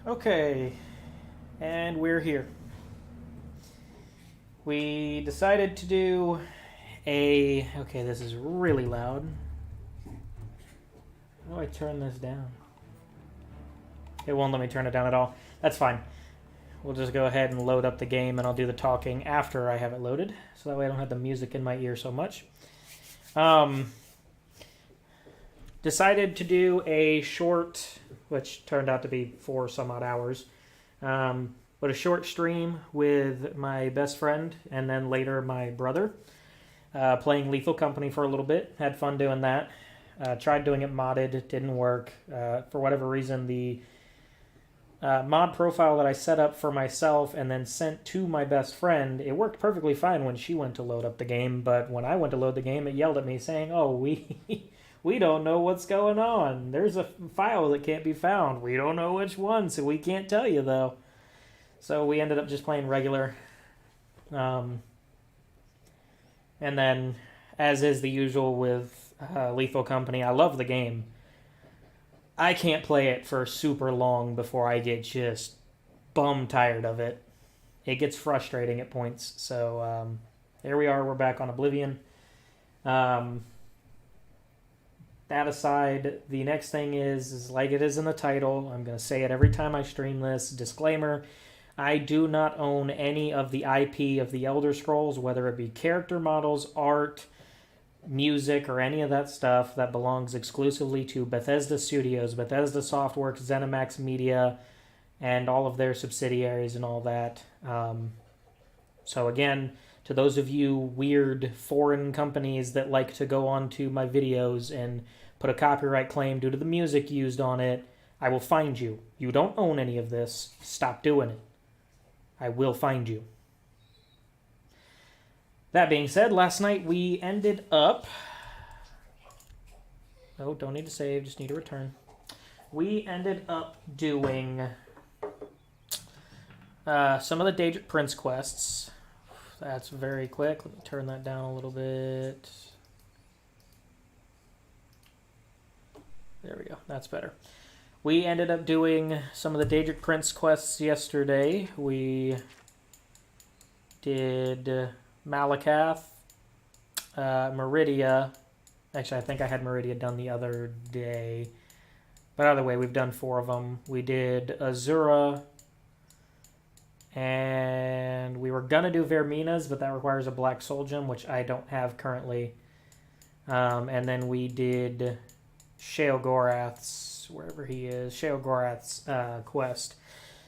Okay, and we're here. We decided to do a... Okay, this is really loud. How do I turn this down? It won't let me turn it down at all. That's fine. We'll just go ahead and load up the game, and I'll do the talking after I have it loaded, so that way I don't have the music in my ear so much. Decided to do a short, which turned out to be 4 some odd hours, but a short stream with my best friend and then later my brother, playing Lethal Company for a little bit. Had fun doing that. Tried doing it modded, it didn't work. For whatever reason, the mod profile that I set up for myself and then sent to my best friend, it worked perfectly fine when she went to load up the game, but when I went to load the game, it yelled at me saying, "Oh, we don't know what's going on. There's a file that can't be found. We don't know which one, so we can't tell you, though." So we ended up just playing regular. And then, as is the usual with Lethal Company, I love the game. I can't play it for super long before I get just bum tired of it. It gets frustrating at points. So here we are. We're back on Oblivion. That aside, the next thing is like it is in the title. I'm going to say it every time I stream this. Disclaimer, I do not own any of the IP of the Elder Scrolls, whether it be character models, art, music, or any of that stuff. That belongs exclusively to Bethesda Studios, Bethesda Softworks, ZeniMax Media, and all of their subsidiaries and all that. So again, to those of you weird foreign companies that like to go onto my videos and put a copyright claim due to the music used on it, I will find you. You don't own any of this. Stop doing it. I will find you. That being said, last night we ended up... Oh, don't need to save, just need to return. We ended up doing some of the Daedric Prince quests. That's very quick. Let me turn that down a little bit. There we go. That's better. We ended up doing some of the Daedric Prince quests yesterday. We did Malakath, Meridia. Actually, I think I had Meridia done the other day. But either way, we've done 4 of them. We did Azura, and we were going to do Vermina's, but that requires a Black Soul Gem, which I don't have currently. And then we did Sheogorath's, wherever he is, Sheogorath's quest.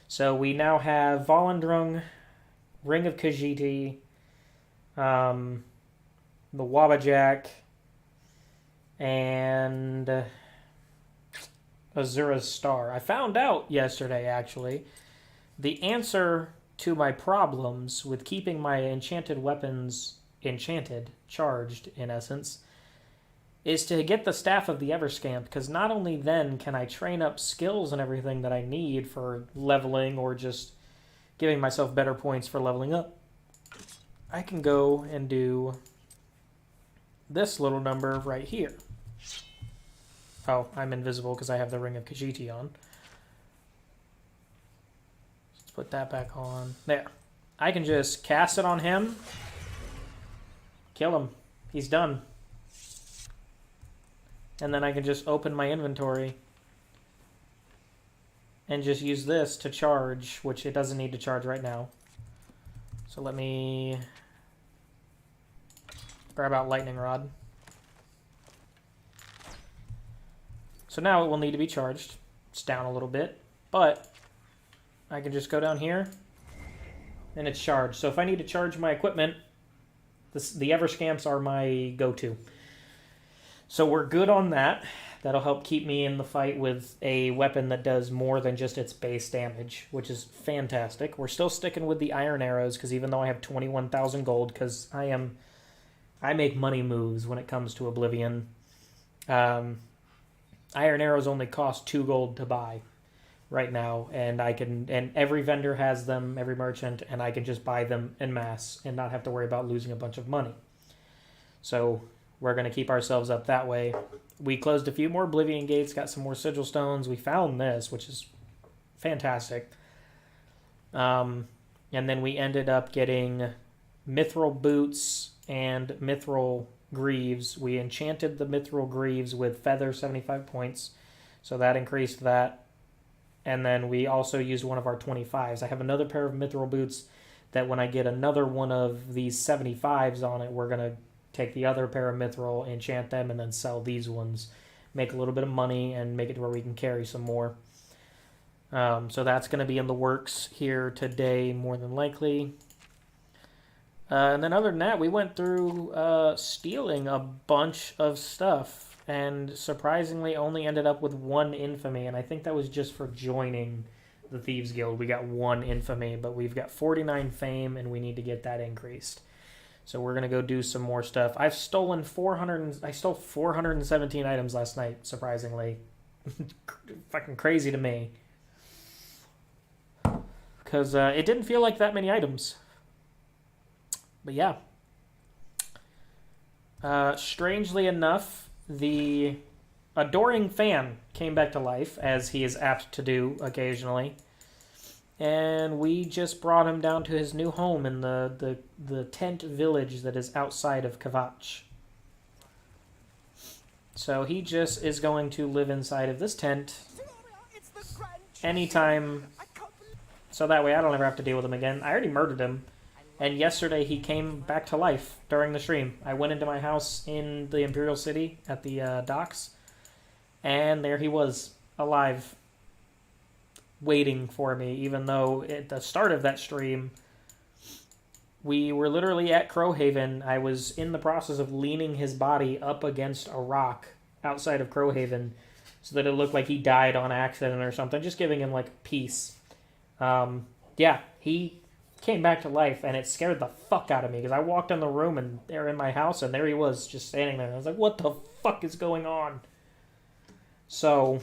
So we now have Volendrung, Ring of Khajiit, the Wabbajack, and Azura's Star. I found out yesterday, actually, the answer to my problems with keeping my enchanted weapons charged, in essence, is to get the Staff of the Everscamp, because not only then can I train up skills and everything that I need for leveling or just giving myself better points for leveling up, I can go and do this little number right here. Oh, I'm invisible because I have the Ring of Khajiit on. Let's put that back on. There. I can just cast it on him. Kill him. He's done. And then I can just open my inventory and just use this to charge, which it doesn't need to charge right now. So let me grab out Lightning Rod. So now it will need to be charged. It's down a little bit, but I can just go down here and it's charged. So if I need to charge my equipment, the Everscamps are my go-to. So we're good on that. That'll help keep me in the fight with a weapon that does more than just its base damage, which is fantastic. We're still sticking with the Iron Arrows, because even though I have 21,000 gold, because I make money moves when it comes to Oblivion. Iron Arrows only cost 2 gold to buy right now, and every vendor has them, every merchant, and I can just buy them en masse and not have to worry about losing a bunch of money. So we're going to keep ourselves up that way. We closed a few more Oblivion gates, got some more sigil stones. We found this, which is fantastic. And then we ended up getting mithril boots and mithril greaves. We enchanted the mithril greaves with feather 75 points, so that increased that. And then we also used one of our 25s. I have another pair of mithril boots that when I get another one of these 75s on it, we're going to take the other pair of mithril, enchant them, and then sell these ones. Make a little bit of money and make it to where we can carry some more. So that's going to be in the works here today, more than likely. And then other than that, we went through stealing a bunch of stuff. And surprisingly only ended up with 1 infamy, and I think that was just for joining the Thieves Guild. We got 1 infamy, but we've got 49 fame, and we need to get that increased. So we're going to go do some more stuff. I stole 417 items last night, surprisingly. Fucking crazy to me. Because it didn't feel like that many items. But yeah. Strangely enough, the adoring fan came back to life, as he is apt to do occasionally. And we just brought him down to his new home in the tent village that is outside of Kvatch. So he just is going to live inside of this tent anytime, so that way I don't ever have to deal with him again. I already murdered him. And yesterday he came back to life during the stream. I went into my house in the Imperial City at the docks, and there he was, alive, waiting for me, even though at the start of that stream, we were literally at Crowhaven. I was in the process of leaning his body up against a rock outside of Crowhaven so that it looked like he died on accident or something, just giving him, like, peace. Yeah, he came back to life, and it scared the fuck out of me, because I walked in the room, and they're in my house, and there he was, just standing there. I was like, what the fuck is going on? So,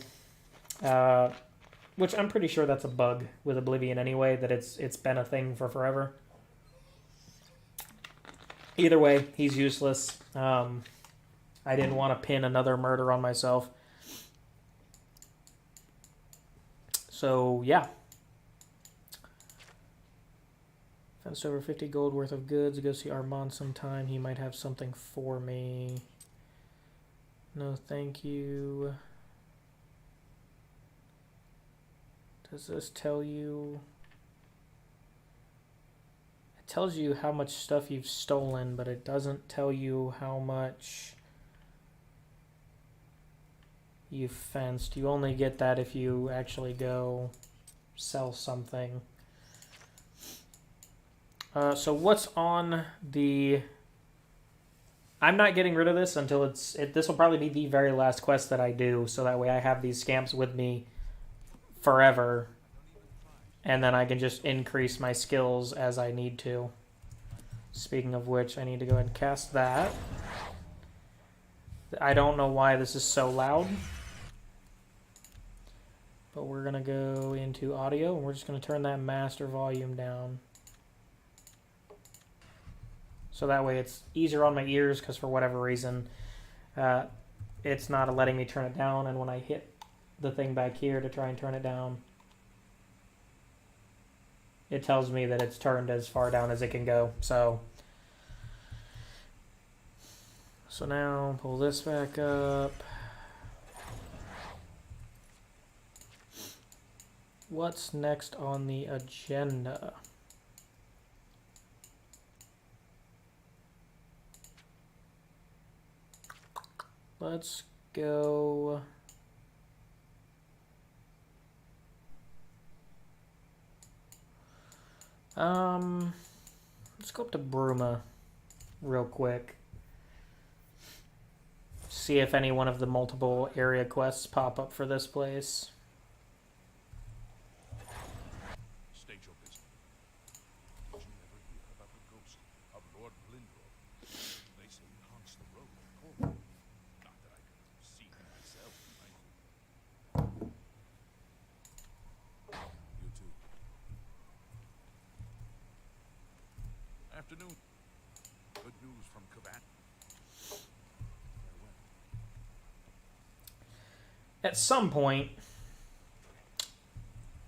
which I'm pretty sure that's a bug with Oblivion anyway, that it's been a thing for forever. Either way, he's useless. I didn't want to pin another murder on myself. So, yeah. Fenced over 50 gold worth of goods. Go see Armand sometime. He might have something for me. No, thank you. Does this tell you? It tells you how much stuff you've stolen, but it doesn't tell you how much you've fenced. You only get that if you actually go sell something. So what's on the... I'm not getting rid of this until this will probably be the very last quest that I do, so that way I have these scamps with me forever, and then I can just increase my skills as I need to. Speaking of which, I need to go ahead and cast that. I don't know why this is so loud, but we're going to go into audio, and we're just going to turn that master volume down. So that way it's easier on my ears, because for whatever reason, it's not letting me turn it down. And when I hit the thing back here to try and turn it down, it tells me that it's turned as far down as it can go. So now pull this back up. What's next on the agenda? Let's go... let's go up to Bruma real quick. See if any one of the multiple area quests pop up for this place. State your business. Did you ever hear about the ghost of Lord Blindor? They say he haunts the road at Cornwall. Not that I could see him myself. You too. Afternoon. Good news from Kvatch. At some point,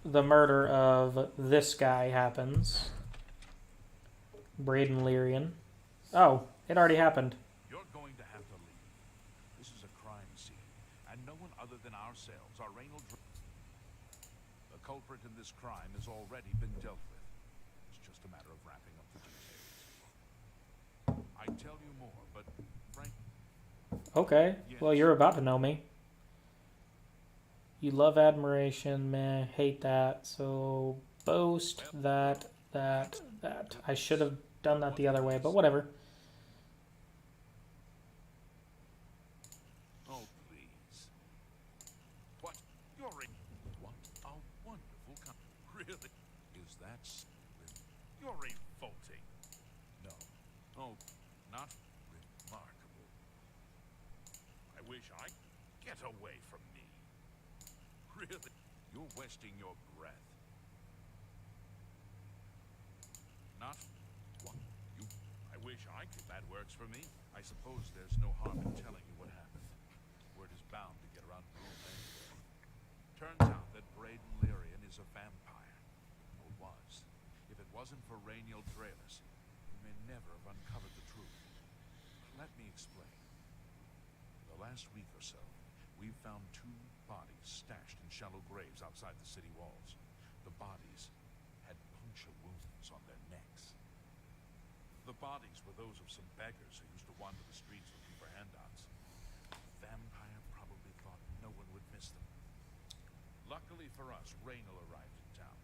the murder of this guy happens, Braden Lyrian. Oh, it already happened. You're going to have to leave. This is a crime scene, and no one other than ourselves, our Reynold... The culprit in this crime has already been dealt with. It's just a matter of wrapping up the details. I'd tell you more, but Frank... Okay, Yes. well, you're about to know me. You love admiration, meh, hate that, so boast, that. I should have done that the other way, but whatever. Oh, please. What? You're a... What a wonderful... Really? Is that... You're revolting. No. Oh, not remarkable. I wish I... Get away from me. Really? You're wasting your breath. Not... What? You... I wish I could... That works for me. I suppose there's no harm in telling you what happened. Word is bound to get around the room anyway. Turns out that Braden Lyrian is a vampire. Or was. If it wasn't for Rainiel Draelis, we may never have uncovered the truth. Let me explain. In the last week or so, we've found 2 bodies stashed in shallow graves outside the city walls. The bodies had puncture wounds on their necks. The bodies were those of some beggars who used to wander the streets looking for handouts. The vampire probably thought no one would miss them. Luckily for us, Raynal arrived in town.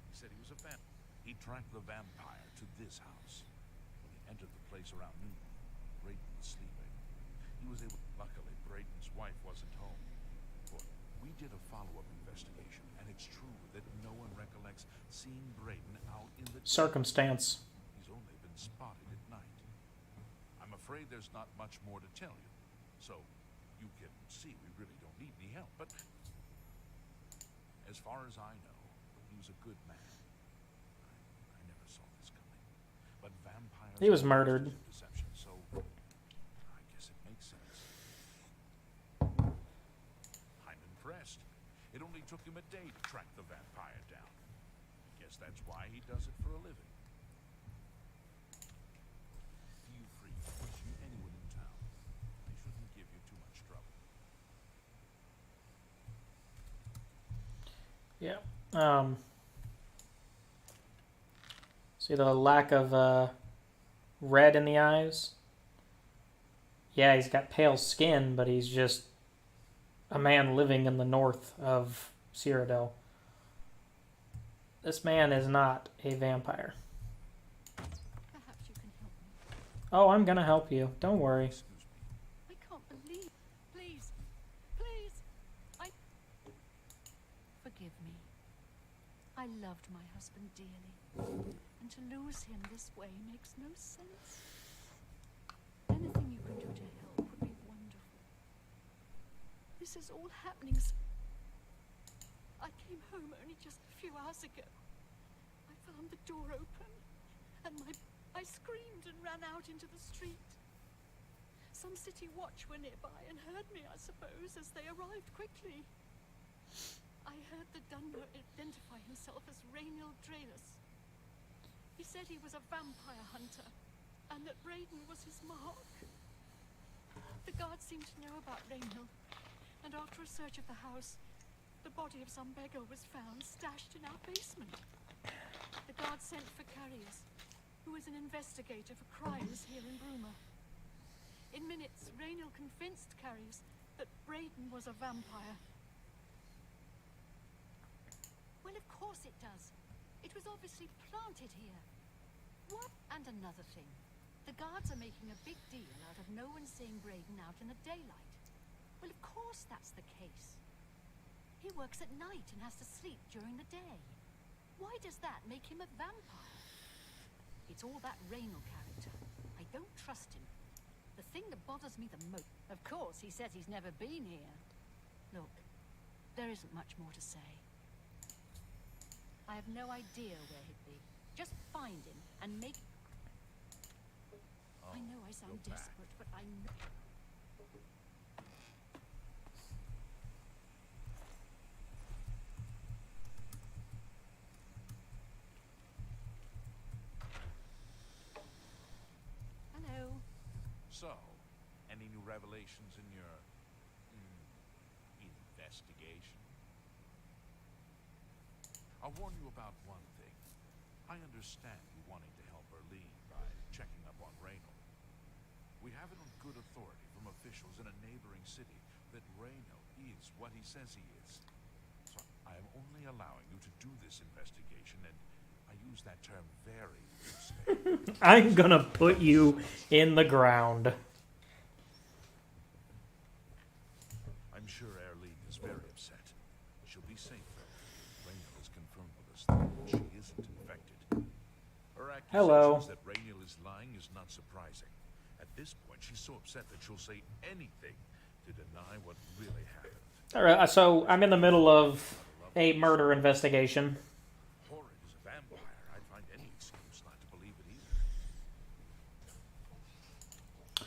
He said he was a vampire. He tracked the vampire to this house. When he entered the place around noon, Braden was sleeping. He was able... Luckily, Braden's wife wasn't home. But we did a follow-up investigation, and it's true that no one recollects seeing Braden out in the... Circumstance. He's only been spotted at night. I'm afraid there's not much more to tell you. So, you can see we really don't need any help, but... As far as I know, he was a good man. I never saw this coming. But vampires... He was murdered. Deception, so... I guess it makes sense. I'm impressed. It only took him a day to track the vampire down. Guess that's why he does it for a living. Feel free to question anyone in town. They shouldn't give you too much trouble. Yeah. See the lack of red in the eyes? Yeah, he's got pale skin, but he's just a man living in the north of Cyrodiil. This man is not a vampire. Perhaps you can help me. Oh, I'm gonna help you. Don't worry. Excuse me. I can't believe. Please, please. Forgive me. I loved my husband dearly, and to lose him this way makes no sense. Anything you can do to help would be wonderful. This is all happening. I came home only just a few hours ago. I found the door open, and I screamed and ran out into the street. Some city watch were nearby and heard me, I suppose, as they arrived quickly. I heard the Dunmer identify himself as Rainiel Draelis. He said he was a vampire hunter, and that Braden was his mark. The guards seemed to know about Rainiel, and after a search of the house, the body of some beggar was found stashed in our basement. The guards sent for Carriers, who is an investigator for crimes here in Bruma. In minutes, Rainiel convinced Carriers that Braden was a vampire. Well, of course it does. It was obviously planted here. What? And another thing. The guards are making a big deal out of no one seeing Braden out in the daylight. Well, of course that's the case. He works at night and has to sleep during the day. Why does that make him a vampire? It's all that Raynal character. I don't trust him. The thing that bothers me the most... Of course, he says he's never been here. Look, there isn't much more to say. I have no idea where he'd be. Just find him and make... Oh, I know I sound you're back. desperate, but I know... So, any new revelations in your investigation? I'll warn you about one thing. I understand you wanting to help Erlene by checking up on Reynold. We have it on good authority from officials in a neighboring city that Reynold is what he says he is. So I am only allowing you to do this investigation, and I use that term very loosely. I'm gonna put you in the ground. I'm sure Erlene is very upset. She'll be safe, though. Reynold has confirmed with us that she isn't infected. Her accusations that Reynold is lying is not surprising. At this point, she's so upset that she'll say anything to deny what really happened. Alright, so I'm in the middle of a murder investigation. Horrid as a vampire, I'd find any excuse not to believe it either.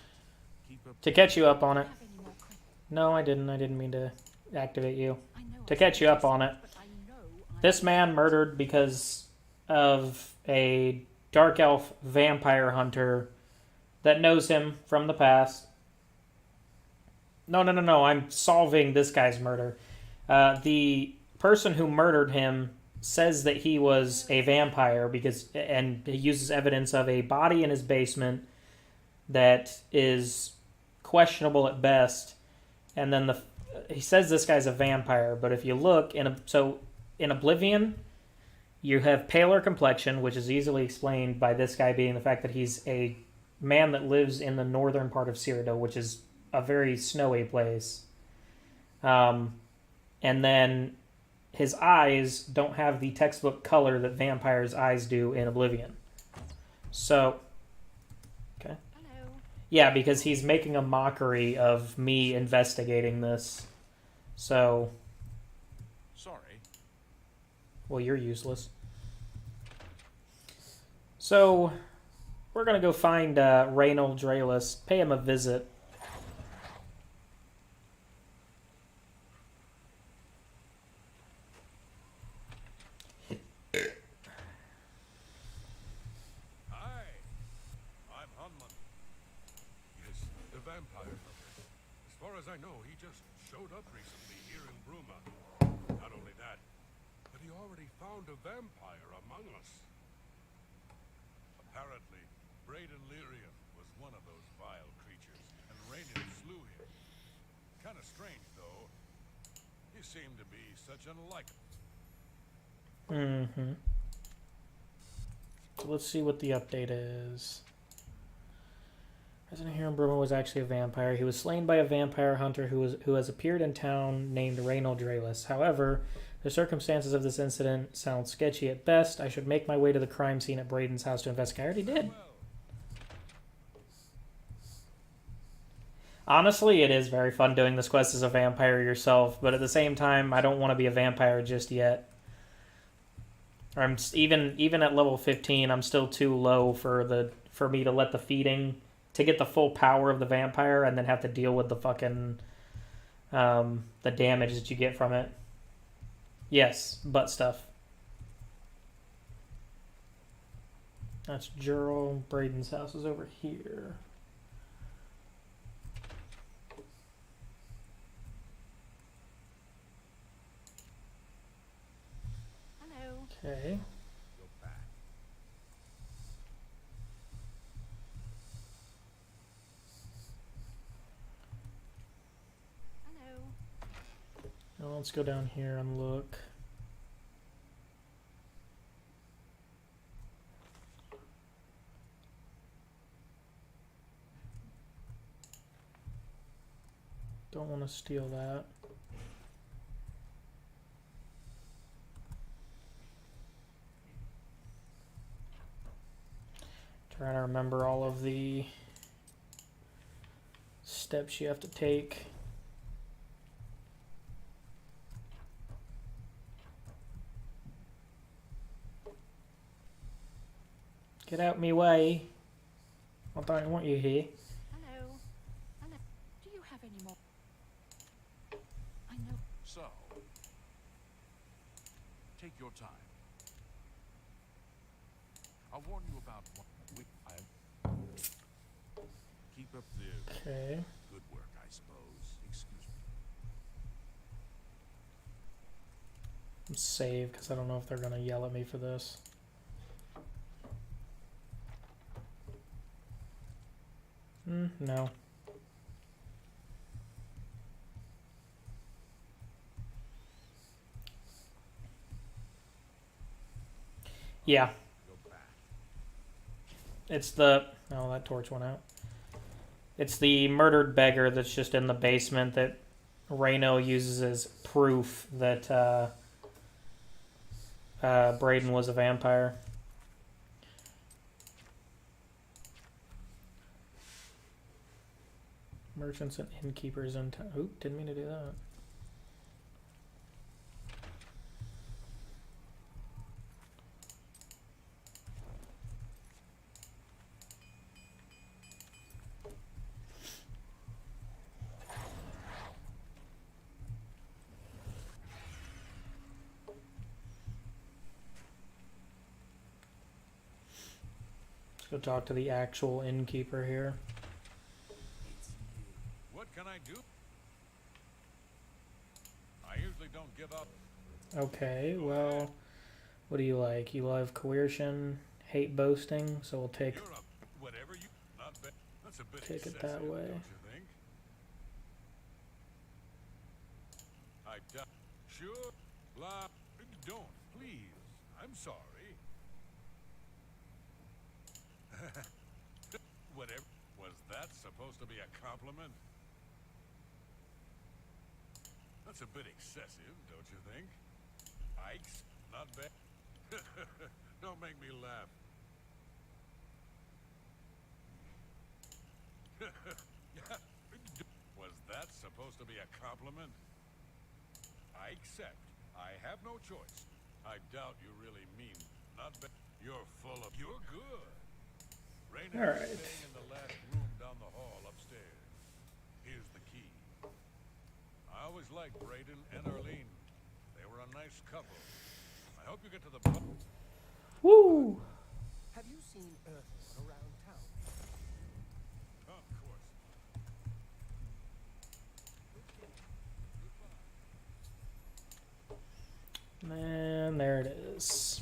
Keep up To catch you up on it. Have any more questions? No, I didn't mean to activate you. I know To I catch you up said on it. but I know I'm This man murdered because of a dark elf vampire hunter that knows him from the past. No, I'm solving this guy's murder. The person who murdered him says that he was a vampire and he uses evidence of a body in his basement that is questionable at best. And then he says this guy's a vampire, but if you look in Oblivion, you have paler complexion, which is easily explained by this guy being the fact that he's a man that lives in the northern part of Cyrodiil, which is a very snowy place. And then his eyes don't have the textbook color that vampires' eyes do in Oblivion. So, okay. Hello. Yeah, because he's making a mockery of me investigating this. So, sorry. well, you're useless. So, we're going to go find Reynold Draelus, pay him a visit. Hi, I'm Hunman. Yes, the vampire hunter. As far as I know, he just showed up recently here in Bruma. Not only that, but he already found a vampire among us. Apparently, Braden Lyrian was one of those vile creatures, and Reynold slew him. Kinda strange, though. He seemed to be such an unlikable. Mm-hmm. So let's see what the update is. Resident here in Bruma was actually a vampire. He was slain by a vampire hunter who has appeared in town named Reynold Draelus. However, the circumstances of this incident sound sketchy at best. I should make my way to the crime scene at Braden's house to investigate. I already did. Honestly, it is very fun doing this quest as a vampire yourself, but at the same time, I don't want to be a vampire just yet. I'm even at level 15, I'm still too low for me to let the feeding to get the full power of the vampire and then have to deal with the fucking the damage that you get from it. Yes, butt stuff. That's Jurl. Braden's house is over here. Hello. Okay. Go back. Hello. Now let's go down here and look. Don't want to steal that. Trying to remember all of the steps you have to take. Get out me way. I don't want you here. Hello. Hello. Do you have any more? I know. So, take your time. I'll warn you about what I keep Keep up the Okay. good work, I suppose. Excuse me. Save, because I don't know if they're going to yell at me for this. No. Yeah. Go back. It's the... Oh, that torch went out. It's the murdered beggar that's just in the basement that Reno uses as proof that Braden was a vampire. Merchants and innkeepers in town. Oop, didn't mean to do that. Let's go talk to the actual innkeeper here. What can I do? I usually don't give up. Okay, well, what do you like? You love coercion, hate boasting, so we'll take You're up. Whatever you. Not bad. That's a bit Take it excessive, that way. don't you think? I doubt. Sure. Blah. Don't. Please. I'm sorry. Whatever. Was that supposed to be a compliment? That's a bit excessive, don't you think? Ike's not bad. Don't make me laugh. Was that supposed to be a compliment? I accept. I have no choice. I doubt you really mean not bad. You're full of. You're good. Raina All right. is staying in the last room down the hall upstairs. Here's the key. I always liked Braden and Arlene. They were a nice couple. I hope you get to the pub. Woo! Have you seen Earth around town? Of course. And there it is.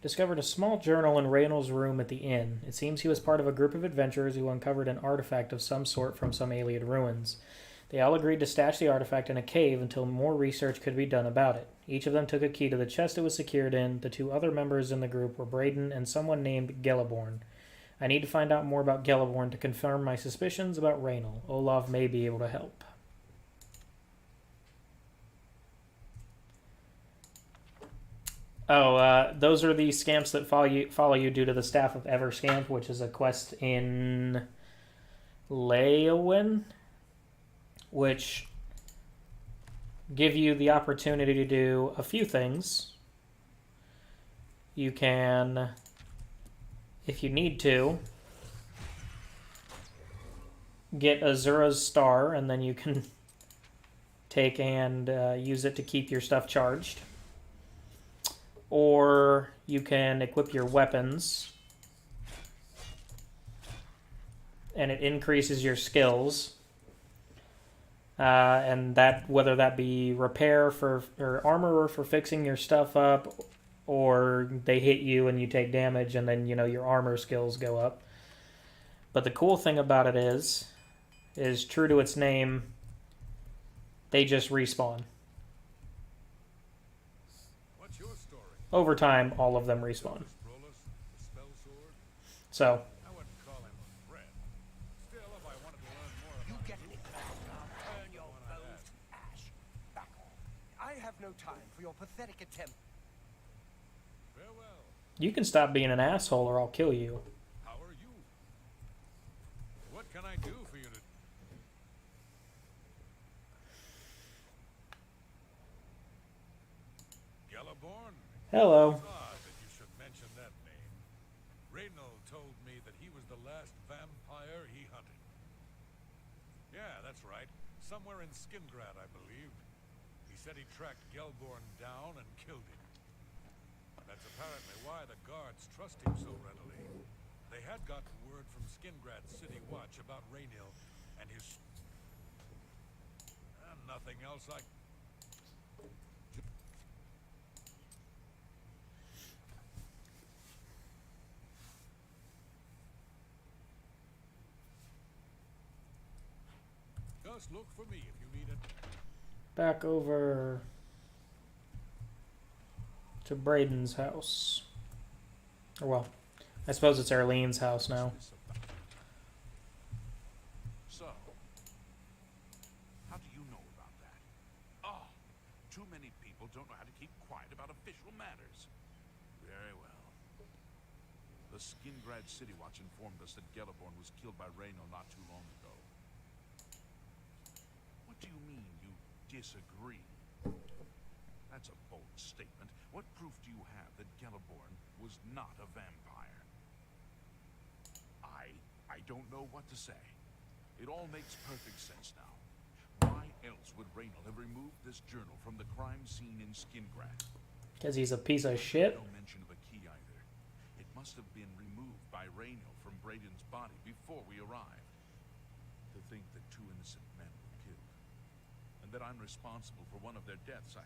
Discovered a small journal in Reynolds' room at the inn. It seems he was part of a group of adventurers who uncovered an artifact of some sort from some alien ruins. They all agreed to stash the artifact in a cave until more research could be done about it. Each of them took a key to the chest it was secured in. The two other members in the group were Braden and someone named Gelliborn. I need to find out more about Gelliborn to confirm my suspicions about Raynal. Olaf may be able to help. Oh, those are the scamps that follow you due to the Staff of Everscamp, which is a quest in Leyawen, which give you the opportunity to do a few things. You can, if you need to, get Azura's Star, and then you can take and use it to keep your stuff charged. Or you can equip your weapons, and it increases your skills. And that, whether that be repair for or armor for fixing your stuff up, or they hit you and you take damage, and then your armor skills go up. But the cool thing about it is true to its name, they just respawn. What's your story? Over time, all of them respawn. Rolus, the spell sword? So, I wouldn't call him a friend. Still, if I wanted to learn more You about get any closer, I'll turn your foes to ash. Back off. I have no time for your pathetic attempt. farewell. you can stop being an asshole or I'll kill you. How are you? What can I do for you to... Gelliborn? Hello. It's odd that you should mention that name. Raynal told me that he was the last vampire he hunted. Yeah, that's right. Somewhere in Skingrad, I believe. He said he tracked Gelborn down and killed him. That's apparently why the guards trust him so readily. They had gotten word from Skingrad's City Watch about Raynil and his... And nothing else I... Just look for me if you need it. Back over to Braden's house. Or well, I suppose it's Arlene's house now. So, how do you know about that? Oh, too many people don't know how to keep quiet about official matters. Very well. The Skingrad City Watch informed us that Gelliborn was killed by Raynil not too long ago. What do you mean you disagree? That's a bold statement. What proof do you have that Gelliborn was not a vampire? I don't know what to say. It all makes perfect sense now. Why else would Raynil have removed this journal from the crime scene in Skingrad? Because he's a piece of shit. No mention of a key either. It must have been removed by Raynil from Braden's body before we arrived. To think that two innocent men were killed, and that I'm responsible for one of their deaths,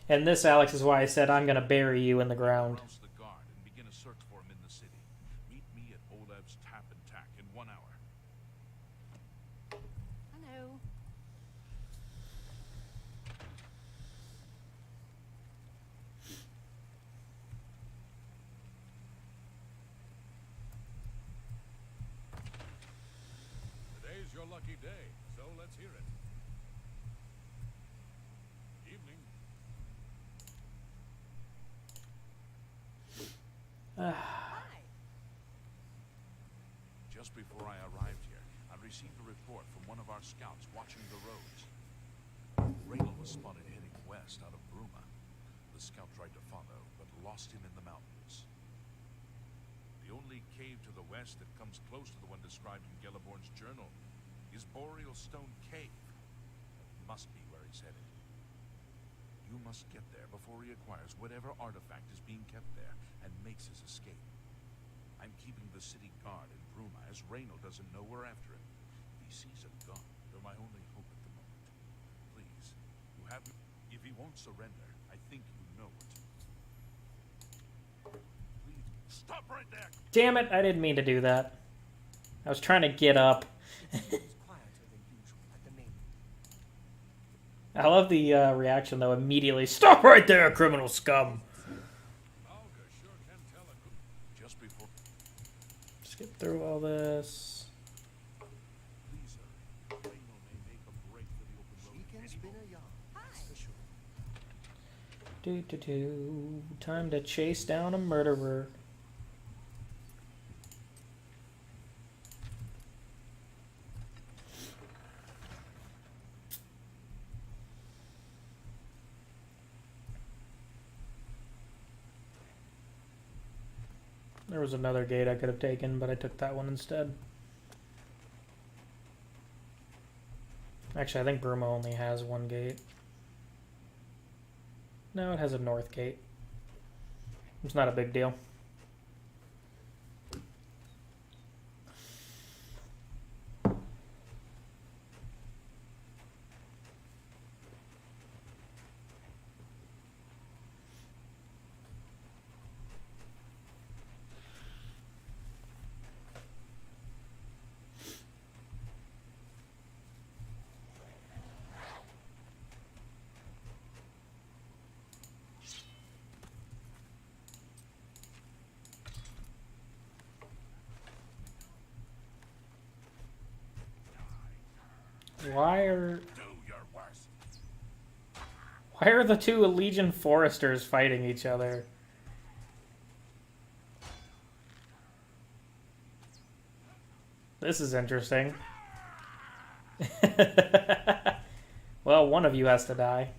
And this, Alex, is why I said I'm going to bury you in the ground. rouse the guard and begin a search for him in the city. Meet me at Olev's Tap and Tack in 1 hour. Hello. Today's your lucky day, so let's hear it. Evening. Hi. Just before I arrived here, I received a report from one of our scouts watching the roads. Raynil was spotted heading west out of Bruma. The scout tried to follow, but lost him in the mountains. The only cave to the west that comes close to the one described in Gelliborn's journal is Boreal Stone Cave. That must be where he's headed. You must get there before he acquires whatever artifact is being kept there and makes his escape. I'm keeping the city guard in Bruma as Raynil doesn't know we're after him. If he sees a gun, you're my only hope at the moment. Please, you have... If he won't surrender, I think you know it. Please, stop right there! Damn it, I didn't mean to do that. I was trying to get up. It seems quieter than usual at the main. I love the reaction, though, immediately. Stop right there, criminal scum! Alga sure can tell a good... Just before... Skip through all this. Please, Raynil may make a break for the open road. She can spin a yarn, that's for sure. Time to chase down a murderer. There was another gate I could have taken, but I took that one instead. Actually, I think Bruma only has one gate. No, it has a north gate. It's not a big deal. Why are the two Legion Foresters fighting each other? This is interesting. Well, one of you has to die.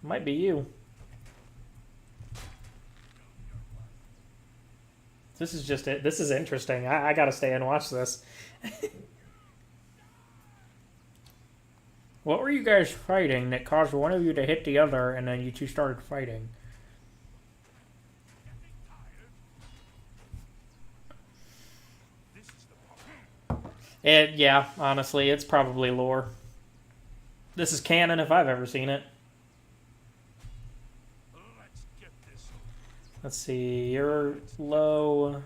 Might be you. This is just it. This is interesting. I gotta stay and watch this. What were you guys fighting that caused one of you to hit the other and then you two started fighting? Yeah, honestly, it's probably lore. This is canon if I've ever seen it. Let's get this. Let's see, you're low.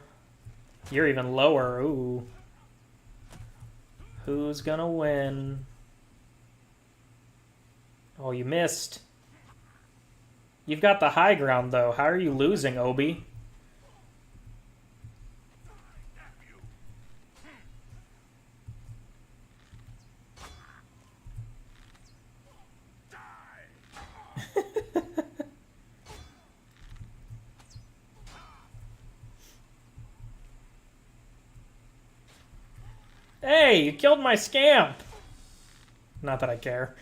You're even lower. Ooh. Who's gonna win? Oh, you missed. You've got the high ground, though. How are you losing, Obi? Hey, you killed my scamp! Not that I care.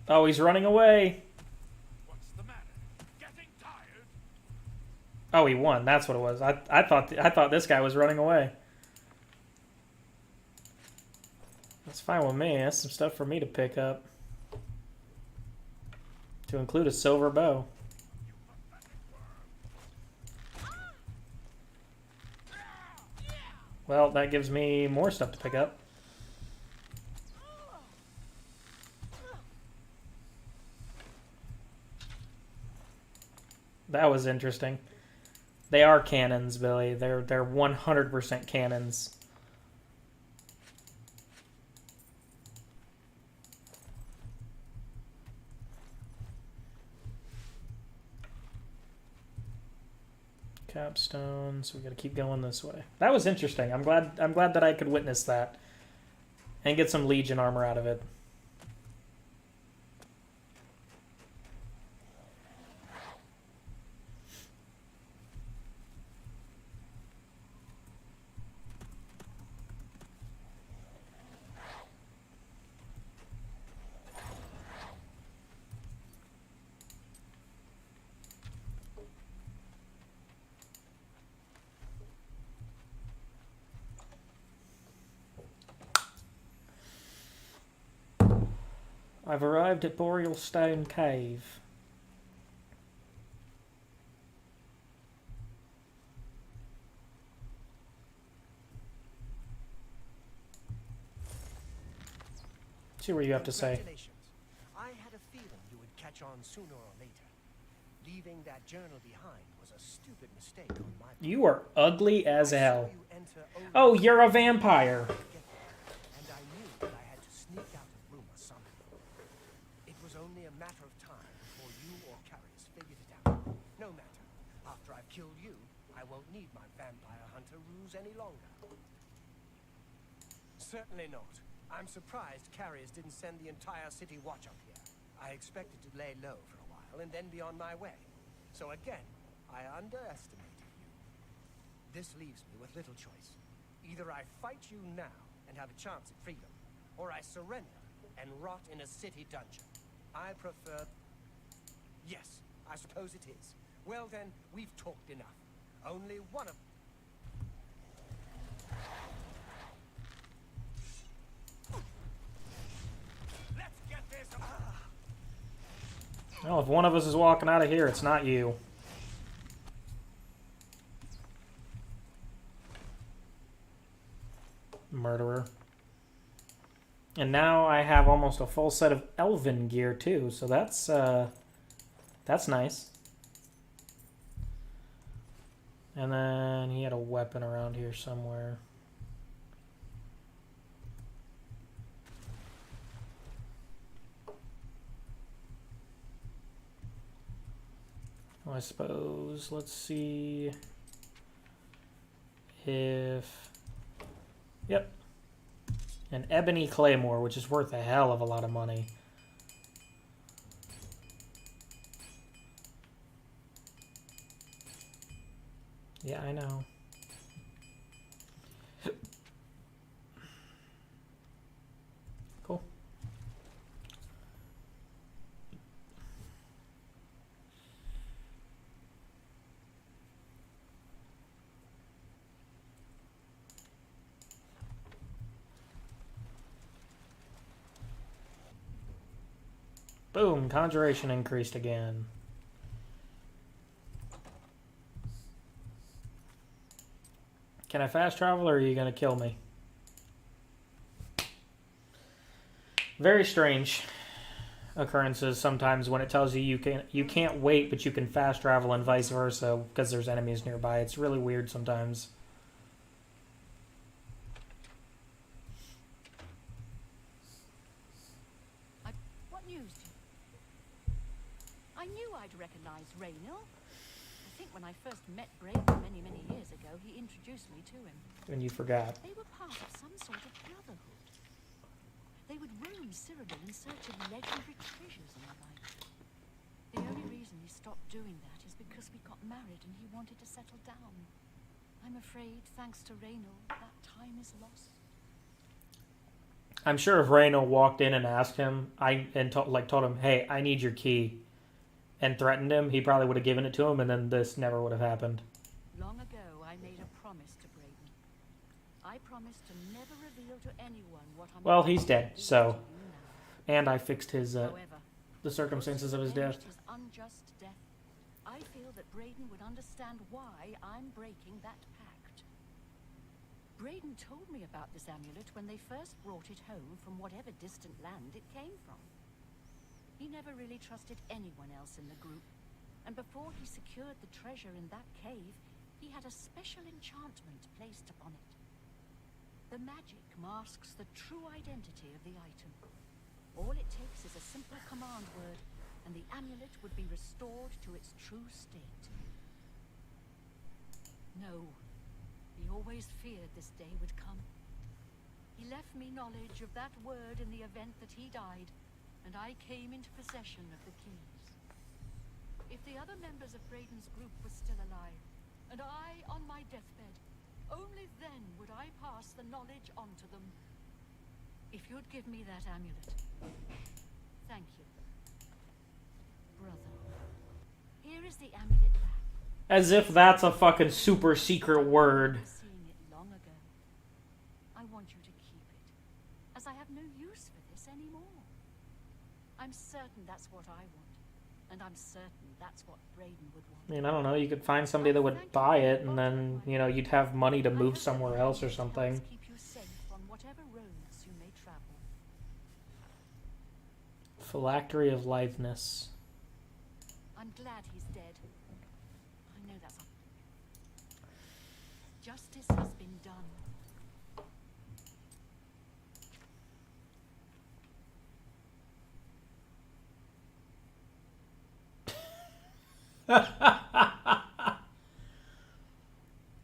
Oh, he's running away. What's the matter? Getting tired? Oh, he won. That's what it was. I thought this guy was running away. That's fine with me. That's some stuff for me to pick up. To include a silver bow. Well, that gives me more stuff to pick up. That was interesting. They are cannons, Billy. They're 100% cannons. Capstone, so we gotta keep going this way. That was interesting. I'm glad that I could witness that. And get some Legion armor out of it. I've arrived at Boreal Stone Cave. See what you have to say. Congratulations. I had a feeling you would catch on sooner or later. Leaving that journal behind was a stupid mistake on my part. You are ugly as I saw hell. you enter Oh, Oblivion you're a vampire. and I knew that I had to sneak out of rumor somehow. It was only a matter of time before you or Carius figured it out. No matter. After I've killed you, I won't need my vampire hunter ruse any longer. Certainly not. I'm surprised Carius didn't send the entire city watch up here. I expected to lay low for a while and then be on my way. So again, I underestimated you. This leaves me with little choice. Either I fight you now and have a chance at freedom, or I surrender and rot in a city dungeon. I prefer... Yes, I suppose it is. Well then, we've talked enough. Only one of... Let's get this... Well, if one of us is walking out of here, it's not you. Murderer. And now I have almost a full set of elven gear too, so that's nice. And then he had a weapon around here somewhere. I suppose, let's see if, yep, an ebony claymore, which is worth a hell of a lot of money. Yeah, I know. Cool. Boom, conjuration increased again. Can I fast travel, or are you going to kill me? Very strange occurrences sometimes when it tells you you can't wait, but you can fast travel, and vice versa because there's enemies nearby. It's really weird sometimes. What news do you? I knew I'd recognize Raynor. I think when I first met Braden many, many years ago, he introduced me to him. And you forgot. They were part of some sort of brotherhood. They would roam Cyrodiil in search of legendary treasures and the like. The only reason he stopped doing that is because we got married and he wanted to settle down. I'm afraid, thanks to Raynor, that time is lost. I'm sure if Reyno walked in and asked him, told him, "Hey, I need your key," and threatened him, he probably would have given it to him, and then this never would have happened. Long ago, I made a promise to Braden. I promised to never reveal to anyone what I'm. Well, he's dead, about to do so, to you now. and I fixed his However, the circumstances of his death. avenged his unjust death, I feel that Braden would understand why I'm breaking that pact. Braden told me about this amulet when they first brought it home from whatever distant land it came from. He never really trusted anyone else in the group, and before he secured the treasure in that cave, he had a special enchantment placed upon it. The magic masks the true identity of the item. All it takes is a simple command word, and the amulet would be restored to its true state. No, he always feared this day would come. He left me knowledge of that word in the event that he died, and I came into possession of the keys. If the other members of Braden's group were still alive, and I on my deathbed, only then would I pass the knowledge on to them. If you'd give me that amulet. Thank you. Brother. Here is the amulet back. As if that's a fucking super secret word. Seeing it long ago. I want you to keep it, as I have no use for this anymore. I'm certain that's what I want, and I'm certain that's what Braden would want. I mean, I don't know, you could find somebody that would buy it, and then, you know, you'd have money to move somewhere else or something. Keep you safe on whatever roads you may travel. Phylactery of Liveness. I'm glad he's dead. I know that's justice has been done.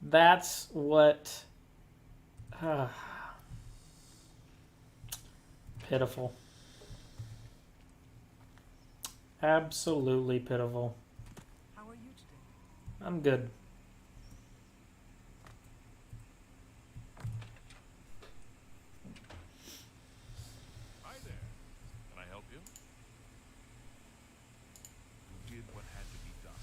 That's what... pitiful. Absolutely pitiful. How are you today? I'm good. Hi there. Can I help you? You did what had to be done.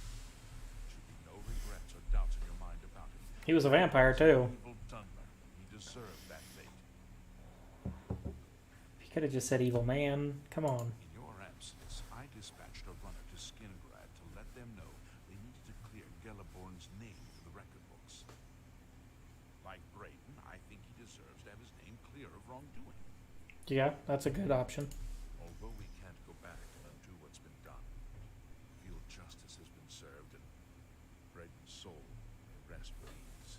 Should be no regrets or doubts in your mind about it. He was a vampire, too. Evil Dunmer. He deserved that fate. He could have just said evil man. Come on. In your absence, I dispatched a runner to Skingrad to let them know they needed to clear Gelliborn's name for the record books. Like Braden, I think he deserves to have his name clear of wrongdoing. Yeah, that's a good option. Although we can't go back and undo what's been done, I feel justice has been served and Braden's soul may rest with ease.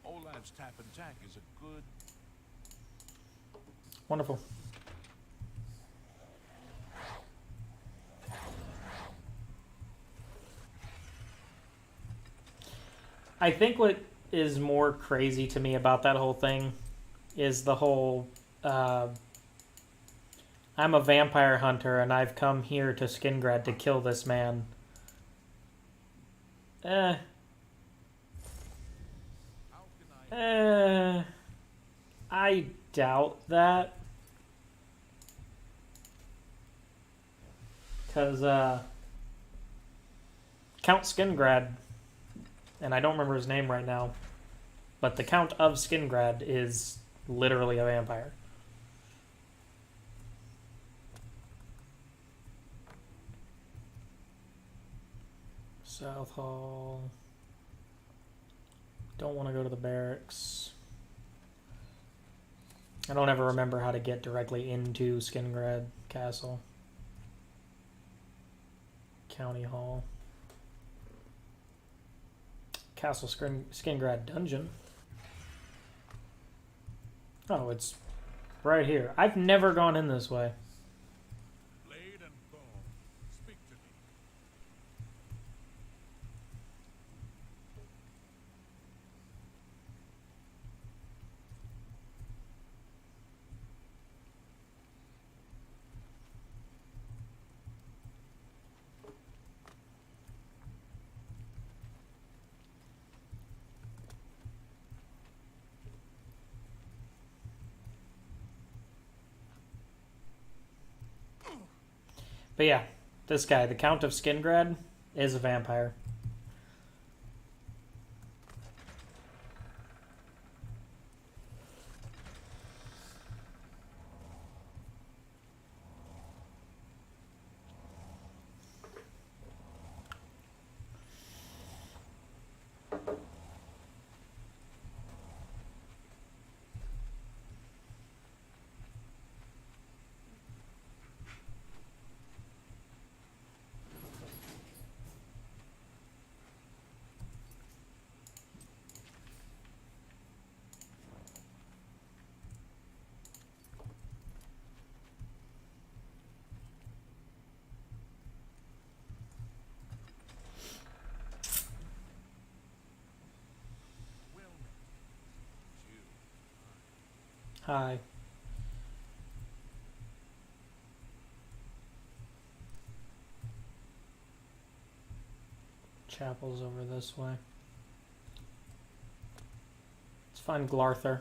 Olav's Tap and Tack is a good... Wonderful. I think what is more crazy to me about that whole thing is the whole, I'm a vampire hunter and I've come here to Skingrad to kill this man. I doubt that. Because, Count Skingrad, and I don't remember his name right now, but the Count of Skingrad is literally a vampire. South Hall. Don't want to go to the barracks. I don't ever remember how to get directly into Skingrad Castle. County Hall. Castle Skingrad Dungeon. Oh, it's right here. I've never gone in this way. Blade and Thorn, speak to me. But yeah, this guy, the Count of Skingrad, is a vampire. Hi. Chapel's over this way. Let's find Glarther.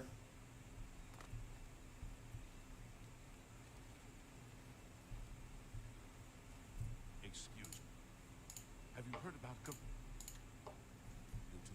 Excuse me. Have you heard about You too.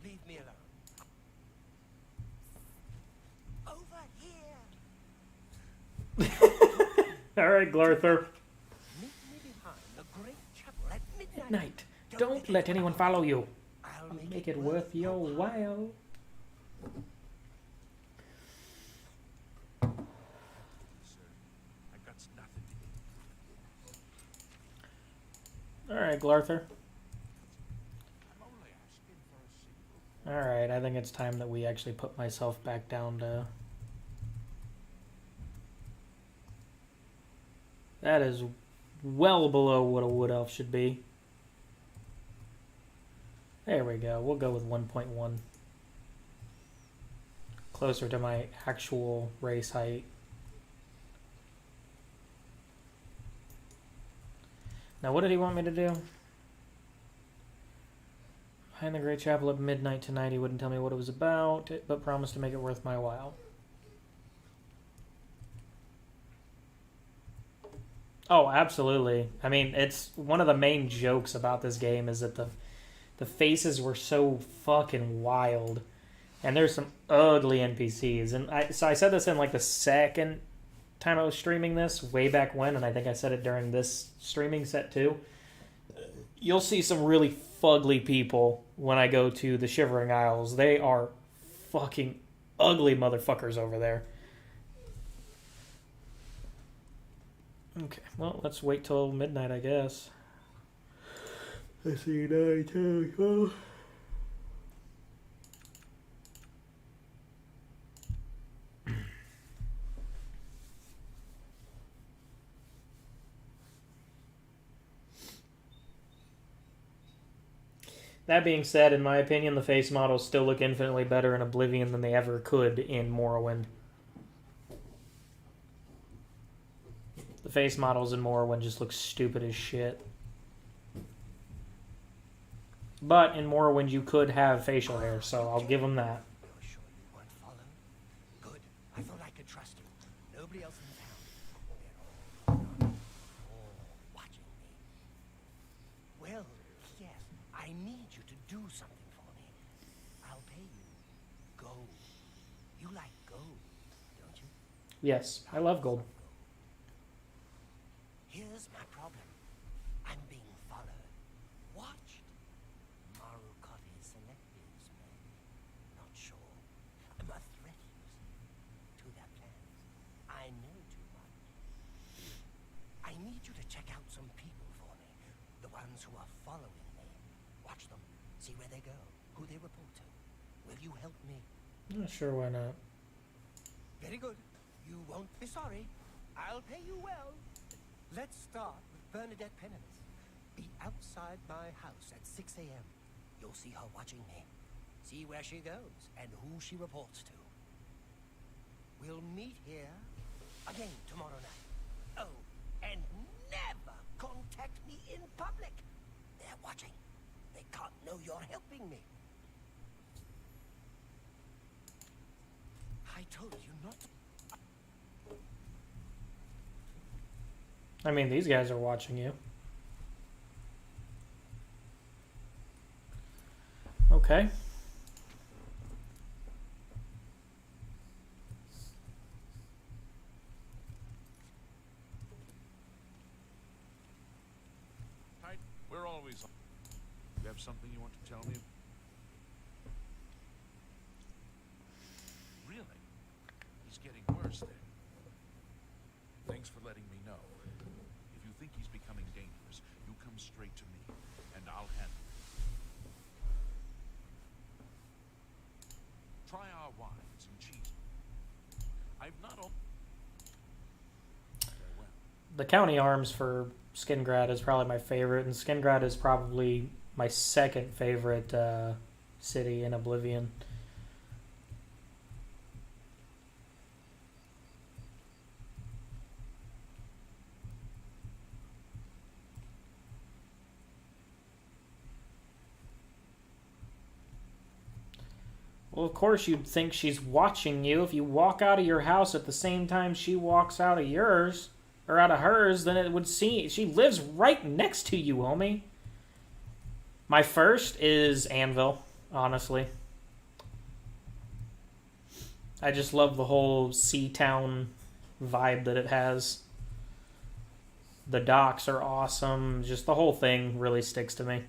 Leave me alone. Over here. Alright, Glarther. Meet me behind the great chapel at midnight. Night. Don't let anyone follow you. I'll Make it worth your while. Sir, I got nothing to eat. Alright, Glarther. I'm only asking for a single. Alright, I think it's time that we actually put myself back down to... That is well below what a wood elf should be. There we go. We'll go with 1.1. Closer to my actual race height. Now, what did he want me to do? Behind the Great Chapel at midnight tonight. He wouldn't tell me what it was about, but promised to make it worth my while. Oh, absolutely. I mean, it's one of the main jokes about this game is that the faces were so fucking wild. And there's some ugly NPCs. And I said this in like the second time I was streaming this, way back when, and I think I said it during this streaming set too. You'll see some really fugly people when I go to the Shivering Isles. They are fucking ugly motherfuckers over there. Okay, well, let's wait till midnight, I guess. I see 9, 10, 12. That being said, in my opinion, the face models still look infinitely better in Oblivion than they ever could in Morrowind. The face models in Morrowind just look stupid as shit. But in Morrowind, you could have facial hair, so I'll give them that. to trust you. Nobody else in town. They're all watching me. Well, yes, I need you to do something for me. I'll pay you gold. You like gold, don't you? Yes, I love gold. Here's my problem. I'm being followed, watched. Marukotti selectives me. Not sure. I'm a threat, you see, to their plans. I know too much. I need you to check out some people for me. The ones who are following me. Watch them. See where they go. Who they report to. Will you help me? Not sure why not. Very good. You won't be sorry. I'll pay you well. Let's start with Bernadette Penniless. Be outside my house at 6 a.m. You'll see her watching me. See where she goes and who she reports to. We'll meet here again tomorrow night. Oh, and never contact me in public. They're watching. They can't know you're helping me. I told you not to. I mean, these guys are watching you. Okay. Tight. We're always on. You have something you want to tell me? Really? He's getting worse then. Thanks for letting me know. If you think he's becoming dangerous, you come straight to me, and I'll handle it. Try our wines and cheese. I've not only... Farewell. The county arms for Skingrad is probably my favorite, and Skingrad is probably my second favorite city in Oblivion. Well, of course you'd think she's watching you. If you walk out of your house at the same time she walks out of yours, or out of hers, then it would seem... She lives right next to you, homie. My first is Anvil, honestly. I just love the whole sea town vibe that it has. The docks are awesome. Just the whole thing really sticks to me.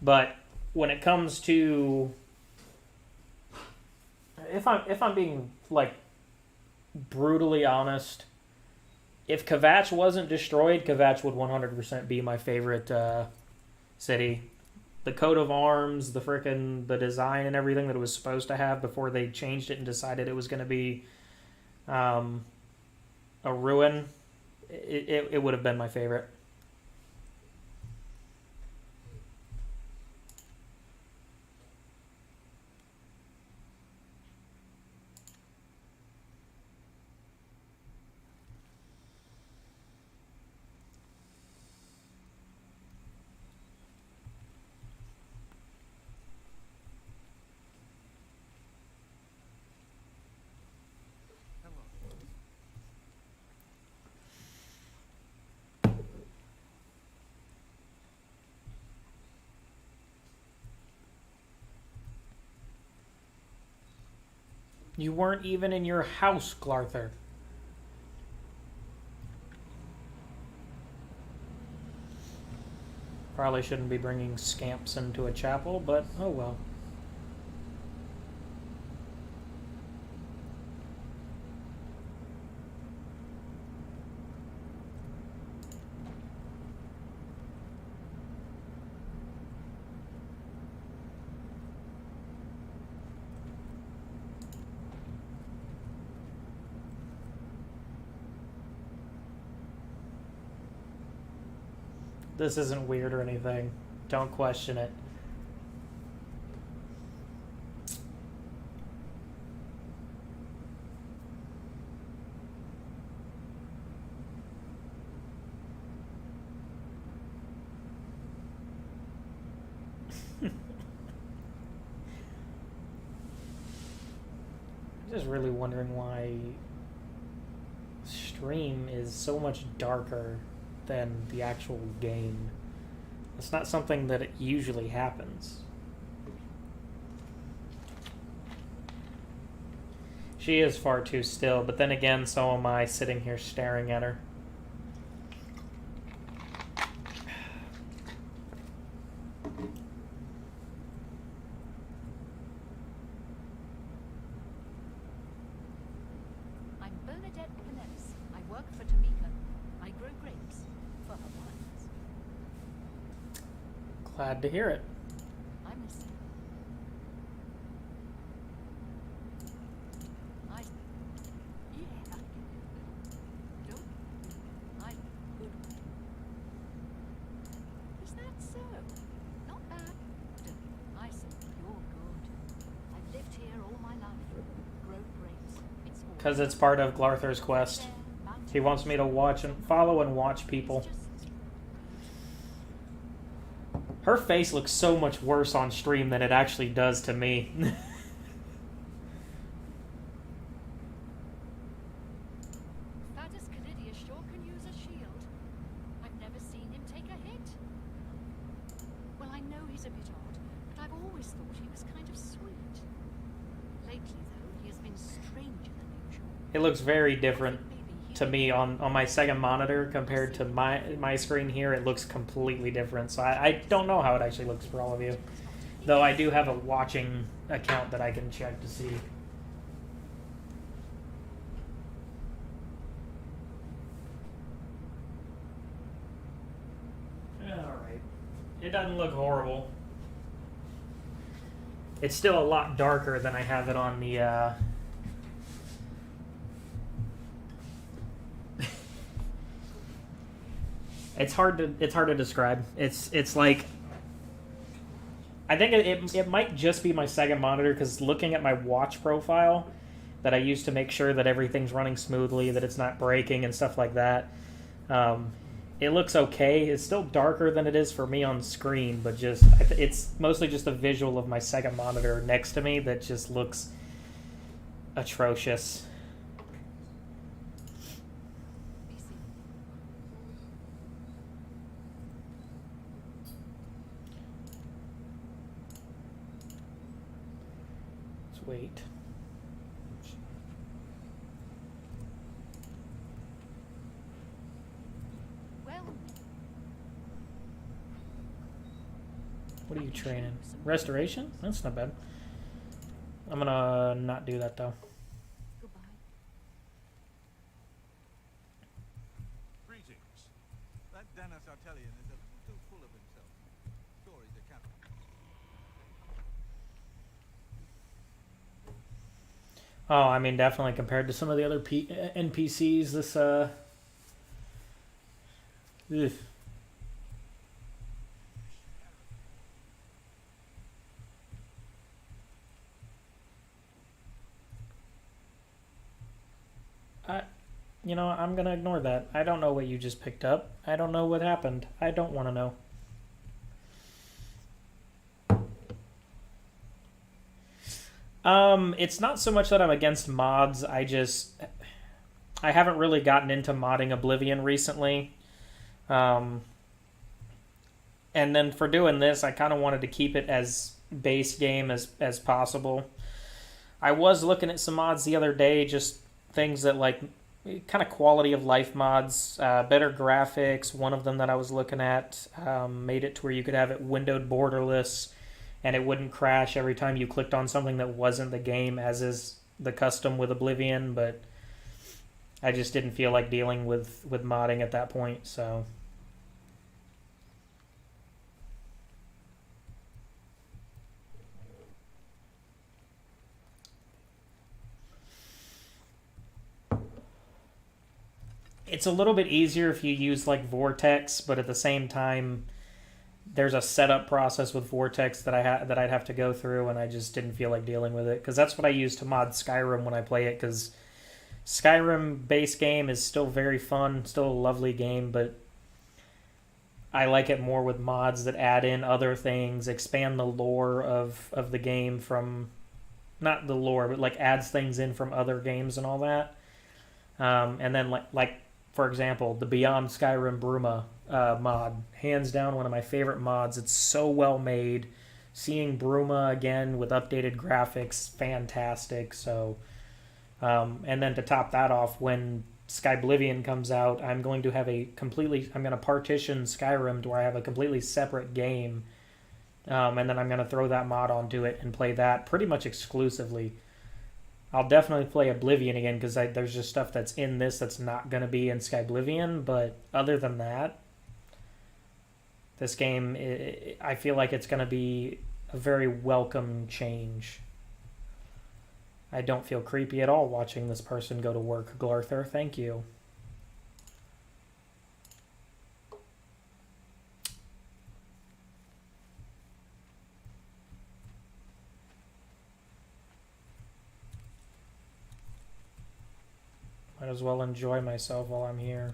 But when it comes to... If I'm being, like, brutally honest, if Kvatch wasn't destroyed, Kvatch would 100% be my favorite city. The coat of arms, the design and everything that it was supposed to have before they changed it and decided it was going to be a ruin, it would have been my favorite. You weren't even in your house, Glarther. Probably shouldn't be bringing scamps into a chapel, but oh well. This isn't weird or anything. Don't question it. I'm just really wondering why stream is so much darker than the actual game. It's not something that it usually happens. She is far too still, but then again, so am I sitting here staring at her. Glad to hear it. I'm listening. Is that so? Not bad. I see. You're good. I've lived here all my life. Grown grapes. It's all Because it's part of Glarther's quest. He wants me to watch and follow and watch people. Her face looks so much worse on stream than it actually does to me. Thaddeus Calidia sure can use a shield. I've never seen him take a hit. Well, I know he's a bit odd, but I've always thought he was kind of sweet. Lately, though, he has been stranger than usual. It looks very different to me on my second monitor compared to my screen here. It looks completely different, so I don't know how it actually looks for all of you, though I do have a watching account that I can check to see. Alright, it doesn't look horrible. It's still a lot darker than I have it on the It's hard to describe. It's like, I think it might just be my second monitor, because looking at my watch profile that I use to make sure that everything's running smoothly, that it's not breaking and stuff like that, it looks okay. It's still darker than it is for me on screen, but just it's mostly just a visual of my second monitor next to me that just looks atrocious. Wait. Well, What are you training? Restoration? That's not bad. I'm gonna not do that though. goodbye. Greetings. That Danas Artelian is a little too full of himself. Sure, he's a captain. Oh, I mean, definitely compared to some of the other NPCs, this, ugh. You know, I'm gonna ignore that. I don't know what you just picked up. I don't know what happened. I don't want to know. It's not so much that I'm against mods. I haven't really gotten into modding Oblivion recently. And then for doing this, I kind of wanted to keep it as base game as possible. I was looking at some mods the other day, just things that like kind of quality of life mods, better graphics. One of them that I was looking at made it to where you could have it windowed borderless, and it wouldn't crash every time you clicked on something that wasn't the game, as is the custom with Oblivion, but I just didn't feel like dealing with modding at that point, so... It's a little bit easier if you use like Vortex, but at the same time, there's a setup process with Vortex that I'd have to go through, and I just didn't feel like dealing with it, because that's what I use to mod Skyrim when I play it, because Skyrim base game is still very fun, still a lovely game, but I like it more with mods that add in other things, expand the lore of the game from not the lore, but like adds things in from other games and all that. And then like for example, the Beyond Skyrim Bruma mod, hands down one of my favorite mods. It's so well made. Seeing Bruma again with updated graphics, fantastic. So, and then to top that off, when Oblivion comes out, I'm going to partition Skyrim to where I have a completely separate game. And then I'm going to throw that mod onto it and play that pretty much exclusively. I'll definitely play Oblivion again because there's just stuff that's in this that's not going to be in Oblivion. But other than that, this game, I feel like it's going to be a very welcome change. I don't feel creepy at all watching this person go to work. Glarther, thank you. Might as well enjoy myself while I'm here.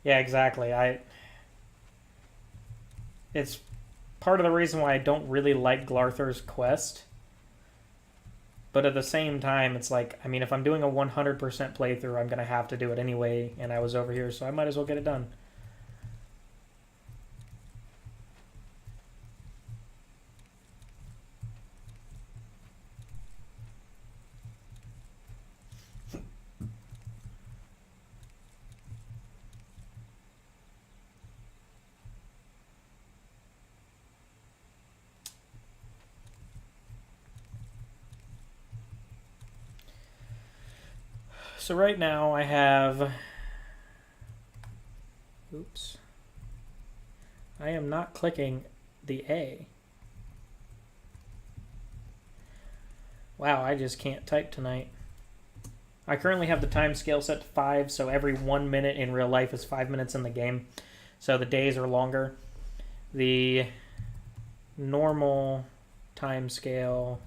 Yeah, exactly. It's part of the reason why I don't really like Glarther's quest. But at the same time, it's like, I mean, if I'm doing a 100% playthrough, I'm going to have to do it anyway, and I was over here, so I might as well get it done. So right now I have... Oops. I am not clicking the A. Wow, I just can't type tonight. I currently have the time scale set to 5, so every 1 minute in real life is 5 minutes in the game. So the days are longer. The normal time scale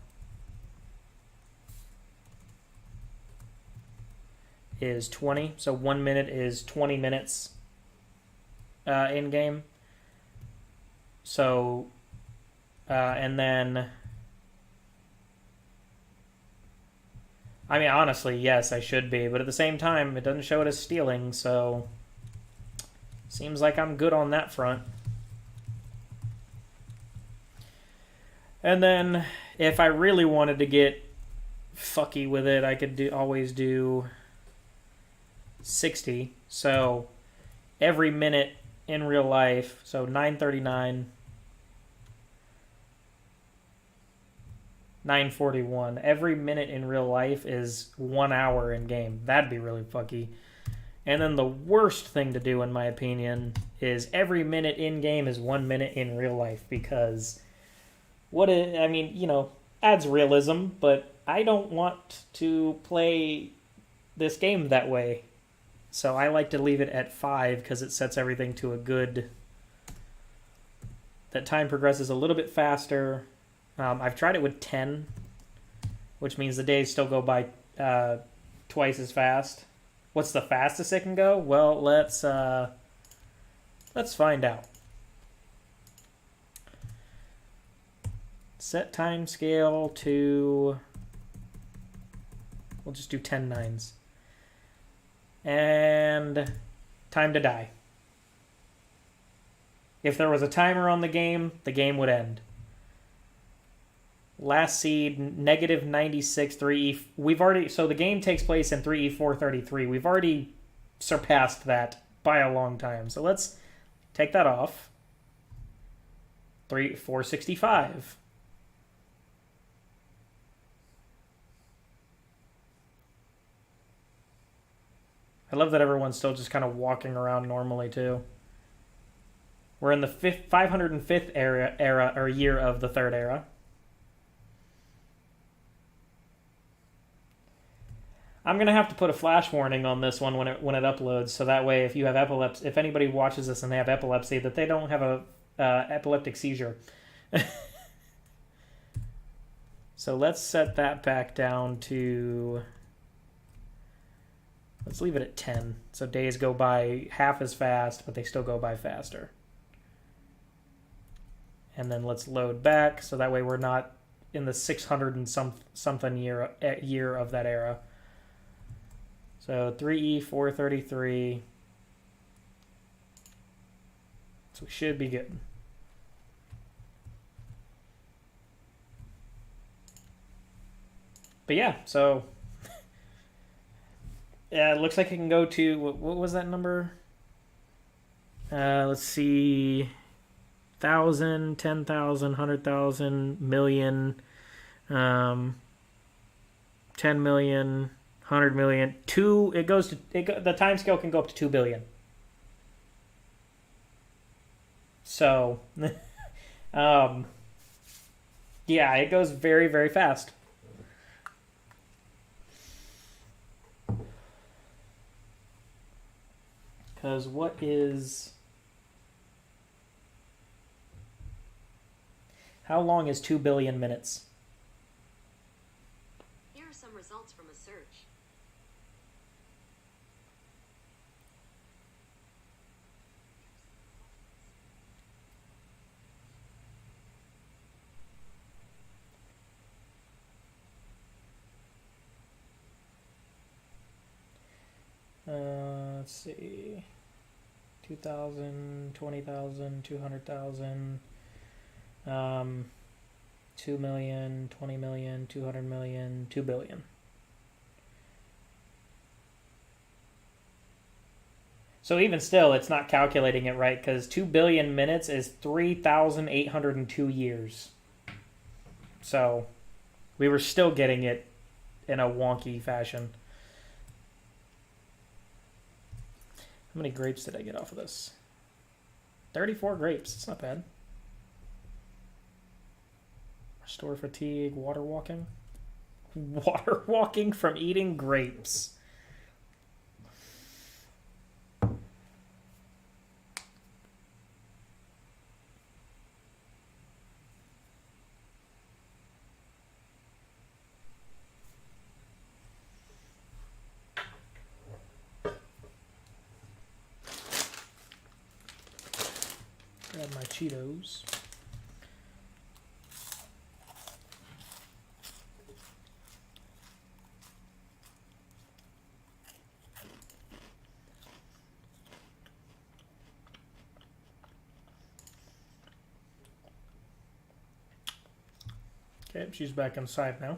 is 20, so 1 minute is 20 minutes in game. So, and then, I mean, honestly, yes, I should be, but at the same time, it doesn't show it as stealing, so seems like I'm good on that front. And then, if I really wanted to get fucky with it, I could always do 60, so every minute in real life, so 9:39, 9:41, every minute in real life is 1 hour in game. That'd be really fucky. And then the worst thing to do, in my opinion, is every minute in game is 1 minute in real life, because I mean, you know, adds realism, but I don't want to play this game that way. So I like to leave it at 5 because it sets everything to a good... That time progresses a little bit faster. I've tried it with 10, which means the days still go by twice as fast. What's the fastest it can go? Well, let's find out. Set time scale to... We'll just do 10 nines. And time to die. If there was a timer on the game would end. Last seed, negative 96, 3E. We've already... So the game takes place in 3E433. We've already surpassed that by a long time. So let's take that off. 465. I love that everyone's still just kind of walking around normally, too. We're in the 505th era or year of the Third Era. I'm going to have to put a flash warning on this one when it uploads, so that way if you have epilepsy, if anybody watches this and they have epilepsy, that they don't have a epileptic seizure. So let's set that back down to... Let's leave it at 10. So days go by half as fast, but they still go by faster. And then let's load back, so that way we're not in the 600 and something year of that era. So 3E 433. So we should be good. But yeah, so yeah, it looks like it can go to what was that number? Let's see, 1,000, 10,000, 100,000, million, 10 million, 100 million, two. It goes to the time scale can go up to 2 billion. So, yeah, it goes very, very fast. Because what is... How long is 2 billion minutes? Here are some results from a search. Let's see. 2,000, 20,000, 200,000, 2 million, 20 million, 200 million, 2 billion. So even still, it's not calculating it right, because 2 billion minutes is 3,802 years. So we were still getting it in a wonky fashion. How many grapes did I get off of this? 34 grapes. It's not bad. Restore fatigue. Water walking. Water walking from eating grapes. Grab my Cheetos. Okay, she's back inside now.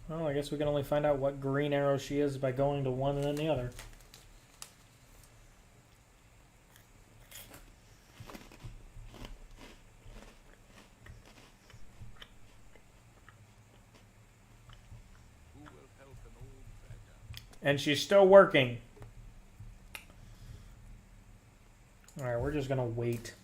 Well, I guess we can only find out what green arrow she is by going to one and then the other. Who will help an old beggar? And she's still working. Alright, we're just gonna wait.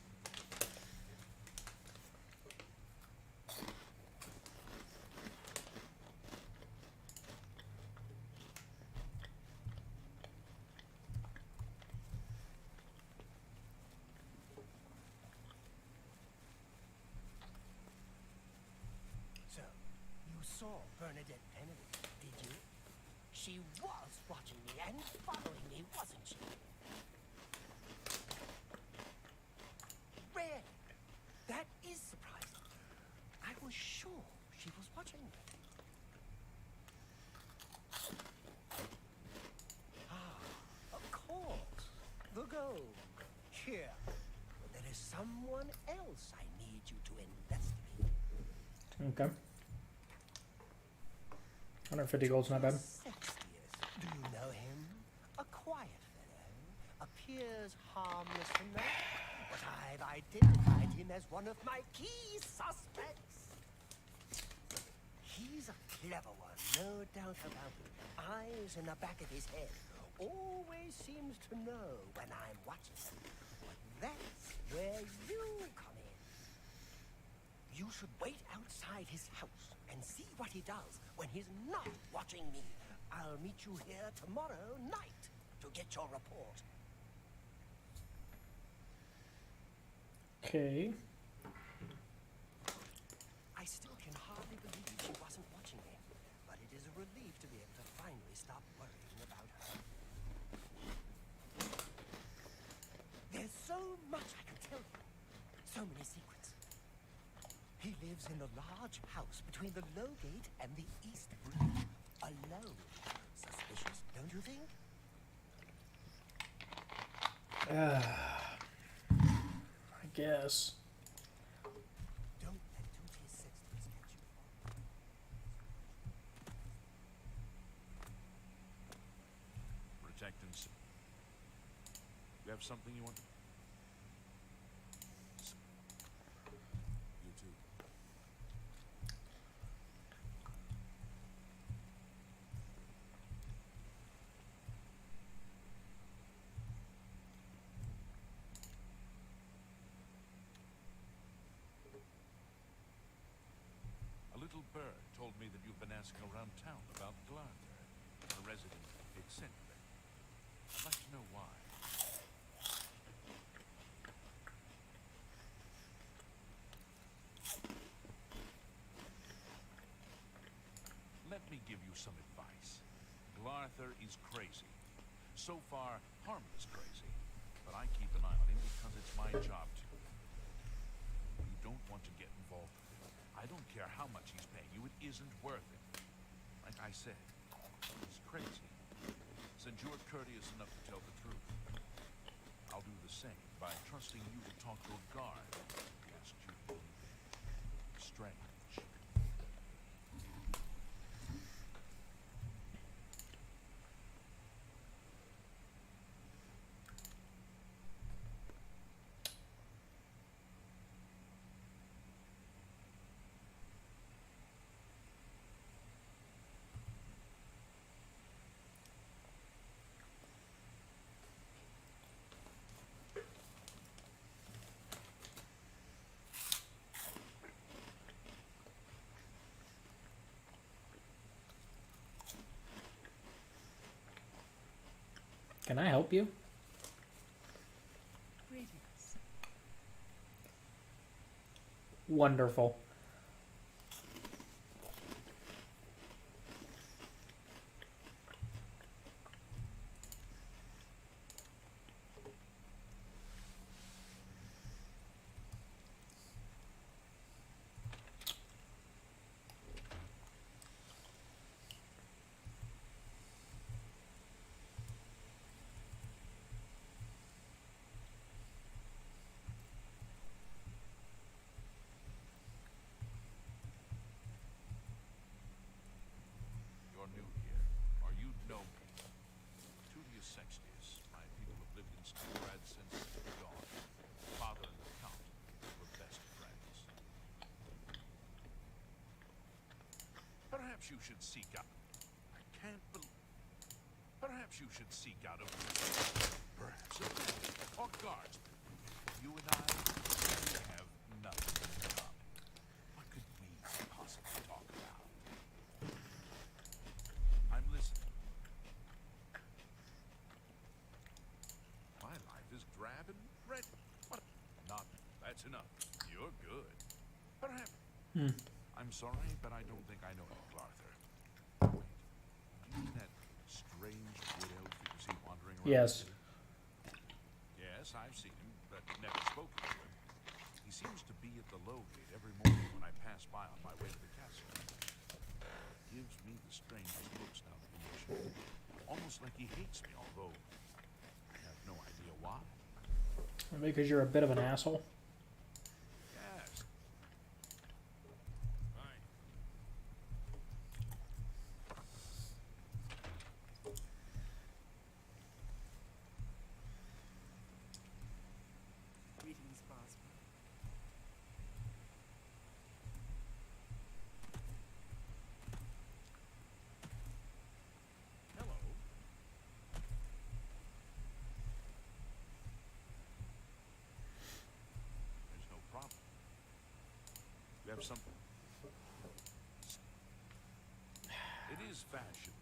So, you saw Bernadette Penny, did you? She was watching me and following me, wasn't she? Really? That is surprising. I was sure she was watching me. Ah, of course. The gold. Here. But there is someone else I need you to investigate. Okay. 150 gold's not bad. Sexiest. Do you know him? A quiet fellow. Appears harmless enough. But I've identified him as one of my key suspects. He's a clever one, no doubt about it. Eyes in the back of his head. Always seems to know when I'm watching him. But that's where you come in. You should wait outside his house and see what he does when he's not watching me. I'll meet you here tomorrow night. to get your report. Okay. I still can hardly believe she wasn't watching me, but it is a relief to be able to finally stop worrying about her. There's so much I could tell you. So many secrets. He lives in the large house between the Low Gate and the East Bridge. Alone. Suspicious, don't you think? I guess. Don't let duty's sisters get you far. Protect and s- You have something you want to... You too. A little bird told me that you've been asking around town about Glarner, a resident eccentric. I'd like to know why. Let me give you some advice. Glarther is crazy. So far, harmless crazy. But I keep an eye on him because it's my job to. You don't want to get involved with him. I don't care how much he's paying you, it isn't worth it. Like I said, he's crazy. Since you're courteous enough to tell the truth, I'll do the same by trusting you to talk to a guard who asks you to do anything strange. Can I help you? Greetings. Wonderful. You're new here, or you know me. Tudius Sextius, my people have lived in Stilgrad since dawn. Father and the Count were best friends. Perhaps you should seek out... I can't believe... Perhaps you should seek out a... Perhaps a friend or guardsman. You and I, we have nothing in common. What could we possibly talk about? I'm listening. My life is drab and red. What? Not. That's enough. You're good. Perhaps. I'm sorry, but I don't think I know you, Arthur. Wait. You mean that strange wood elf that you see wandering around? Yes. Yes, I've seen him, but never spoken to him. He seems to be at the Low Gate every morning when I pass by on my way to the castle. Gives me the strangest looks now that you mention it. Almost like he hates me, although I have no idea why. Because you're a bit of an asshole. Yes. Fine. Greetings, Boswell. Hello. There's no problem. You have something? It is fashion.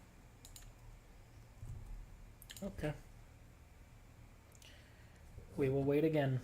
Okay. We will wait again.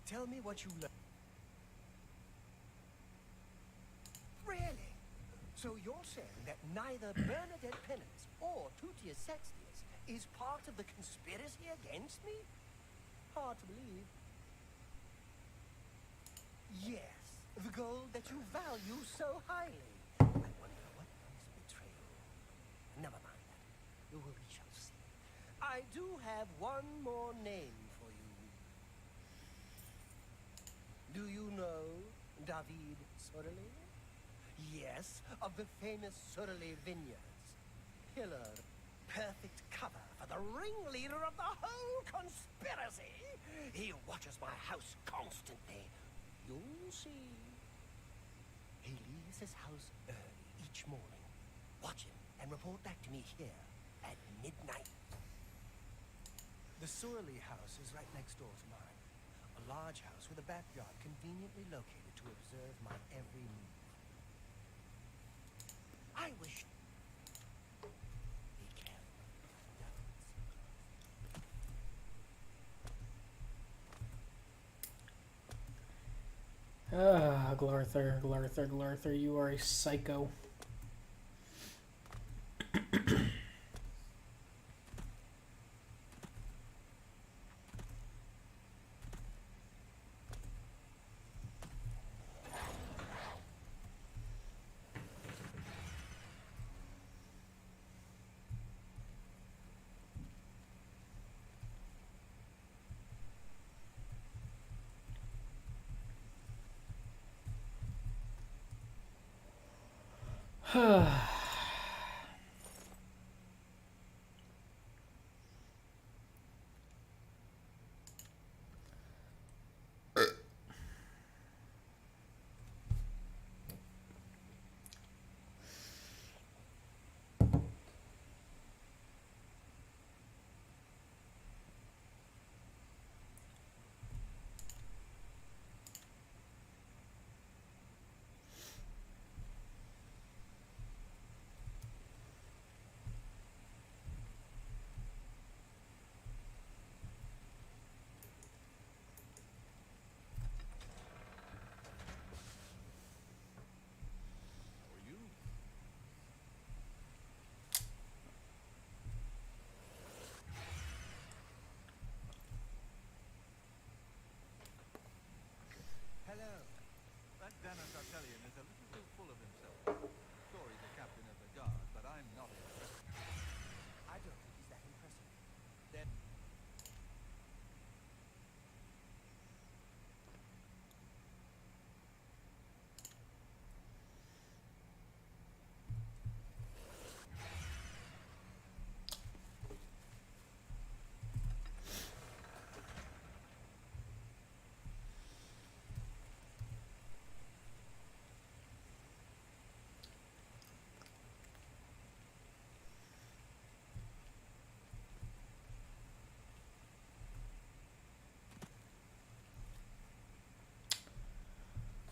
Tell me what you learned. Really? So you're saying that neither Bernadette Penance or Tutius Sextius is part of the conspiracy against me? Hard to believe. Yes, the gold that you value so highly. I wonder what is betrayal. Never mind that. We shall see. I do have one more name for you. Do you know David Sorelli? Yes, of the famous Sorelli Vineyards. Pillar, perfect cover for the ringleader of the whole conspiracy. He watches my house constantly. You'll see. He leaves his house early each morning. Watch him and report back to me here at midnight. The Sorelli house is right next door to mine. A large house with a backyard conveniently located to observe my every move. I wish... Be careful. Ah, Glarther, you are a psycho. How are you? Hello. That Dennis Artelian is a little too full of himself. Sure, he's a captain of the guard, but I'm not impressed. I don't think he's that impressive. Then...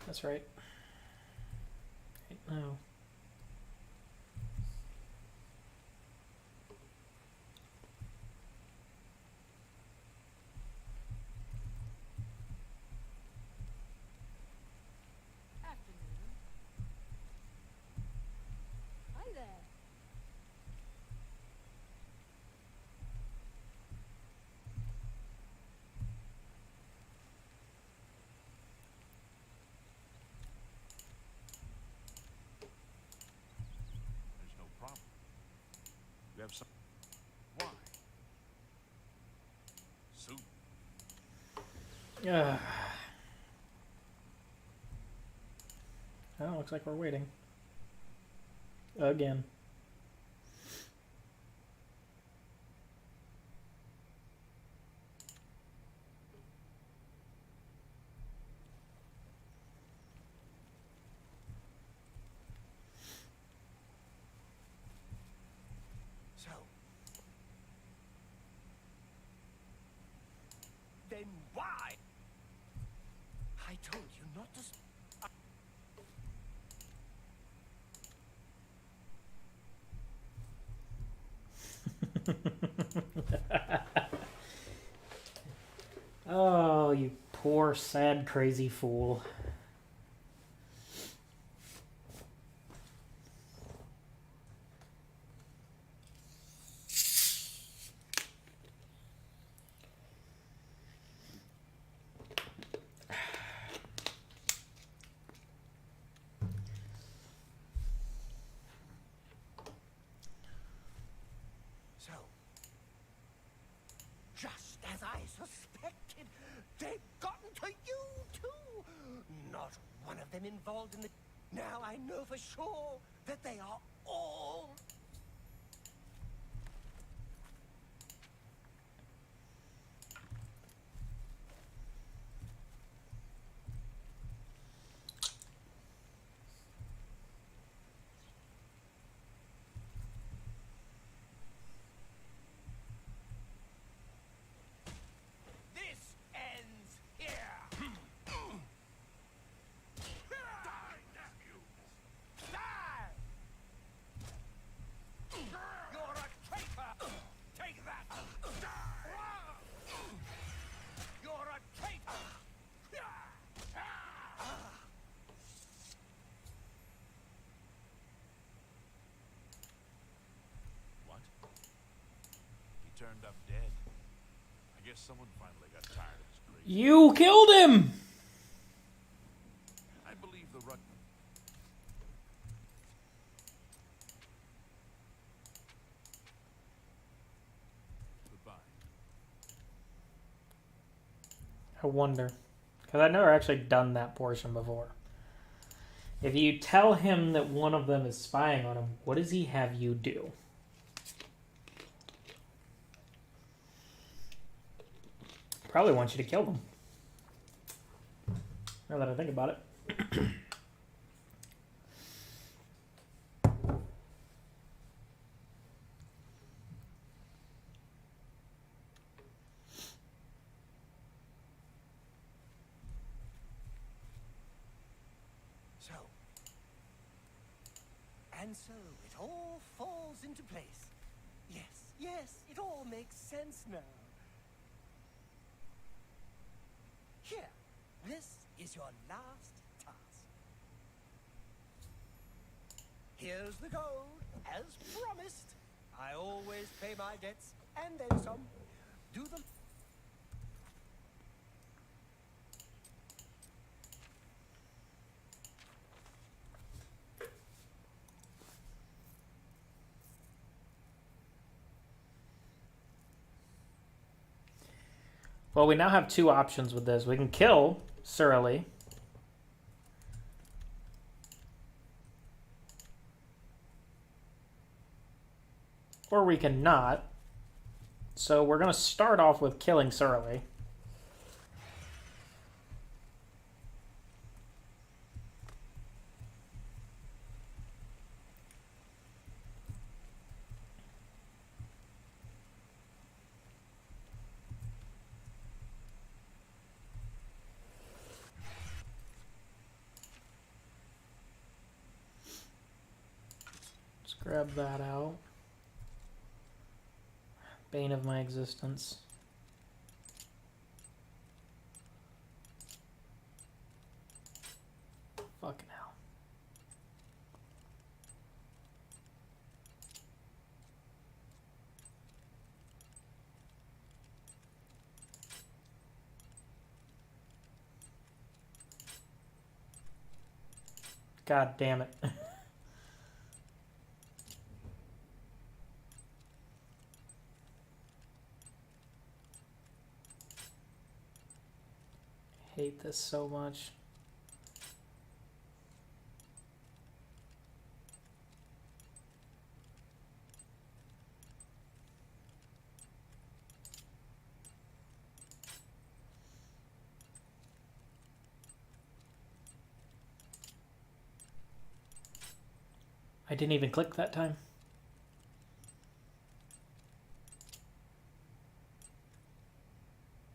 That's right. Oh. Afternoon. Hi there. There's no problem. You have some... Why? Soon. Oh, looks like we're waiting. Again. Oh, you poor, sad, crazy fool. So, just as I suspected, they've gotten to you too. Not one of them involved in the... Now I know for sure that they are all... This ends here. Die, nephew! Die! You're a traitor! Take that! Die! You're a traitor! What? He turned up dead. I guess someone finally got tired of his crazy. You killed him! I believe the rut. Goodbye. I wonder. Because I've never actually done that portion before. If you tell him that one of them is spying on him, what does he have you do? Probably wants you to kill them. Now that I think about it. So, and so it all falls into place. Yes, yes, it all makes sense now. Here, this is your last task. Here's the gold, as promised. I always pay my debts, and then some. Do them. Well, we now have two options with this. We can kill Surly. Or we can not. So we're going to start off with killing Surly. Let's grab that out. Bane of my existence. Fucking hell. God damn it. Hate this so much. I didn't even click that time.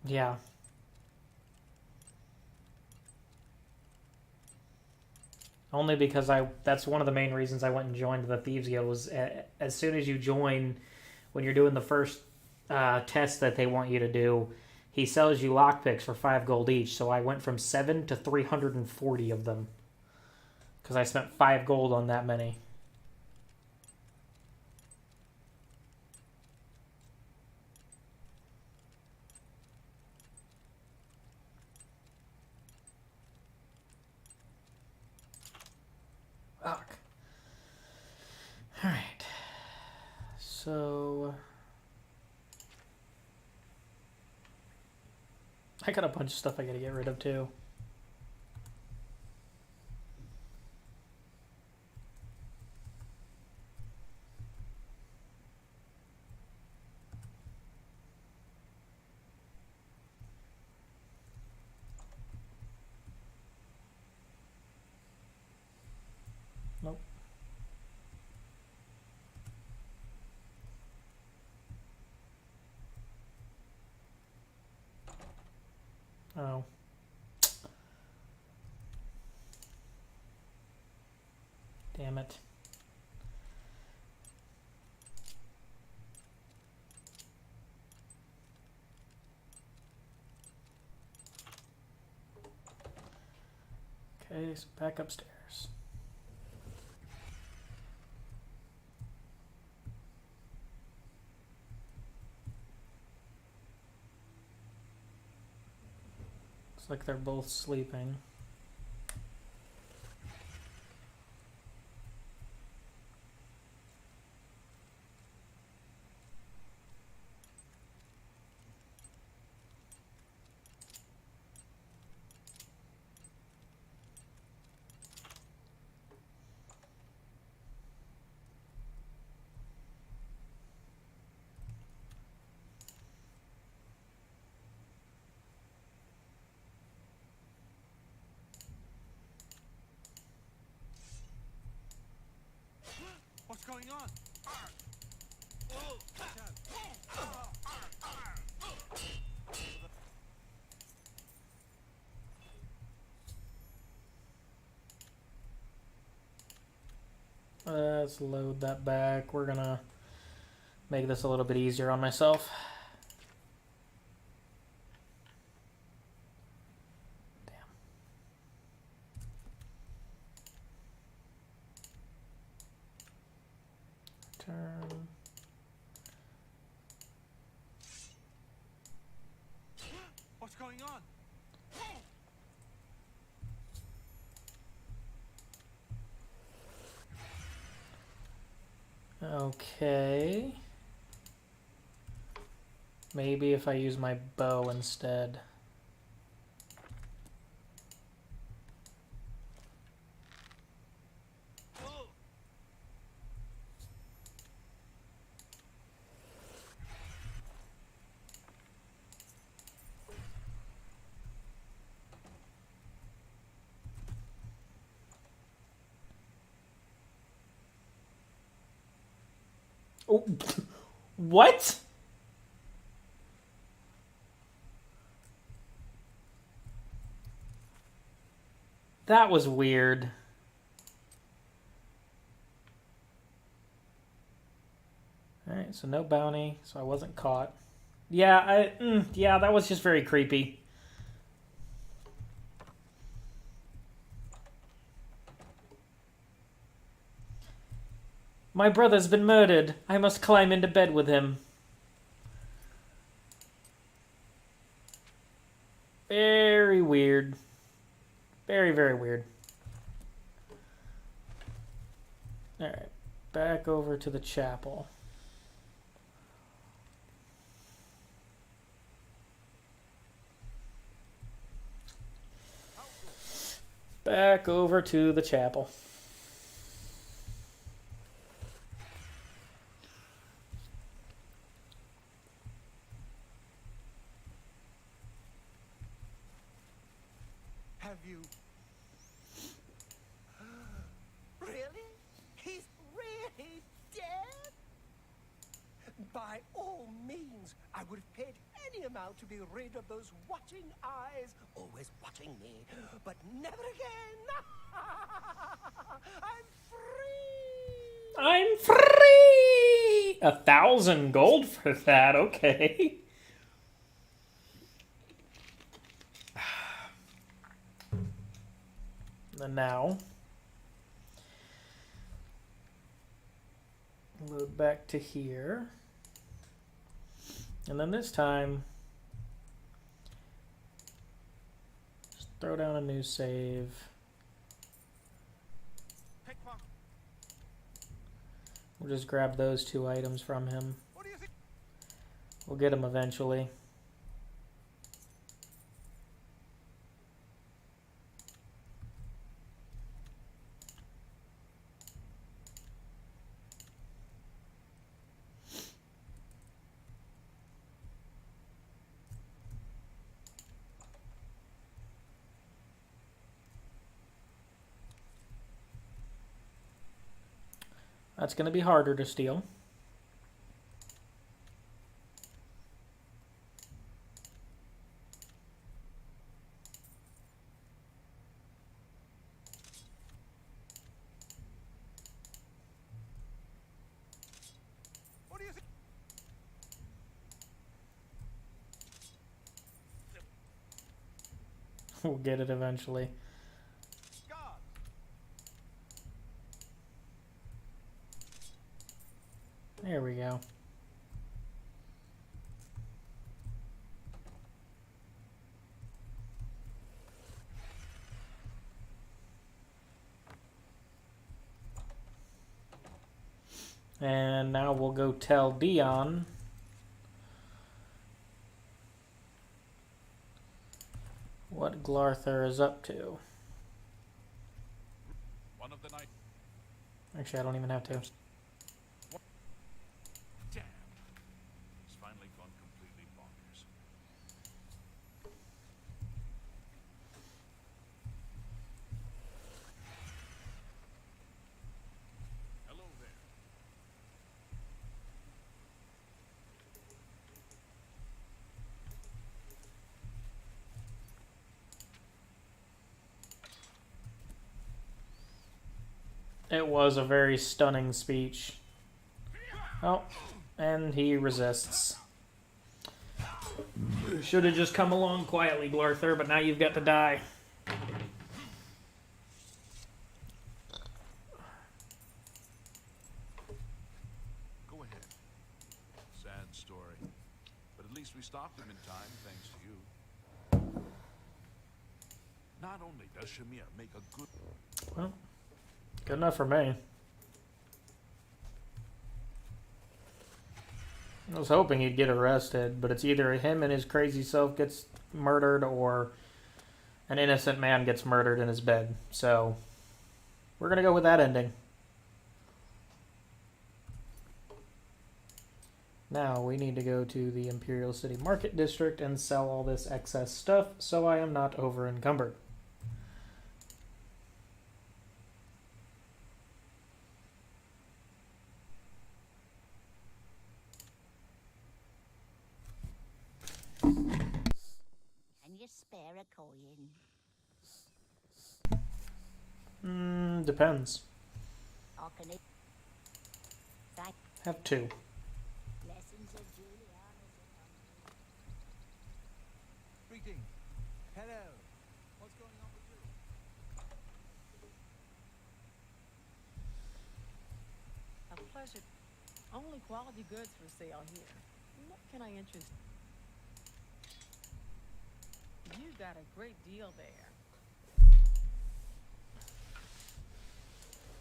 Yeah. Only because that's one of the main reasons I went and joined the Thieves Guild was as soon as you join when you're doing the first test that they want you to do, he sells you lockpicks for 5 gold each. So I went from 7 to 340 of them because I spent 5 gold on that many. Fuck. All right. So I got a bunch of stuff I gotta get rid of too. Nope. Oh. Damn it. Okay, so back upstairs. Looks like they're both sleeping. What's going on? Let's load that back. We're gonna make this a little bit easier on myself. Damn. Turn. What's going on? Okay. Maybe if I use my bow instead. Oh, what? That was weird. Alright, so no bounty, so I wasn't caught. Yeah, yeah, that was just very creepy. My brother's been murdered. I must climb into bed with him. Very weird. Very, very weird. Alright, back over to the chapel. Back over to the chapel. Have you... Really? He's really dead? By all means, I would have paid any amount to be rid of those watching eyes, always watching me, but never again. I'm free! I'm free! Really? 1,000 gold for that? Okay. And now, load back to here. And then this time, just throw down a new save. We'll just grab those 2 items from him. We'll get him eventually. That's going to be harder to steal. What do you think? We'll get it eventually. There we go. And now we'll go tell Dion what Glarther is up to. One of the night. Actually, I don't even have to. Damn. He's finally gone completely bonkers. Hello there. It was a very stunning speech. Oh, and he resists. Should have just come along quietly, Glarther, but now you've got to die. Go ahead. Sad story. But at least we stopped him in time, thanks to you. Not only does Shamir make a good... Well, good enough for me. I was hoping he'd get arrested, but it's either him and his crazy self gets murdered or an innocent man gets murdered in his bed. So, we're going to go with that ending. Now, we need to go to the Imperial City Market District and sell all this excess stuff so I am not over encumbered. Can you spare a coin? Depends. Or can it... Thank Have 2. blessings of Juliana's upon you. Greetings. Hello. What's going on with you? A pleasure. Only quality goods for sale here. What can I interest? You got a great deal there.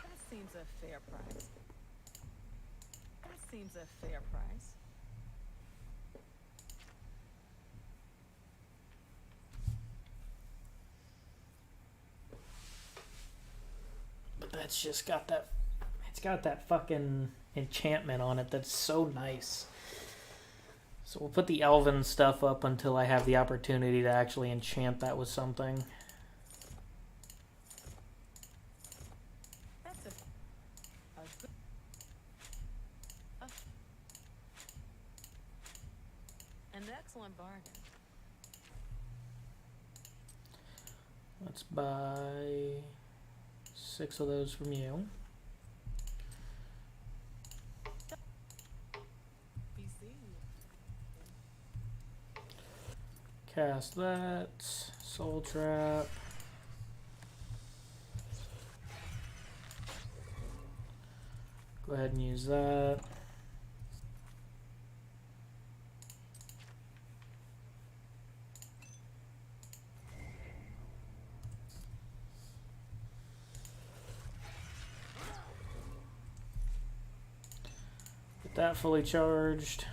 That seems a fair price. That seems a fair price. But that's just got that... It's got that fucking enchantment on it that's so nice. So we'll put the elven stuff up until I have the opportunity to actually enchant that with something. That's a good... An excellent bargain. Let's buy 6 of those from you. Cast that. Soul Trap. Go ahead and use that. Get that fully charged.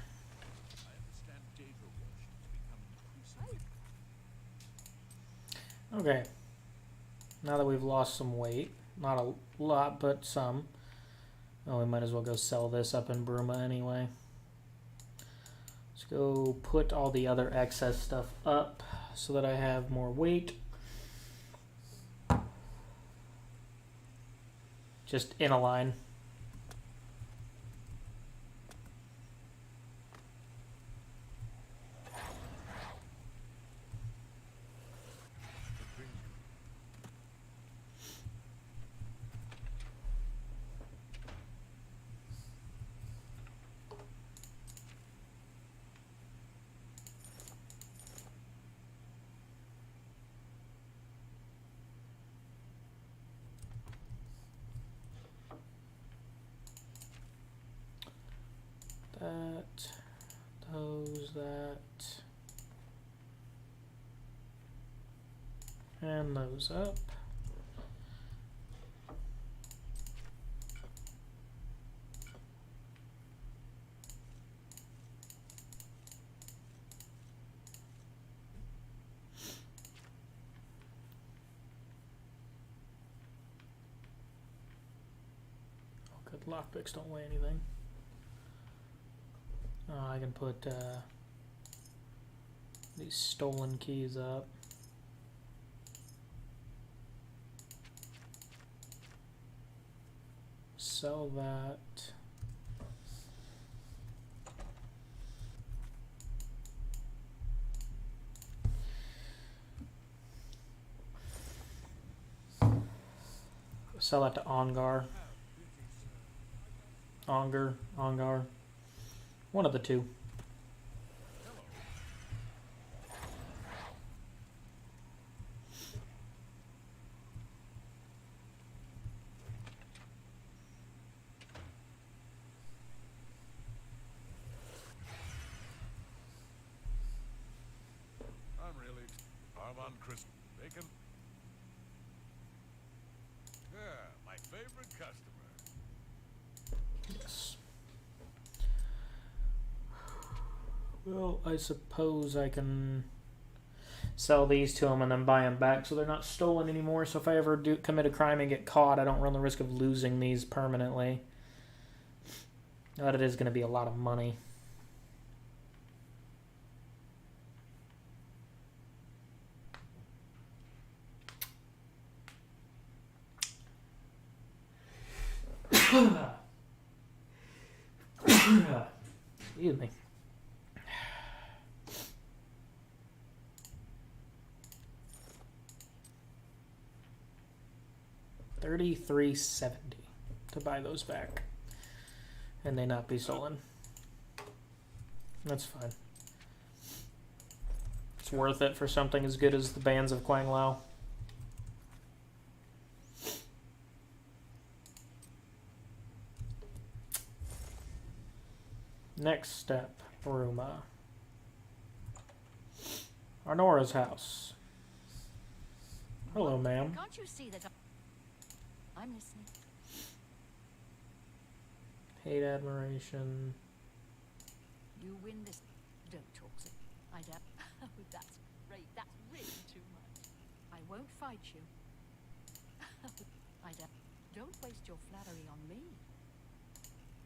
I understand data rush is becoming increasingly. Okay. Now that we've lost some weight, not a lot, but some. Oh, we might as well go sell this up in Bruma anyway. Let's go put all the other excess stuff up so that I have more weight. Just in a line. That, and those up. Oh, good, lockpicks don't weigh anything. I can put these stolen keys up. Sell that. Sell that to Ongar. Ongar. One of the two. I'm really Armand Chris Bacon. Yeah, my favorite customer. Yes. Well, I suppose I can sell these to them and then buy them back so they're not stolen anymore. So if I ever do commit a crime and get caught, I don't run the risk of losing these permanently. But it is going to be a lot of money. Excuse me. $33.70 to buy those back, and they not be stolen. That's fine. It's worth it for something as good as the Bands of Quang Lao. Next step, Bruma. Arnora's house. Hello, ma'am. Can't you see that I'm listening? Hate admiration. You win this. Don't talk, sir. I doubt. That's great. That's really too much. I won't fight you. I doubt. Don't waste your flattery on me.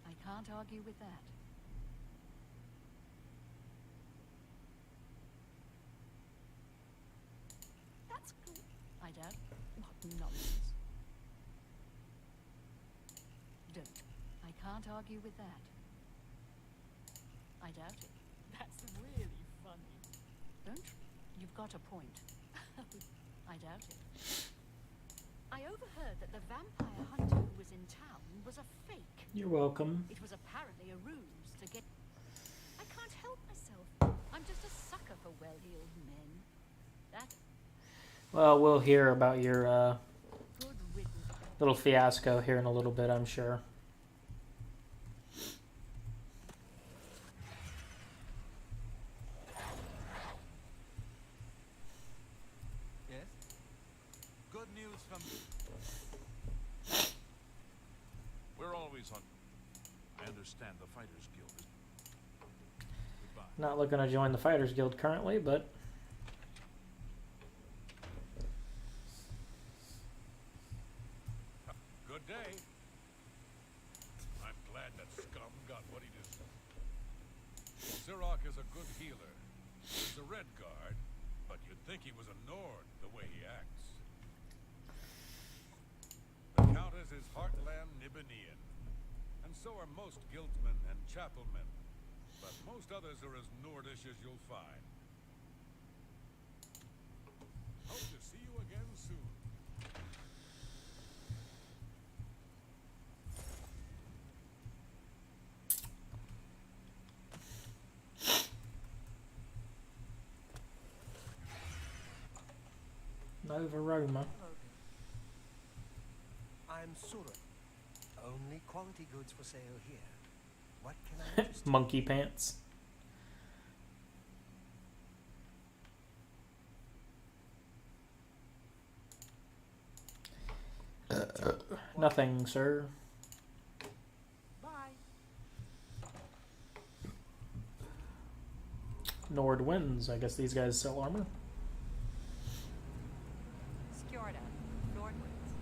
I can't argue with that. That's good. I doubt. What nonsense. Don't. I can't argue with that. I doubt it. That's really funny. Don't. You've got a point. I doubt it. I overheard that the vampire hunter who was in town was a fake. You're welcome. It was apparently a ruse to get... I can't help myself. I'm just a sucker Alaska for well-heeled men. That Well, we'll hear about your good riddance. little fiasco here in a little bit, I'm sure. Yes? Good news from... We're always on. I understand the Fighters Guild is. Goodbye. Not looking to join the Fighters Guild currently, but Good day. I'm glad that scum got what he deserved. Sirach is a good healer. He's a red guard, but you'd think he was a Nord the way he acts. The Countess is Heartland Nibanian, and so are most guildsmen and chapelmen, but most others are as Nordish as you'll find. Hope to see you again soon. Nova Roma. I'm Surat. Only quality goods for sale here. What can I interest you? Monkey pants. Nothing, sir. Bye. Nord wins. I guess these guys sell armor. Skjorda, Nordwinds.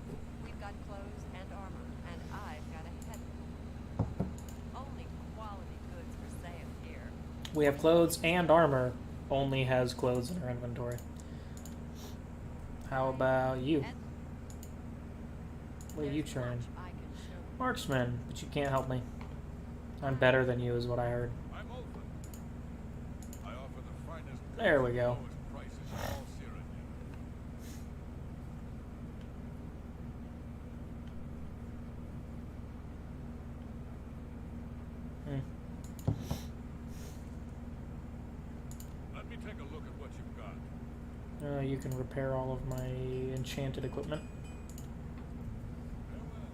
We've got clothes and armor, and I've got a head. Only quality goods for sale here. We have clothes and armor. Only has clothes in our inventory. How about you? And What are you there's trying? much I can show you. Marksman, but you can't help me. I'm better than you, is what I heard. I'm open. I offer the finest There we goods go. at the lowest prices in all Cyrodiil. Let me take a look at what you've got. You can repair all of my enchanted equipment. Farewell.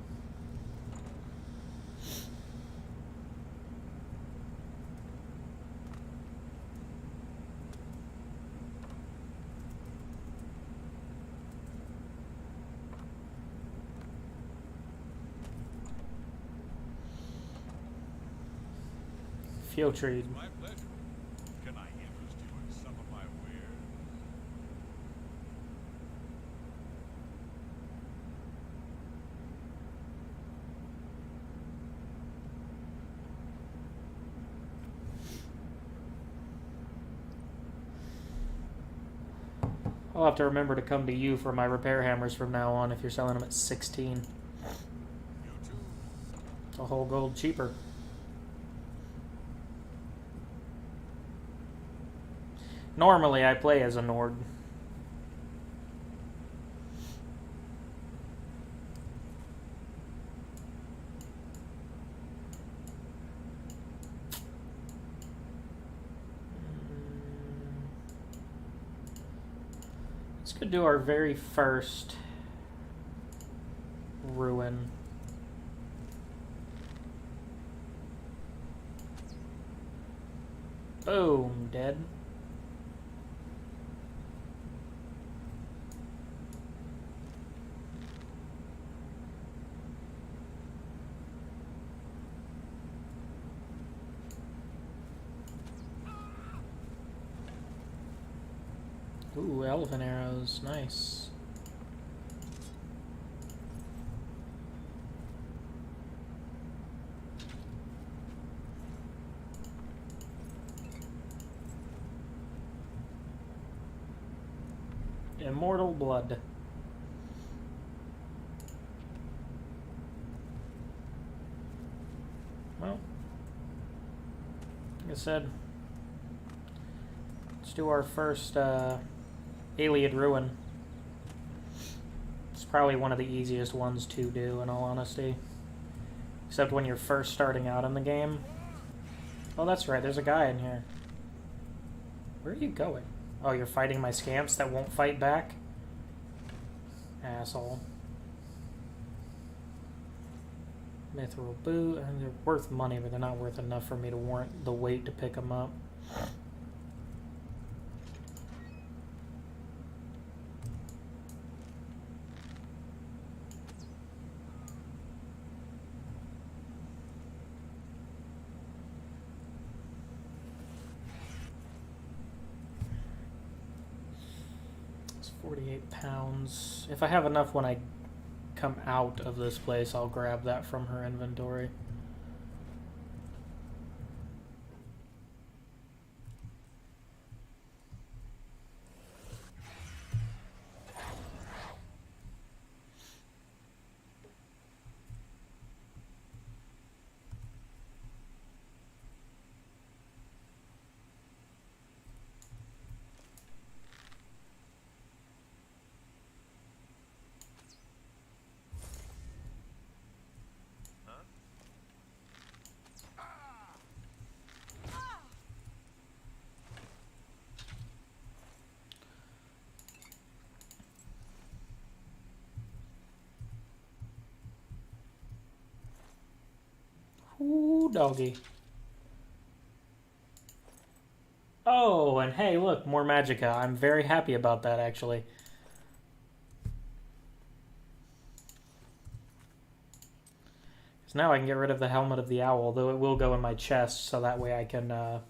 Field trade. My pleasure. Can I interest you in some of my wares? I'll have to remember to come to you for my repair hammers from now on if you're selling them at 16. You too. It's a whole gold cheaper. Normally, I play as a Nord. Let's go do our very first ruin. Boom, dead. Ooh, elephant arrows, nice. Immortal blood. Well, like I said, let's do our first Alien Ruin. It's probably one of the easiest ones to do, in all honesty. Except when you're first starting out in the game. Oh, that's right, there's a guy in here. Where are you going? Oh, you're fighting my scamps that won't fight back? Asshole. Mithril boot, and they're worth money, but they're not worth enough for me to warrant the wait to pick them up. It's 48 pounds. If I have enough when I come out of this place, I'll grab that from her inventory. Ooh, doggy. Oh, and hey, look, more magicka. I'm very happy about that, actually. Because now I can get rid of the Helmet of the Owl, though it will go in my chest, so that way I can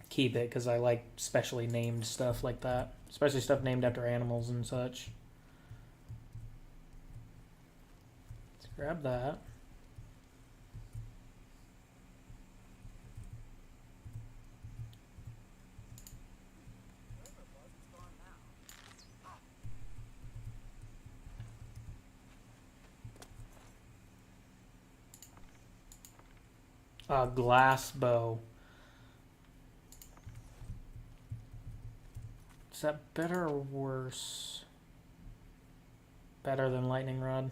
keep it, because I like specially named stuff like that. Especially stuff named after animals and such. Let's grab that. A glass bow. Is that better or worse? Better than lightning rod.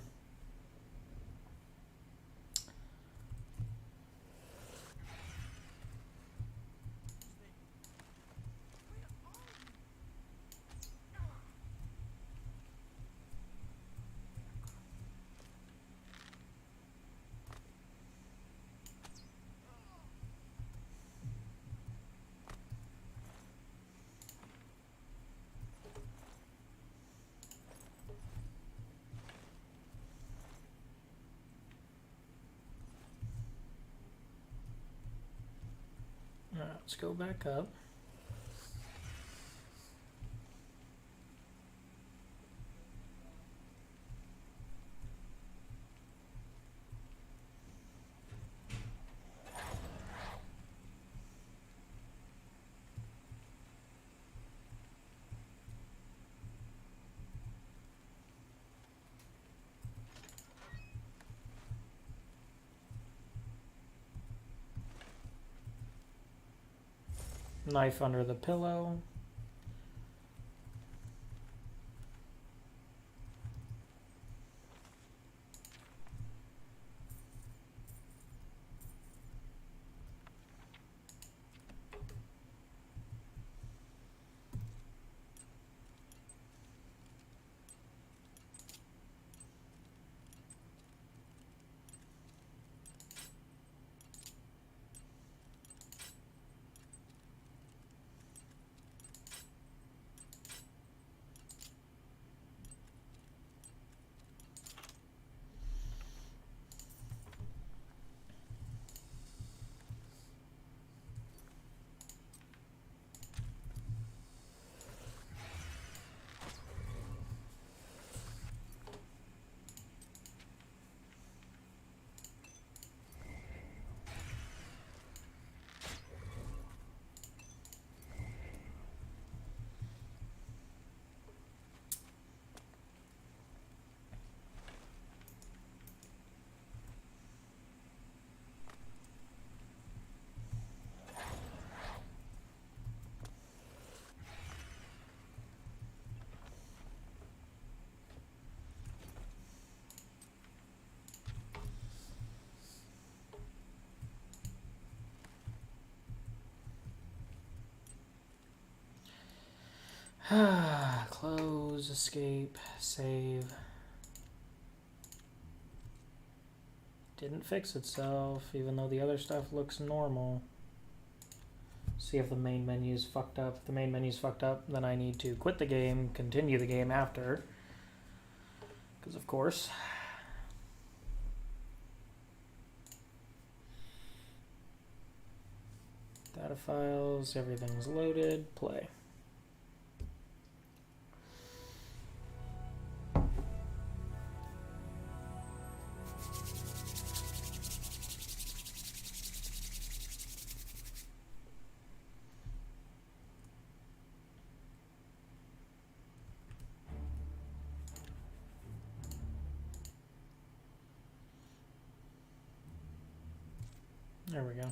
Alright, let's go back up. Knife under the pillow. Close, escape, save. Didn't fix itself, even though the other stuff looks normal. See if the main menu's fucked up. If the main menu's fucked up, then I need to quit the game, continue the game after. Because of course. Data files, everything's loaded, play. There we go.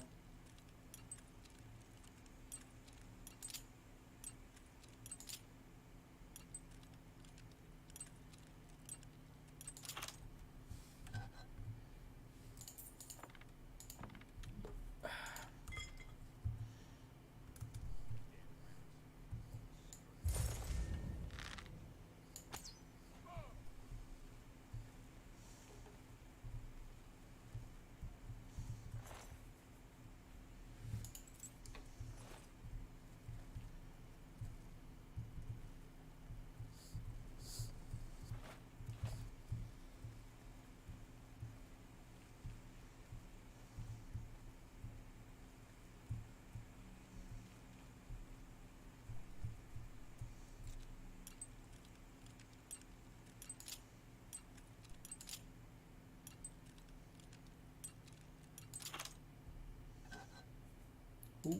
Ooh.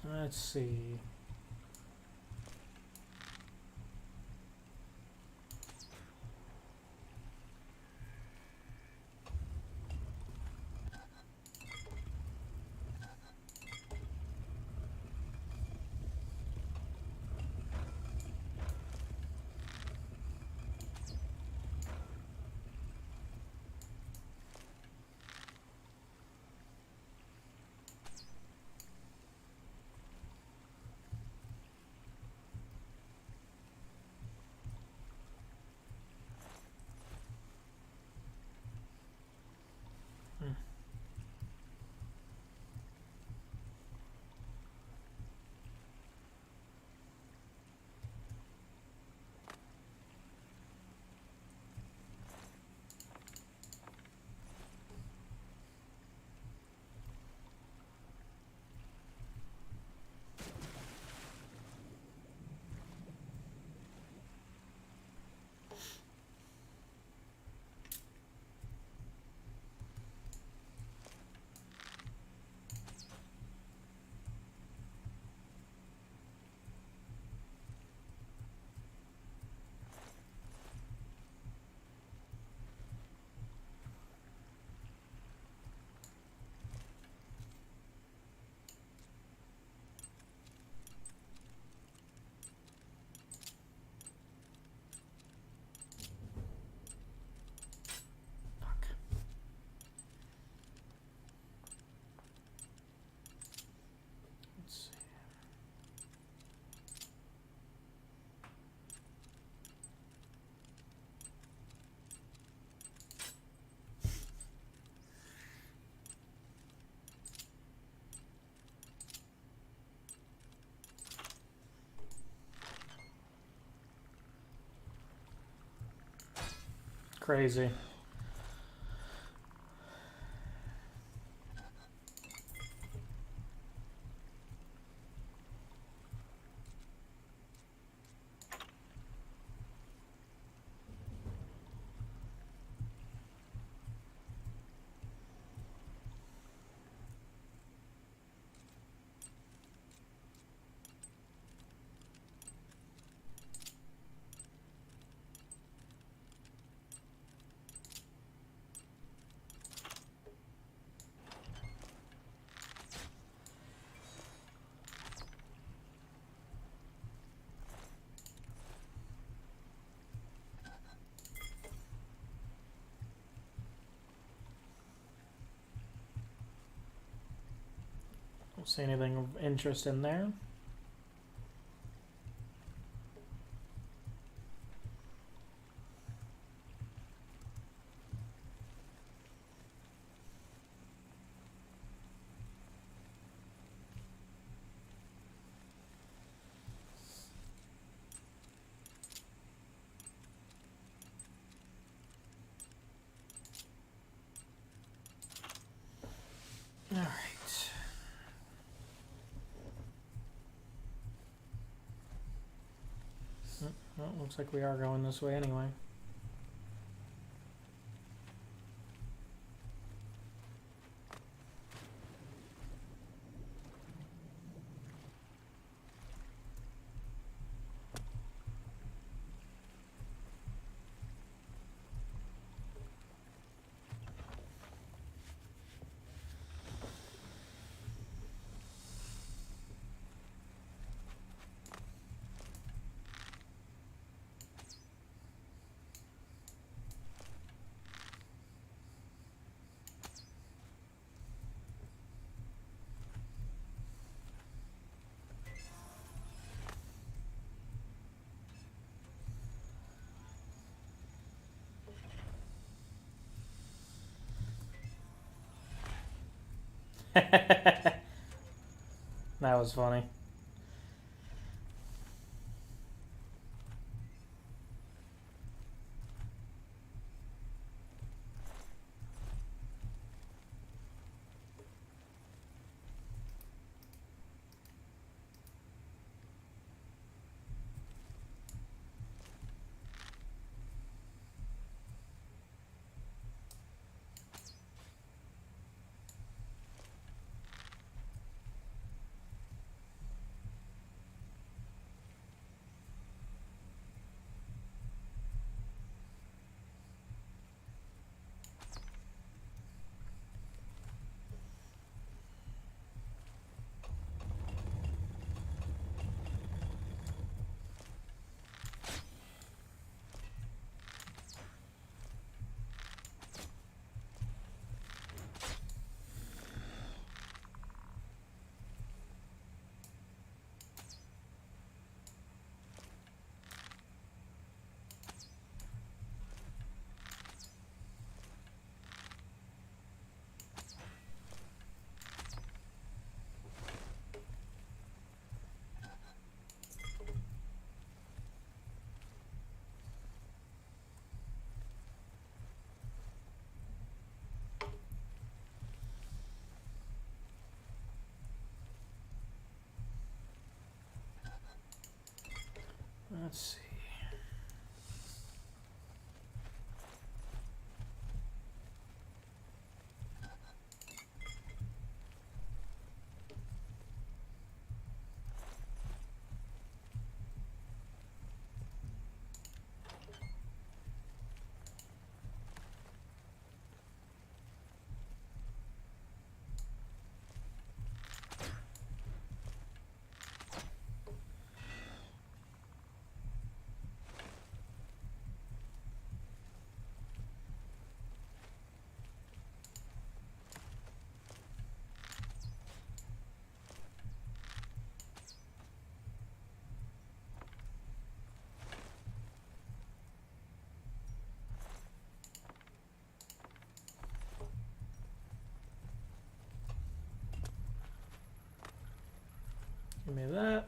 Let's see. crazy. Don't see anything of interest in there. All right. Well, looks like we are going this way anyway. That was funny. Let's see. Give me that.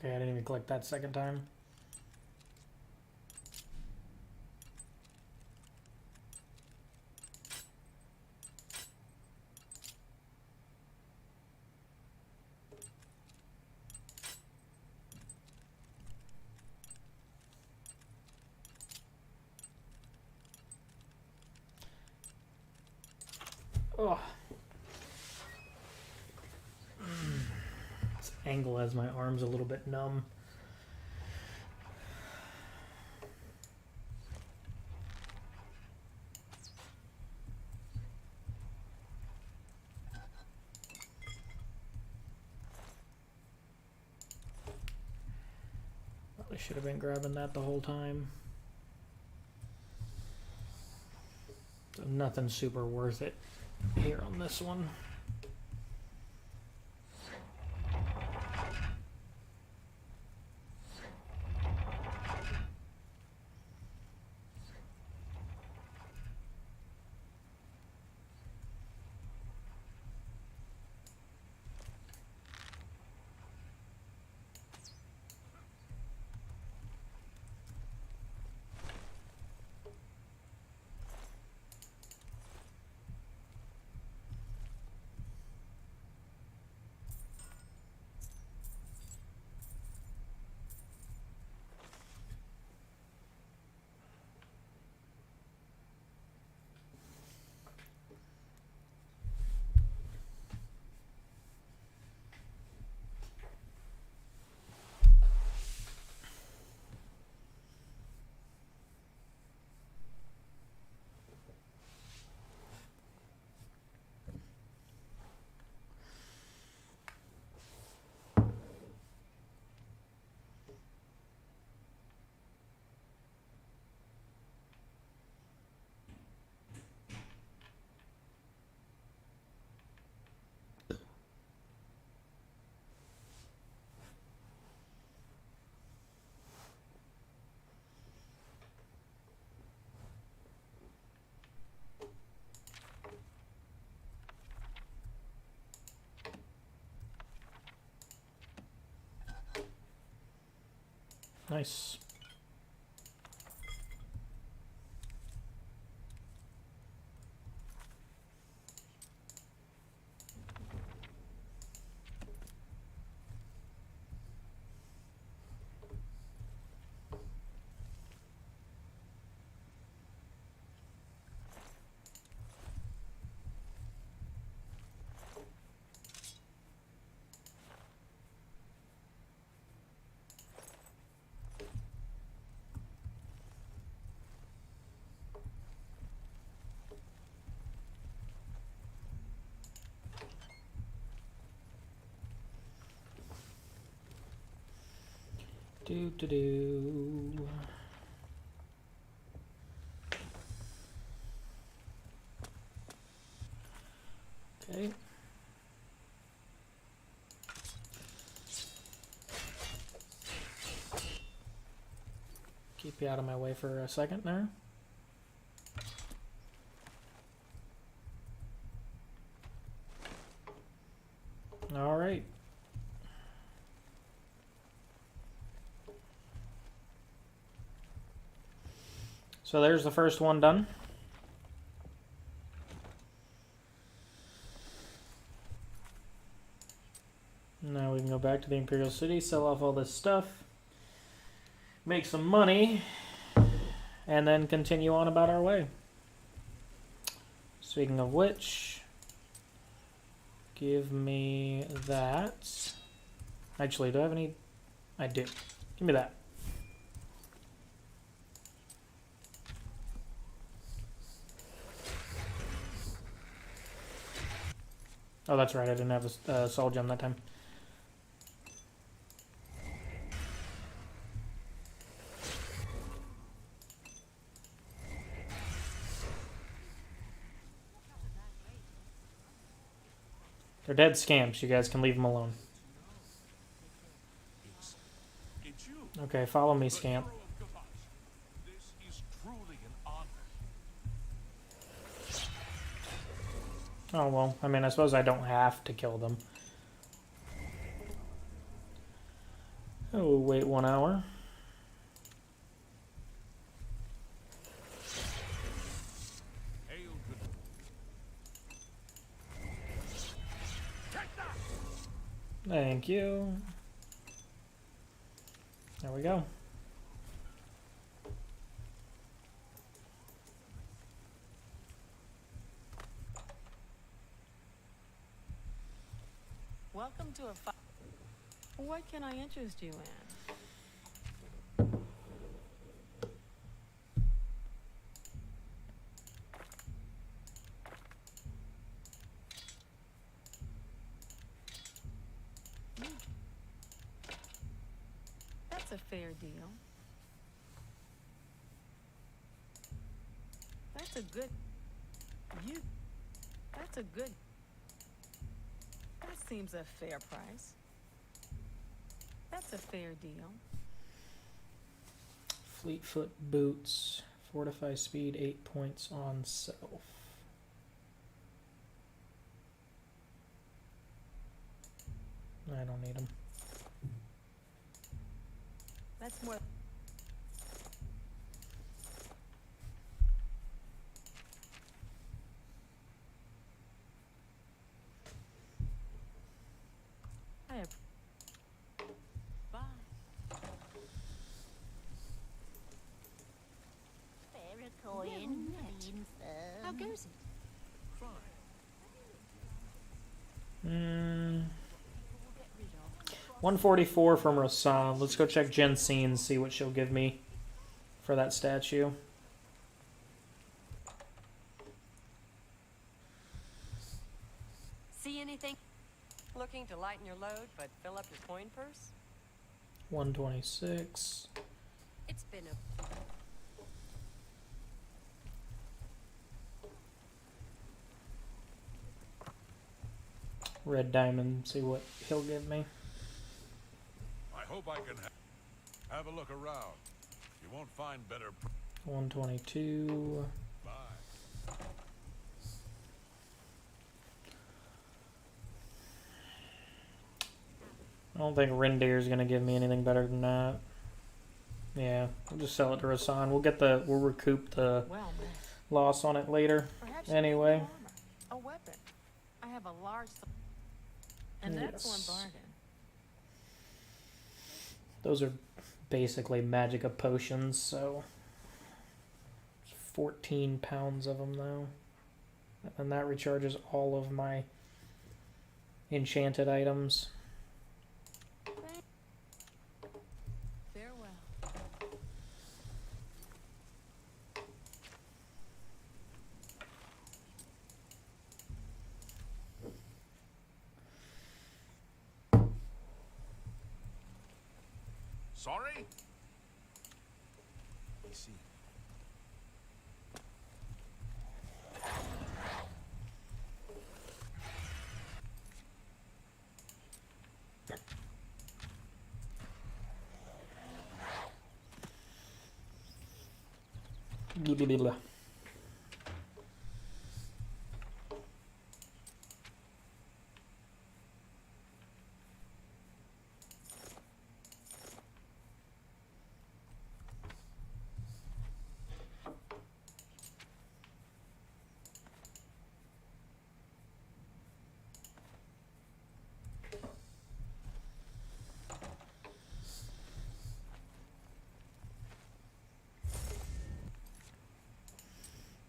Okay, I didn't even click that second time. Oh. This angle has my arms a little bit numb. Probably should have been grabbing that the whole time. So nothing super worth it here on this one. Nice. Do. Okay. Keep you out of my way for a second there. All right. So there's the first one done. Now we can go back to the Imperial City, sell off all this stuff, make some money, and then continue on about our way. Speaking of which, give me that. Actually, do I have any? I do. Give me that. Oh, that's right. I didn't have a soul gem that time. They're dead scamps. You guys can leave them alone. It's you, Okay, follow me, the scamp. hero of Gavash. This is truly an honor. Oh, well, I mean, I suppose I don't have to kill them. Oh, wait 1 hour. Hail to Thank you. There we go. Welcome to a What can I interest you in? That's a fair deal. That's a good... You... That's a good... That seems a fair price. That's a fair deal. Fleetfoot boots. Fortify speed 8 points on self. I don't need them. That's more... I have... Bye. How goes it? 144 from Rasan. Let's go check Jensine, see what she'll give me for that statue. See anything? Looking to lighten your load, but fill up your coin purse? 126. It's been a... Red diamond, see what he'll give me. I hope I can have a look around. You won't find better. 122. Bye. I don't think Rendir is gonna give me anything better than that. Yeah, we'll just sell it to Rasan. We'll recoup the Well, man. loss on it later. Perhaps you Anyway. need armor. A weapon. I have a large... And that's Yes. one bargain. Those are basically Magicka potions, so 14 pounds of them though. And that recharges all of my enchanted items. Farewell. Sorry? I see. Blah.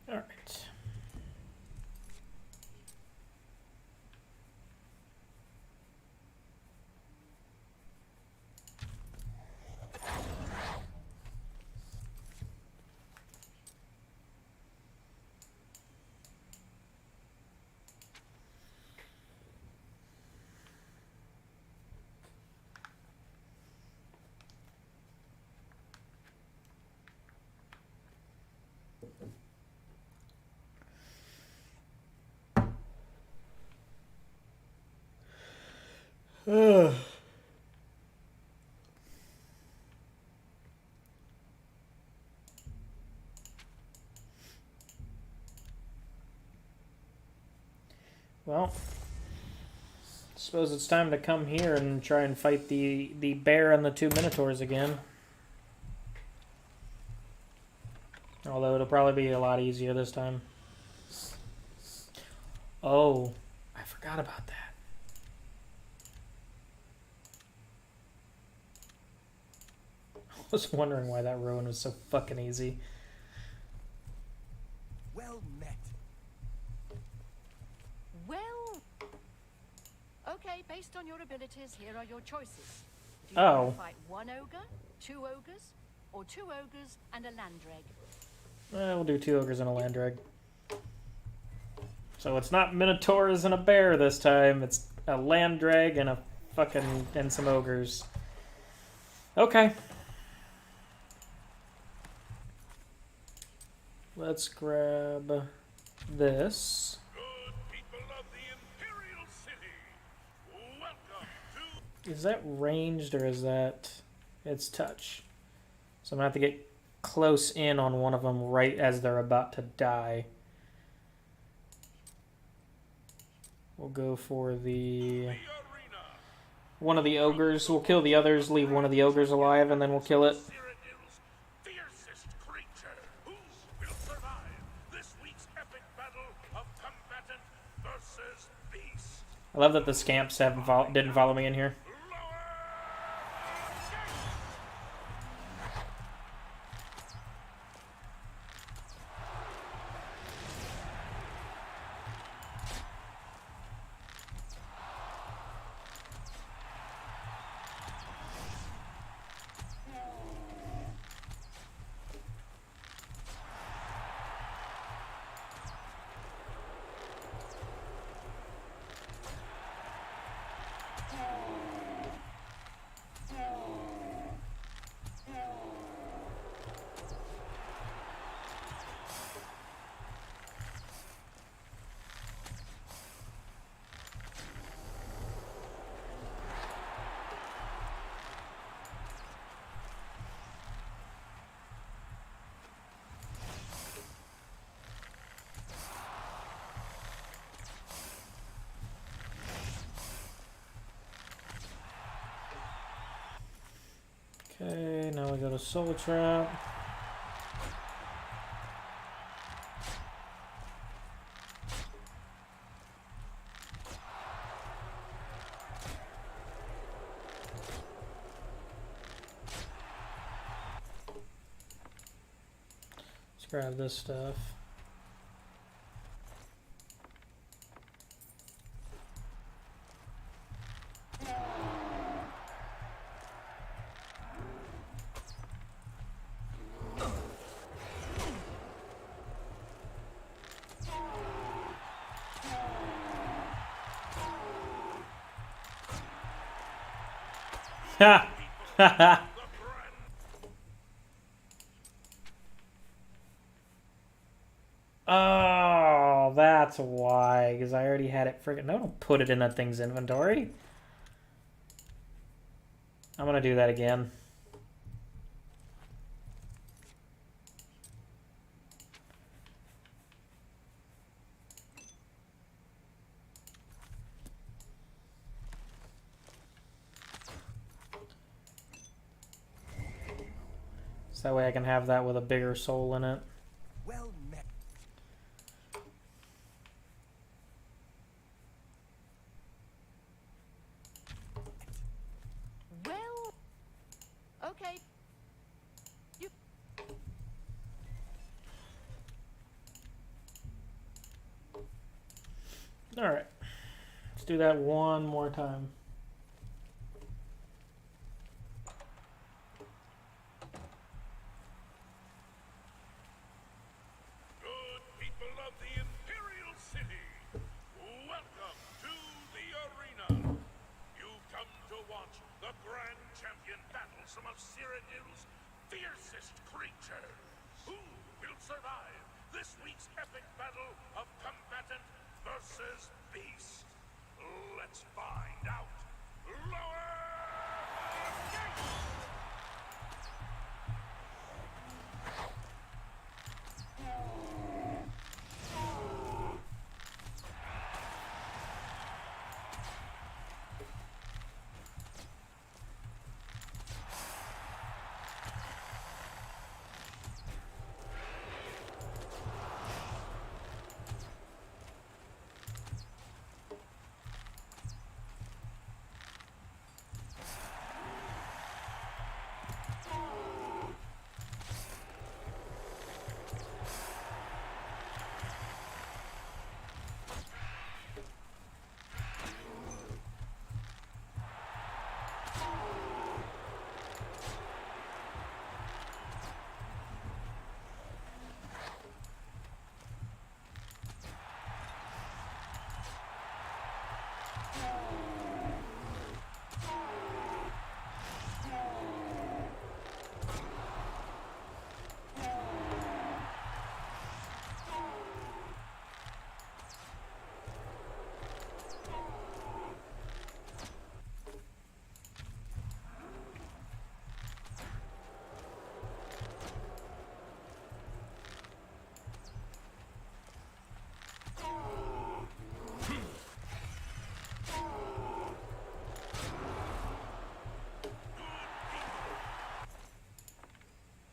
All right. Well, Suppose it's time to come here and try and fight the bear and the 2 minotaurs again. Although it'll probably be a lot easier this time. Oh, I forgot about that. I was wondering why that ruin was so fucking easy. Well met. Well, okay, based on your abilities, here are your choices. Do you Oh. want to fight 1 ogre, 2 ogres, or 2 ogres and a landrag? We'll do 2 ogres and a landrag. So it's not minotaurs and a bear this time. It's a landrag and a fucking and some ogres. Okay. Let's grab this. Good people of the Imperial City, welcome to... Is that ranged or is that... It's touch. So I'm going to have to get close in on one of them right as they're about to die. We'll go for the... arena. One of the ogres. We'll kill the others, leave one of the ogres alive, and then we'll kill it. Cyrodiil's fiercest creature. Who will survive this week's epic battle of combatant versus beast? I love that the scamps didn't follow me in here. Okay, now we go to Soul Trap. Let's grab this stuff. Ha! Ha ha! Oh, that's why. Because I already had it friggin'... No, don't put it in that thing's inventory. I'm gonna do that again. So that way I can have that with a bigger soul in it. Well met. Well, okay. You... Alright. Let's do that one more time. Good people of the Imperial City, welcome to the arena. You've come to watch the grand champion battle some of Cyrodiil's fiercest creatures. Who will survive this week's epic battle of combatant versus beast? Let's find out. Lower gates!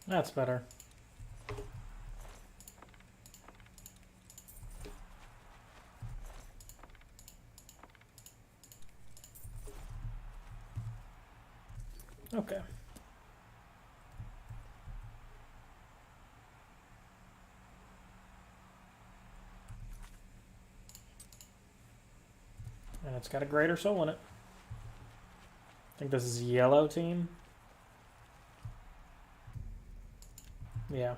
That's better. Okay. And it's got a greater soul in it. I think this is yellow team. Yeah.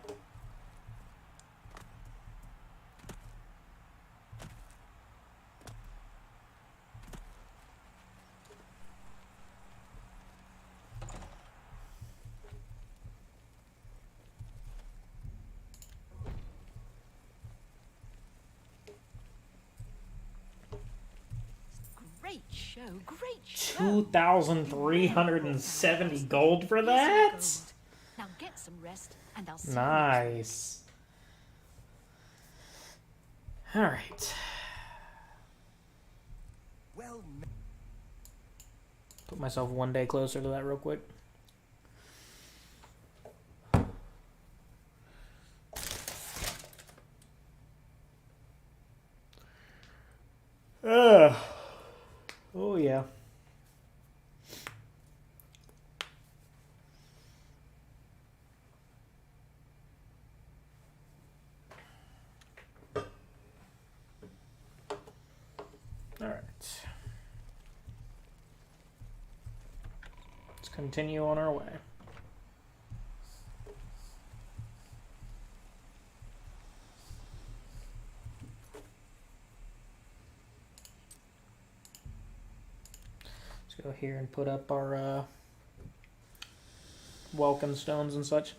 Great show, great show. 2,370 gold for that? Here's your gold. Now get some rest, and I'll see you. Nice. All right. Well, Put myself one day closer to that real quick. Oh yeah. All right. Let's continue on our way. Let's go here and put up our welcome stones and such.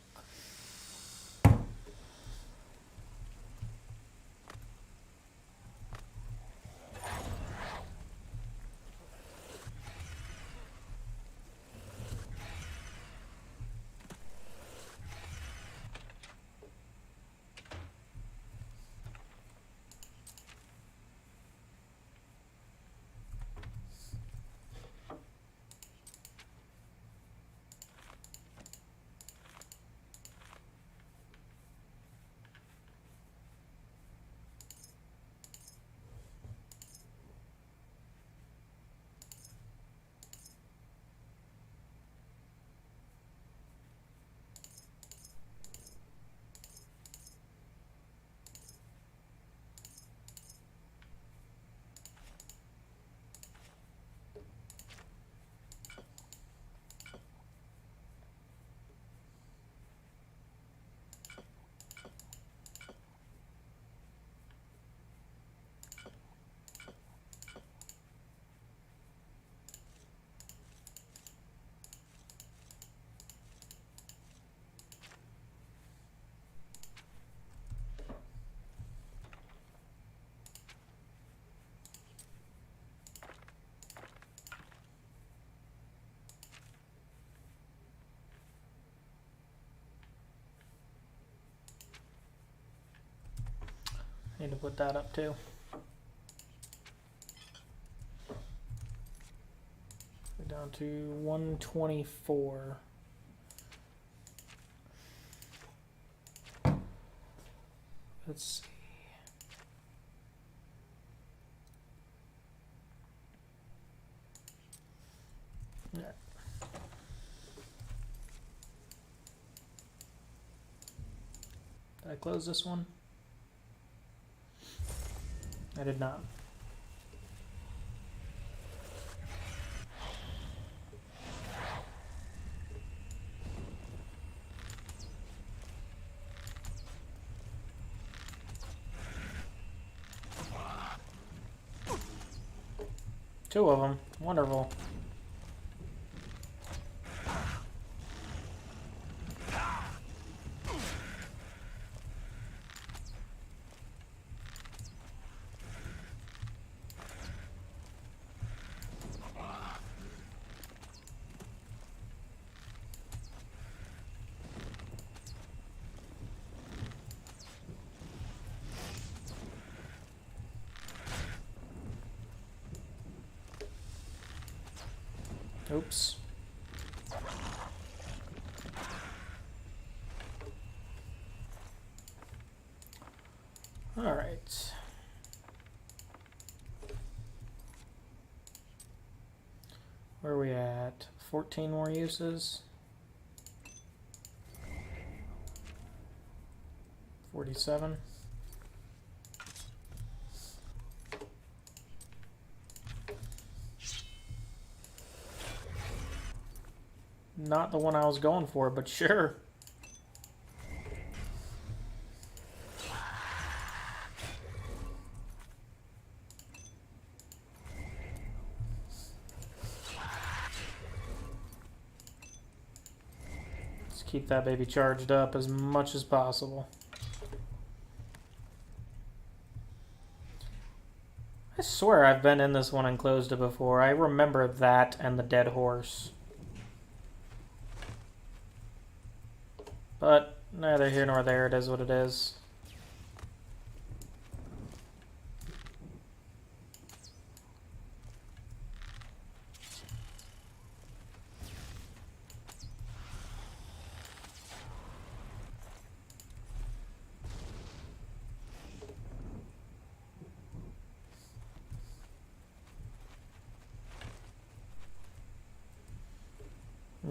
Need to put that up too. We're down to 124. Let's see. Yeah. Did I close this one? I did not. Two of them. Wonderful. Oops. Where are we at? 14 more uses. 47. Not the one I was going for, but sure. Let's keep that baby charged up as much as possible. I swear I've been in this one and closed it before. I remember that and the dead horse. But neither here nor there, it is what it is.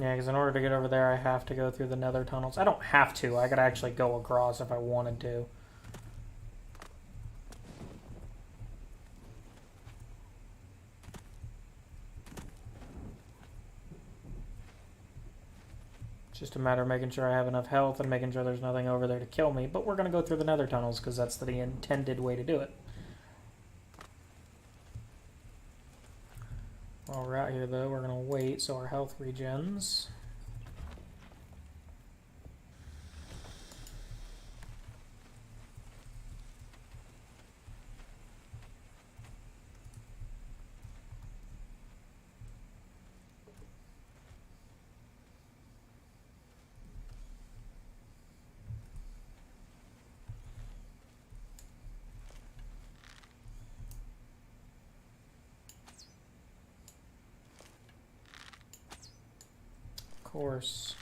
Yeah, because in order to get over there, I have to go through the nether tunnels. I don't have to. I could actually go across if I wanted to. It's just a matter of making sure I have enough health and making sure there's nothing over there to kill me. But we're going to go through the nether tunnels because that's the intended way to do it. While we're out here, though, we're going to wait so our health regens. Of course.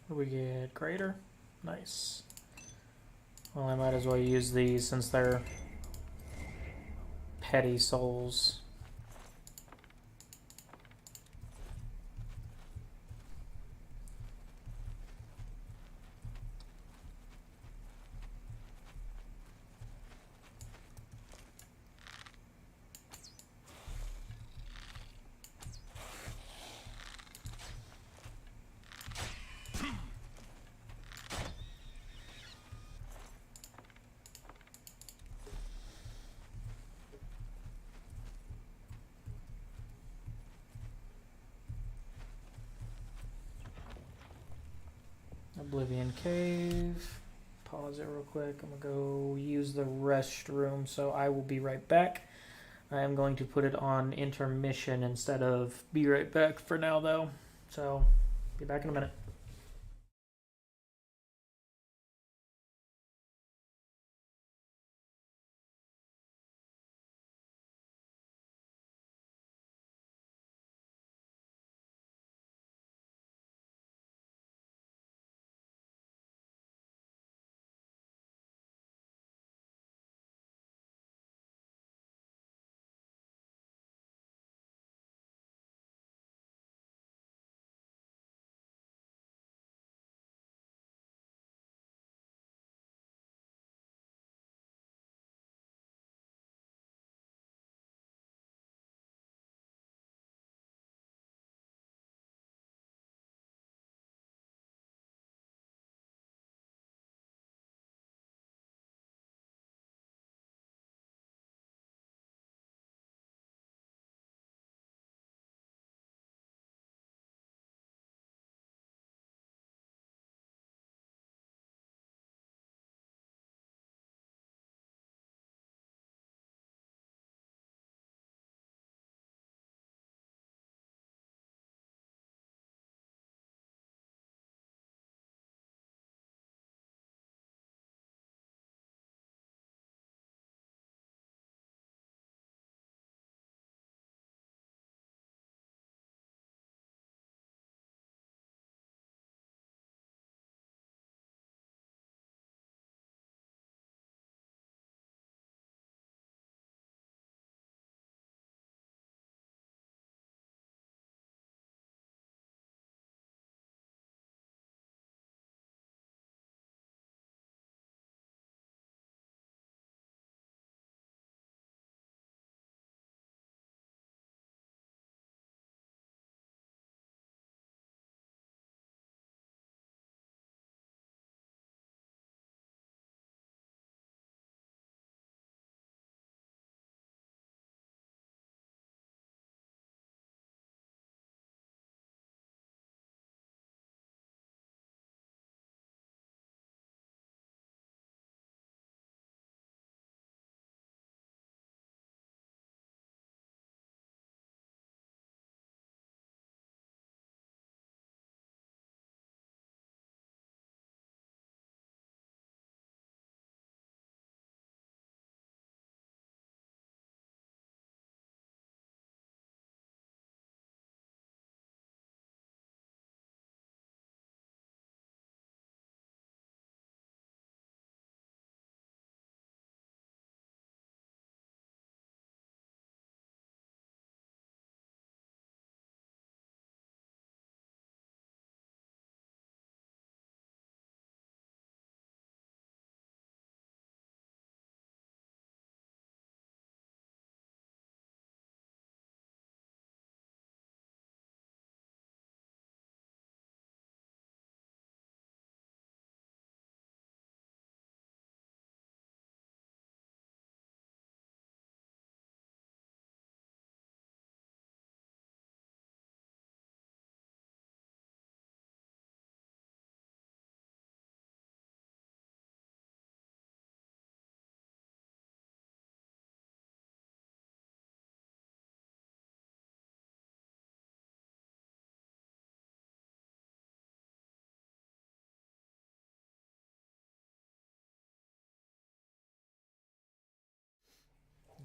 What do we get? Greater? Nice. Well, I might as well use these since they're petty souls. Oblivion Cave. Pause it real quick. I'm going to go use the restroom, so I will be right back. I am going to put it on intermission instead of be right back for now, though. So, be back in a minute.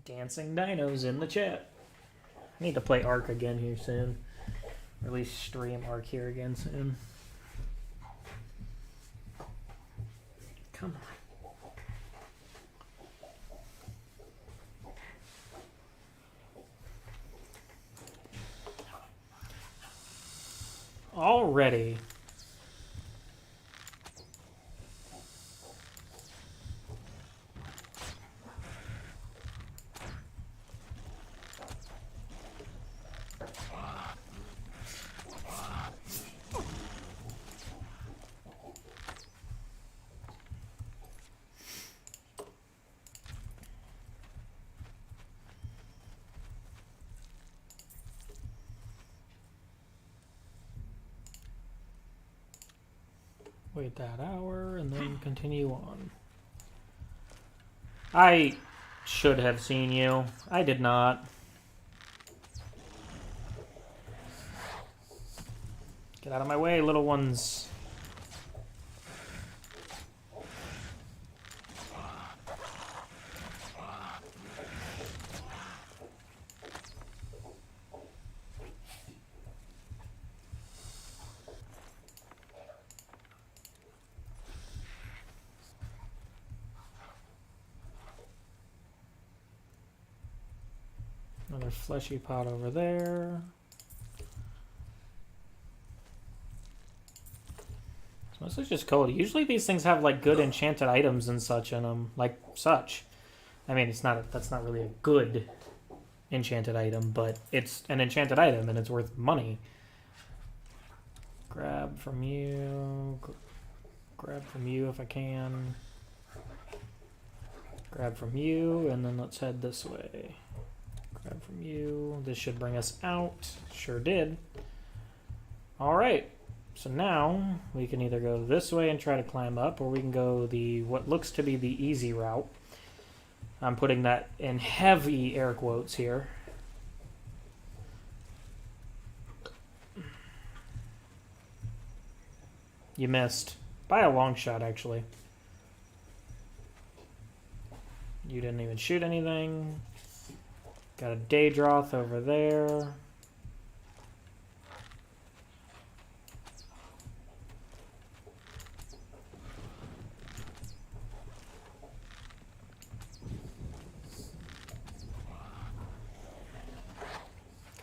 Dancing dinos in the chat. I need to play Ark again here soon. Or at least stream Ark here again soon. Come on. Already. Wait that hour and then continue on. I should have seen you. I did not. Get out of my way, little ones. Another fleshy pot over there. It's mostly just cold. Usually these things have like good enchanted items and such in them, like such. I mean, that's not really a good enchanted item, but it's an enchanted item and it's worth money. Grab from you. Grab from you if I can. Grab from you, and then let's head this way. Grab from you. This should bring us out. Sure did. Alright. So now we can either go this way and try to climb up, or we can go the what looks to be the easy route. I'm putting that in heavy air quotes here. You missed. By a long shot, actually. You didn't even shoot anything. Got a Daedroth over there.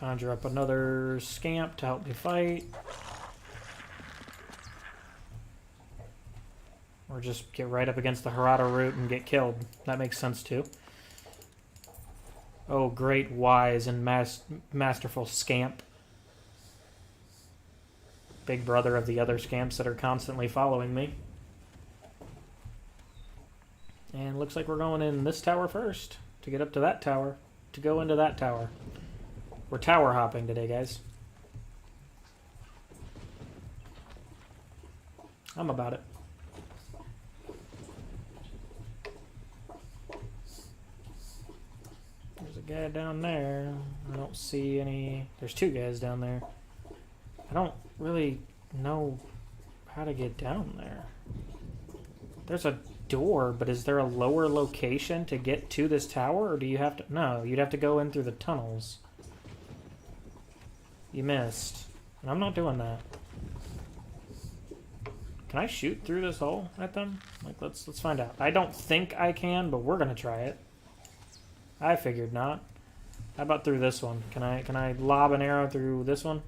Conjure up another scamp to help me fight. Or just get right up against the Harada root and get killed. That makes sense too. Oh, great, wise, and masterful scamp. Big brother of the other scamps that are constantly following me. And looks like we're going in this tower first to get up to that tower, to go into that tower. We're tower hopping today, guys. I'm about it. There's a guy down there. I don't see any... There's two guys down there. I don't really know how to get down there. There's a door, but is there a lower location to get to this tower? Or do you have to... No, you'd have to go in through the tunnels. You missed. And I'm not doing that. Can I shoot through this hole at them? Like, let's find out. I don't think I can, but we're gonna try it. I figured not. How about through this one? Can I lob an arrow through this one?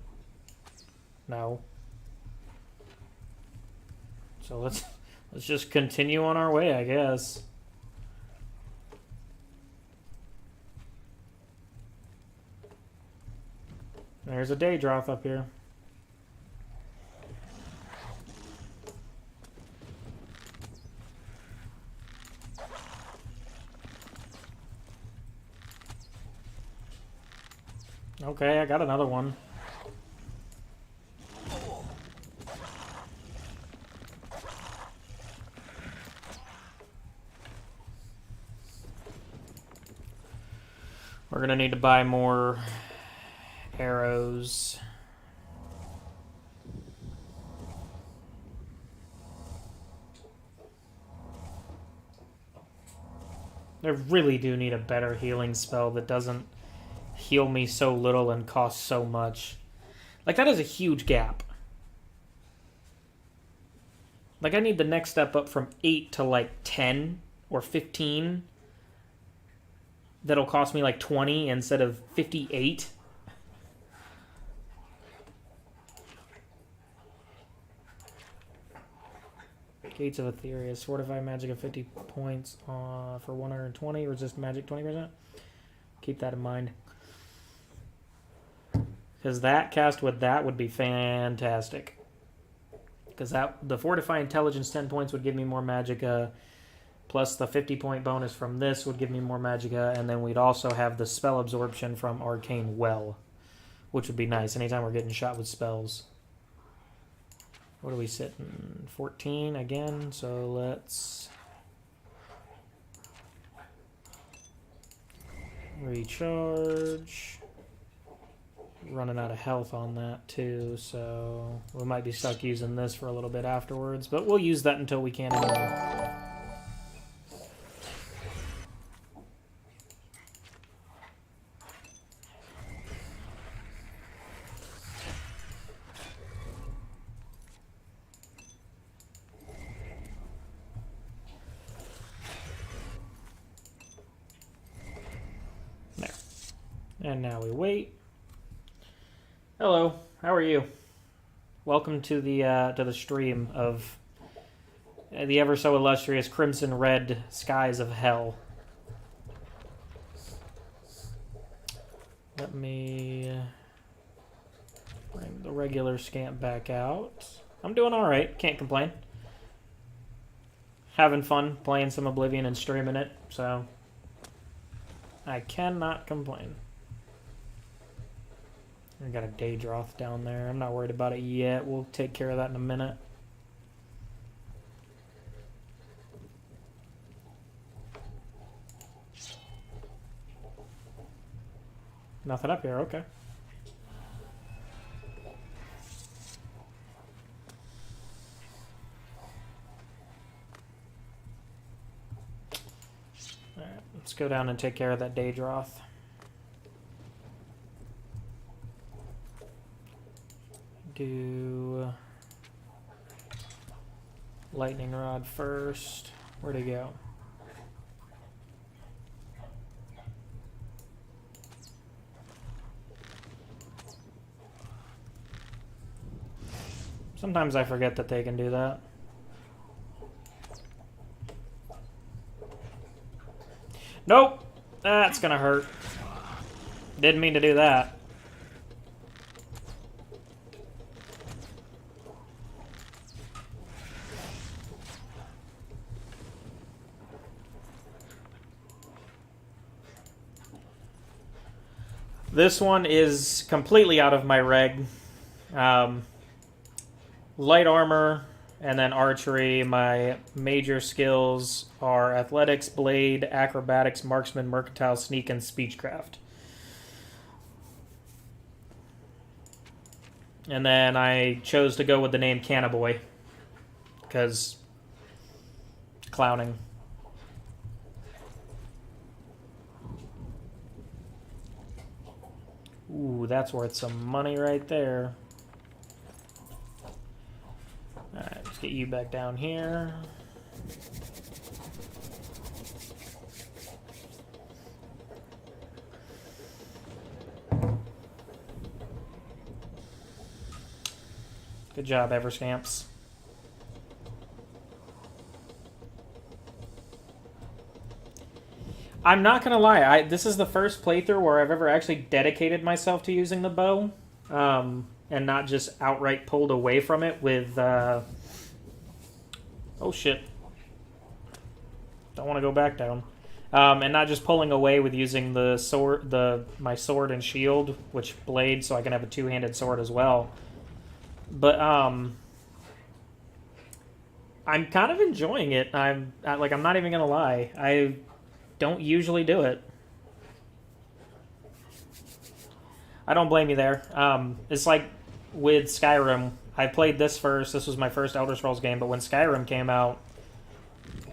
No. So let's just continue on our way, I guess. There's a Daedroth up here. Okay, I got another one. We're gonna need to buy more arrows. I really do need a better healing spell that doesn't heal me so little and cost so much. Like, that is a huge gap. Like, I need the next step up from 8 to, like, 10 or 15. That'll cost me, like, 20 instead of 58. Gates of Etheria. Fortify magic of 50 points for 120. Resist magic 20%. Keep that in mind. Because that cast with that would be fantastic. Because the Fortify Intelligence 10 points would give me more Magicka. Plus the 50-point bonus from this would give me more Magicka. And then we'd also have the spell absorption from Arcane Well. Which would be nice anytime we're getting shot with spells. What do we sit in? 14 again. So let's recharge. Running out of health on that too, so we might be stuck using this for a little bit afterwards, but we'll use that until we can anyway. There. And now we wait. Hello, how are you? Welcome to the stream of the ever so illustrious Crimson Red Skies of Hell. Let me bring the regular scamp back out. I'm doing all right, can't complain. Having fun playing some Oblivion and streaming it, so I cannot complain. I got a Daedroth down there. I'm not worried about it yet. We'll take care of that in a minute. Nothing up here, okay. Alright, let's go down and take care of that Daedroth. Do lightning rod first. Where'd it go? Sometimes I forget that they can do that. Nope! That's gonna hurt. Didn't mean to do that. This one is completely out of my reg. Light armor and then archery. My major skills are athletics, blade, acrobatics, marksman, mercantile, sneak, and speechcraft. And then I chose to go with the name Cannaboy because clowning. Ooh, that's worth some money right there. Alright, let's get you back down here. Good job, Everscamps. I'm not gonna lie, this is the first playthrough where I've ever actually dedicated myself to using the bow, and not just outright pulled away from it with, oh shit. Don't want to go back down. And not just pulling away with using the sword, my sword and shield, which blade, so I can have a two-handed sword as well. But, I'm kind of enjoying it. I'm not even gonna lie. I don't usually do it. I don't blame you there. It's like with Skyrim. I played this first. This was my first Elder Scrolls game, but when Skyrim came out,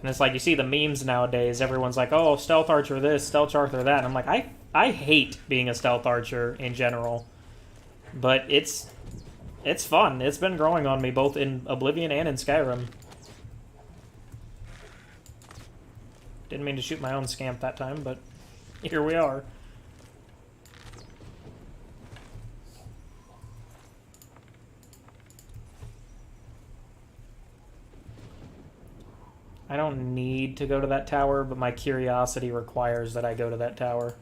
And it's like, you see the memes nowadays, everyone's like, oh, stealth archer this, stealth archer that. And I'm like, I hate being a stealth archer in general. But it's fun. It's been growing on me both in Oblivion and in Skyrim. Didn't mean to shoot my own scamp that time, but here we are. I don't need to go to that tower, but my curiosity requires that I go to that tower.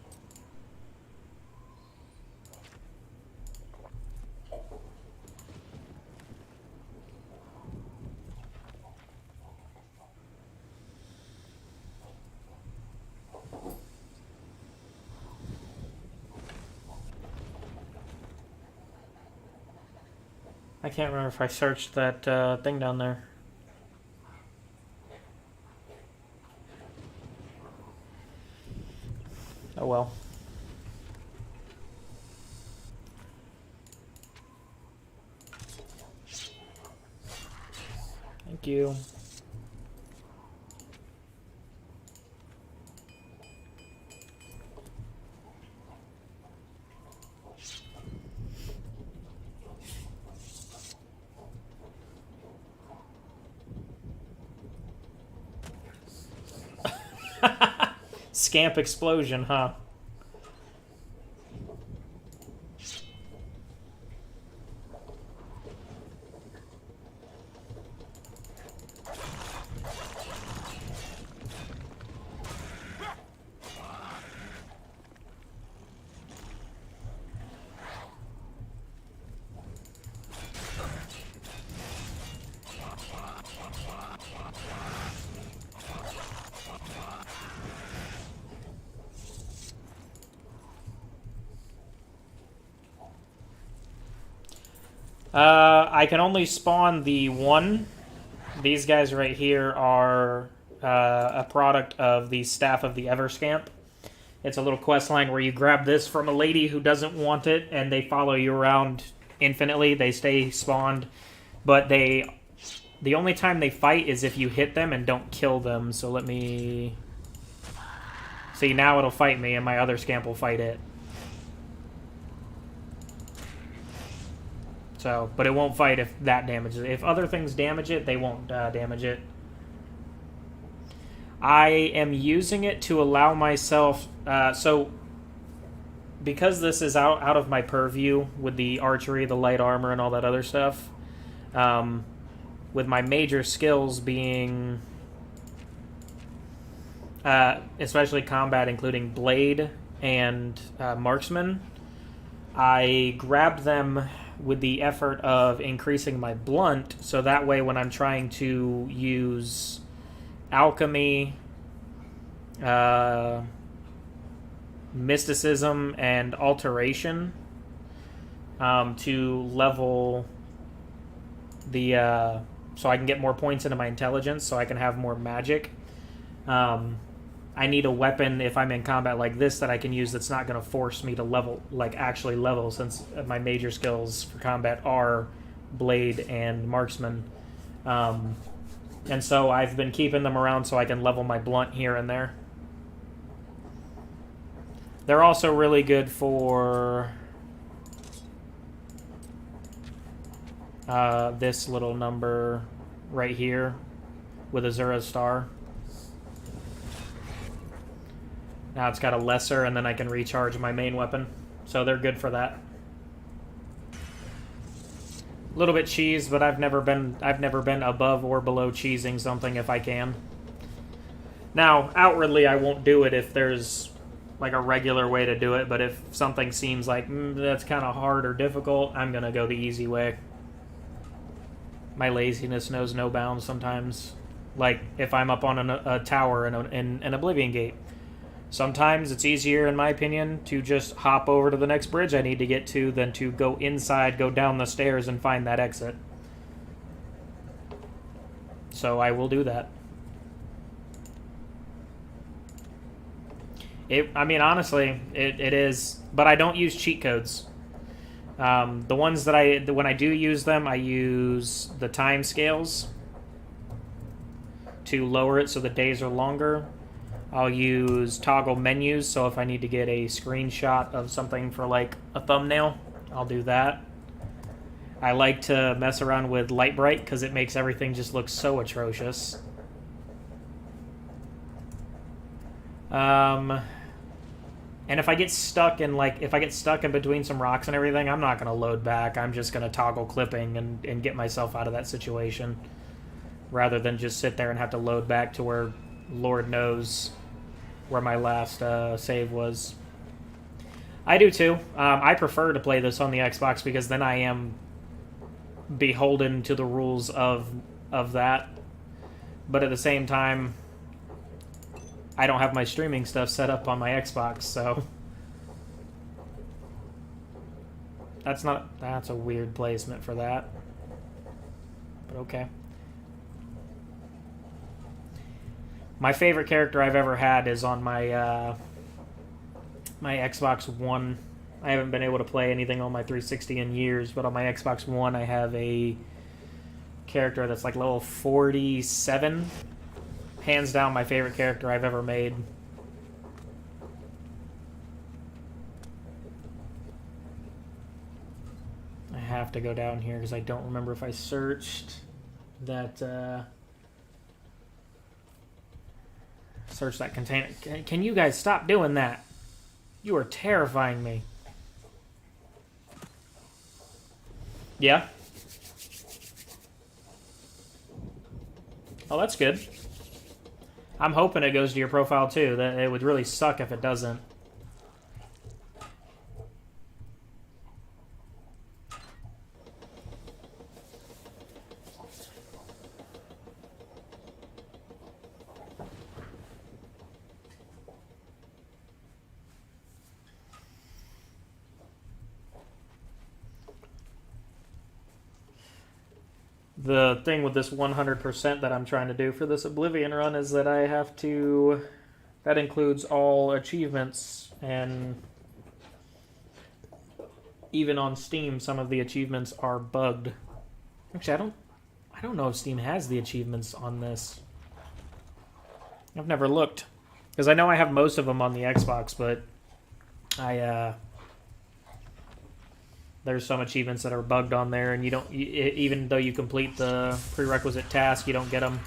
I can't remember if I searched that thing down there. Oh well. Thank you. Scamp explosion, huh? I can only spawn the one. These guys right here are a product of the Staff of the Everscamp. It's a little quest line where you grab this from a lady who doesn't want it, and they follow you around infinitely. They stay spawned, but the only time they fight is if you hit them and don't kill them. So let me... See, now it'll fight me, and my other scamp will fight it. So, but it won't fight if that damages it. If other things damage it, they won't damage it. I am using it to allow myself... so, because this is out of my purview with the archery, the light armor, and all that other stuff, with my major skills being... especially combat, including blade and marksman, I grabbed them with the effort of increasing my blunt, so that way when I'm trying to use alchemy, mysticism, and alteration to level the... so I can get more points into my intelligence, so I can have more magic. I need a weapon if I'm in combat like this that I can use that's not going to force me to level, like actually level, since my major skills for combat are blade and marksman. And so I've been keeping them around so I can level my blunt here and there. They're also really good for this little number right here with Azura's Star. Now it's got a lesser, and then I can recharge my main weapon. So they're good for that. A little bit cheese, but I've never been above or below cheesing something if I can. Now, outwardly I won't do it if there's like a regular way to do it, but if something seems like that's kind of hard or difficult, I'm gonna go the easy way. My laziness knows no bounds sometimes. Like if I'm up on a tower in an Oblivion gate. Sometimes it's easier, in my opinion, to just hop over to the next bridge I need to get to than to go inside, go down the stairs, and find that exit. So I will do that. I mean, honestly, it is... But I don't use cheat codes. The ones that when I do use them, I use the time scales to lower it so the days are longer, I'll use toggle menus. So if I need to get a screenshot of something for like a thumbnail, I'll do that. I like to mess around with light bright because it makes everything just look so atrocious. And if I get stuck in between some rocks and everything, I'm not going to load back. I'm just going to toggle clipping and get myself out of that situation, rather than just sit there and have to load back to where Lord knows where my last save was. I do too. I prefer to play this on the Xbox because then I am beholden to the rules of that. But at the same time, I don't have my streaming stuff set up on my Xbox, so that's a weird placement for that. But okay. My favorite character I've ever had is on my my Xbox One. I haven't been able to play anything on my 360 in years, but on my Xbox One I have a character that's like level 47. Hands down my favorite character I've ever made. I have to go down here because I don't remember if I searched that container. Can you guys stop doing that? You are terrifying me. Yeah? Oh, that's good. I'm hoping it goes to your profile too. That it would really suck if it doesn't. The thing with this 100% that I'm trying to do for this Oblivion run is that I have to... That includes all achievements, and even on Steam, some of the achievements are bugged. Actually, I don't know if Steam has the achievements on this. I've never looked. Because I know I have most of them on the Xbox, but there's some achievements that are bugged on there, and you don't, even though you complete the prerequisite task, you don't get them.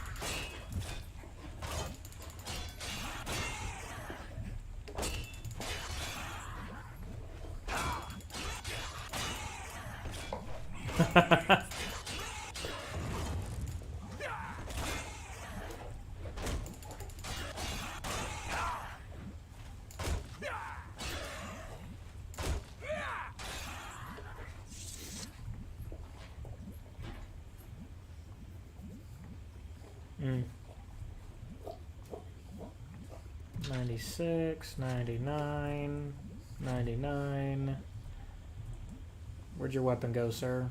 Mm. 96, 99, 99. Where'd your weapon go, sir?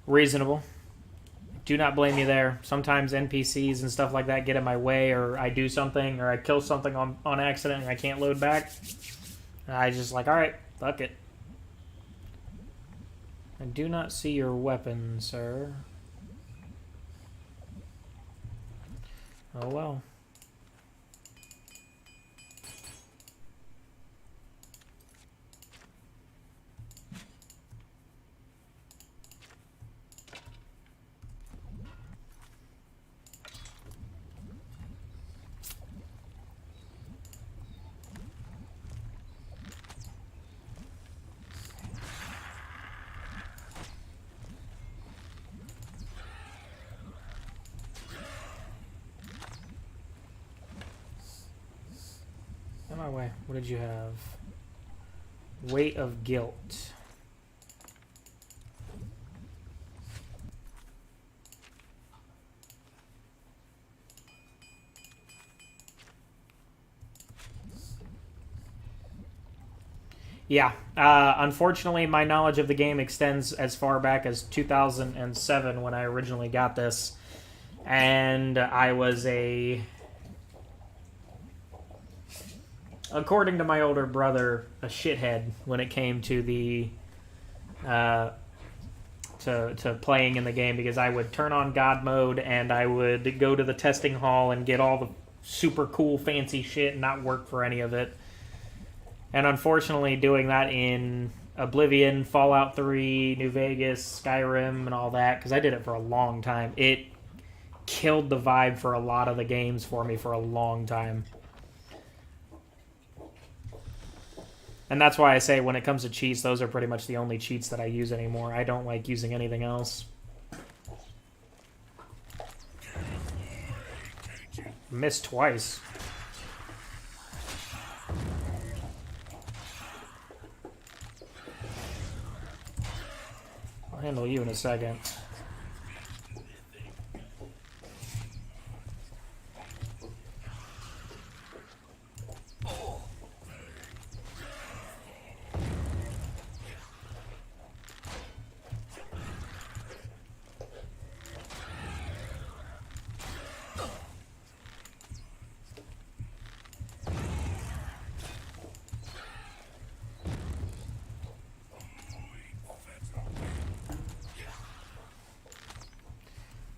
Reasonable. Do not blame you there. Sometimes NPCs and stuff like that get in my way, or I do something, or I kill something on accident and I can't load back. And I just like, alright, fuck it. I do not see your weapon, sir. Oh well. On my way. What did you have? Weight of guilt. Yeah. Unfortunately, my knowledge of the game extends as far back as 2007 when I originally got this. And I was a according to my older brother, a shithead when it came to the to playing in the game, because I would turn on God mode and I would go to the testing hall and get all the super cool fancy shit and not work for any of it. And unfortunately, doing that in Oblivion, Fallout 3, New Vegas, Skyrim, and all that, because I did it for a long time, it killed the vibe for a lot of the games for me for a long time. And that's why I say when it comes to cheats, those are pretty much the only cheats that I use anymore. I don't like using anything else. Missed twice. I'll handle you in a second.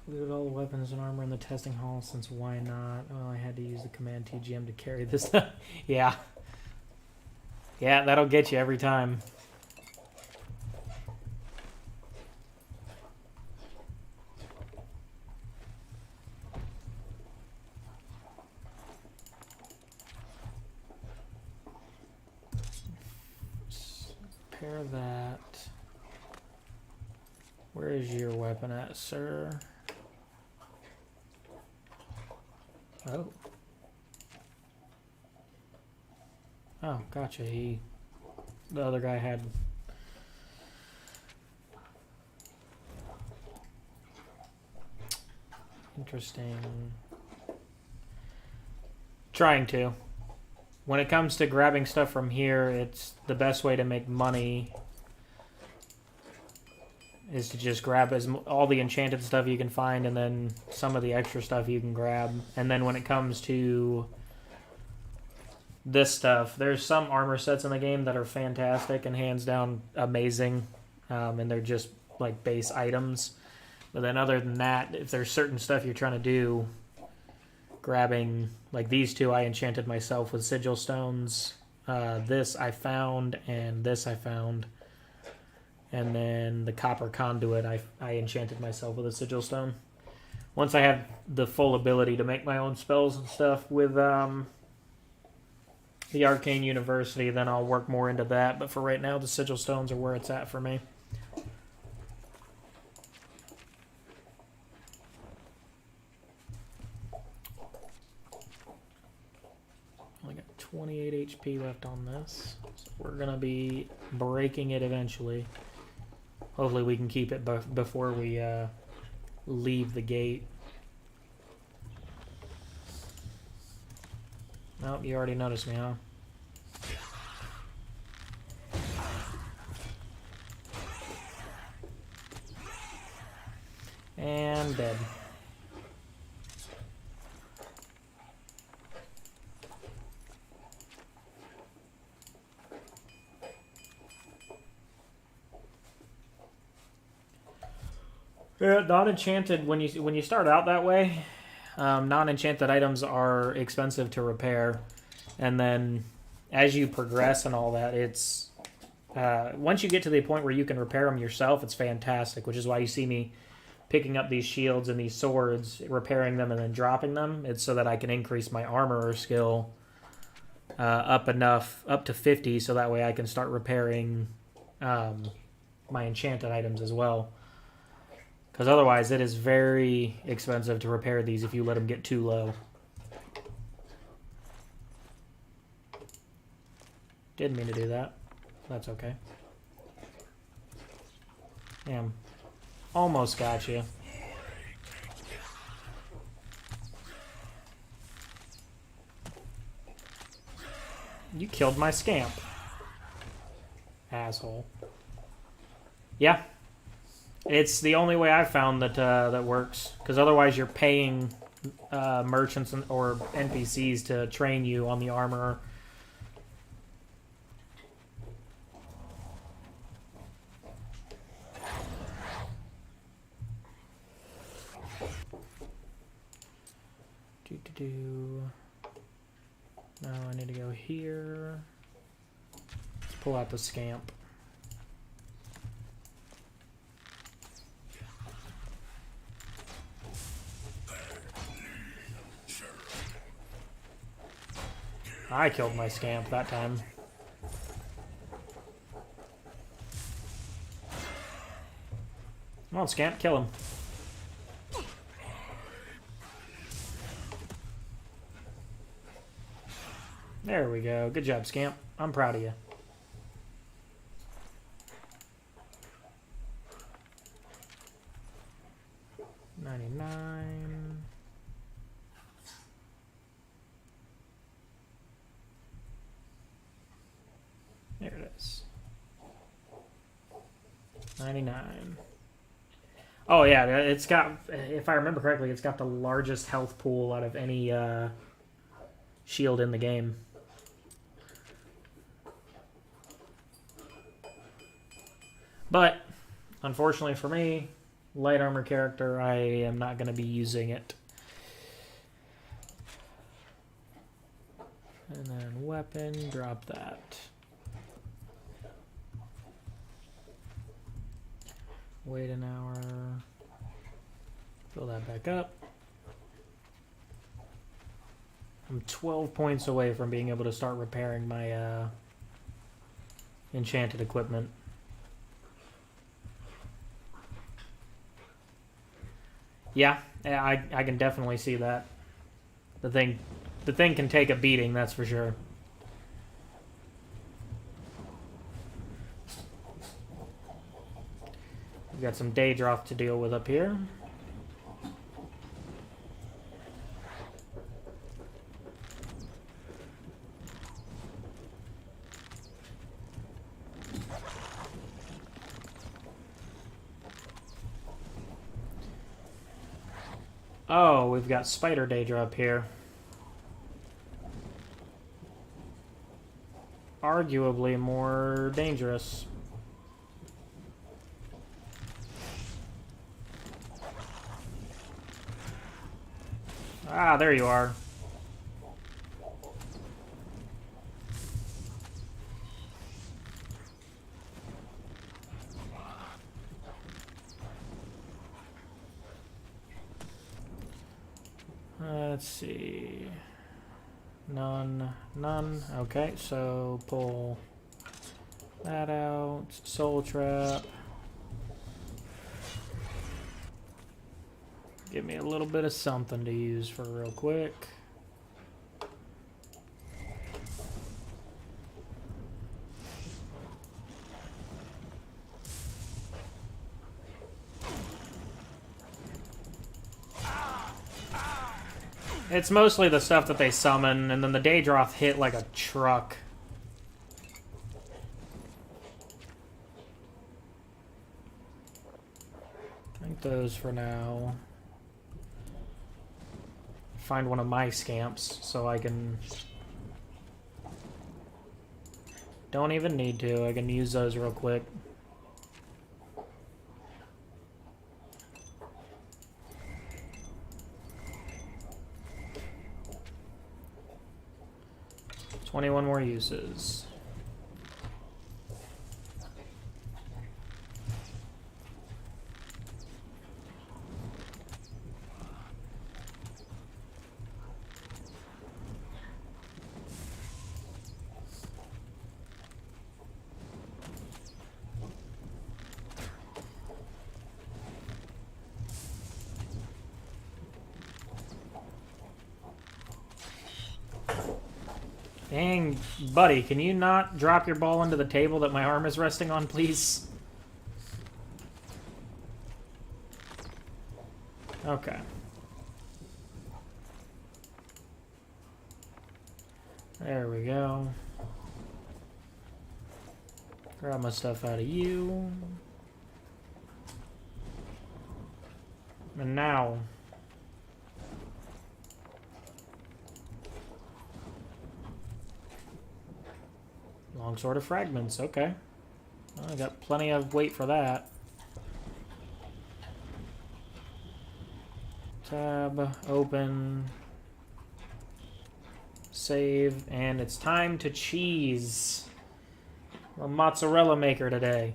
Looted all the weapons and armor in the testing hall, since why not? Well, I had to use the command TGM to carry this stuff. Yeah. Yeah, that'll get you every time. Repair that. Where is your weapon at, sir? Oh. Oh, gotcha. The other guy had... Interesting. Trying to. When it comes to grabbing stuff from here, it's the best way to make money is to just grab all the enchanted stuff you can find, and then some of the extra stuff you can grab. And then when it comes to this stuff, there's some armor sets in the game that are fantastic and hands down amazing, and they're just like base items. But then other than that, if there's certain stuff you're trying to do, grabbing like these two, I enchanted myself with sigil stones. This I found, and this I found. And then the copper conduit, I enchanted myself with a sigil stone. Once I have the full ability to make my own spells and stuff with the Arcane University, then I'll work more into that. But for right now, the sigil stones are where it's at for me. Only got 28 HP left on this. So we're going to be breaking it eventually. Hopefully we can keep it before we leave the gate. Nope, you already noticed me, huh? And dead. Yeah, non-enchanted, when you start out that way, non-enchanted items are expensive to repair, and then as you progress and all that, it's once you get to the point where you can repair them yourself, it's fantastic, which is why you see me picking up these shields and these swords, repairing them, and then dropping them. It's so that I can increase my armorer skill up to 50, so that way I can start repairing my enchanted items as well. Because otherwise, it is very expensive to repair these if you let them get too low. Didn't mean to do that. That's okay. Damn. Almost got you. You killed my scamp. Asshole. Yeah. It's the only way I've found that that works, because otherwise you're paying merchants or NPCs to train you on the armor, do... No, I need to go here. Let's pull out the scamp. I killed my scamp that time. Come on, scamp, kill him. There we go. Good job, scamp. I'm proud of you. $99. There it is. 99. Oh yeah, it's got, if I remember correctly, it's got the largest health pool out of any shield in the game. But, unfortunately for me, light armor character, I am not going to be using it. And then weapon, drop that. Wait an hour. Fill that back up. I'm 12 points away from being able to start repairing my enchanted equipment. Yeah, I can definitely see that. The thing can take a beating, that's for sure. We've got some Daedroth to deal with up here. Oh, we've got Spider Daedra up here. Arguably more dangerous. Ah, there you are. Let's see. None. Okay, so pull that out. Soul Trap. Give me a little bit of something to use for real quick. It's mostly the stuff that they summon, and then the Daedroth hit like a truck. I think those for now. Find one of my scamps so I can... Don't even need to, I can use those real quick. $21 more uses. Dang, buddy, can you not drop your ball into the table that my arm is resting on, please? Okay. There we go. Grab my stuff out of you. And now... Longsword of Fragments, okay. Well, I got plenty of weight for that. Tab, open. Save, and it's time to cheese. We're a mozzarella maker today.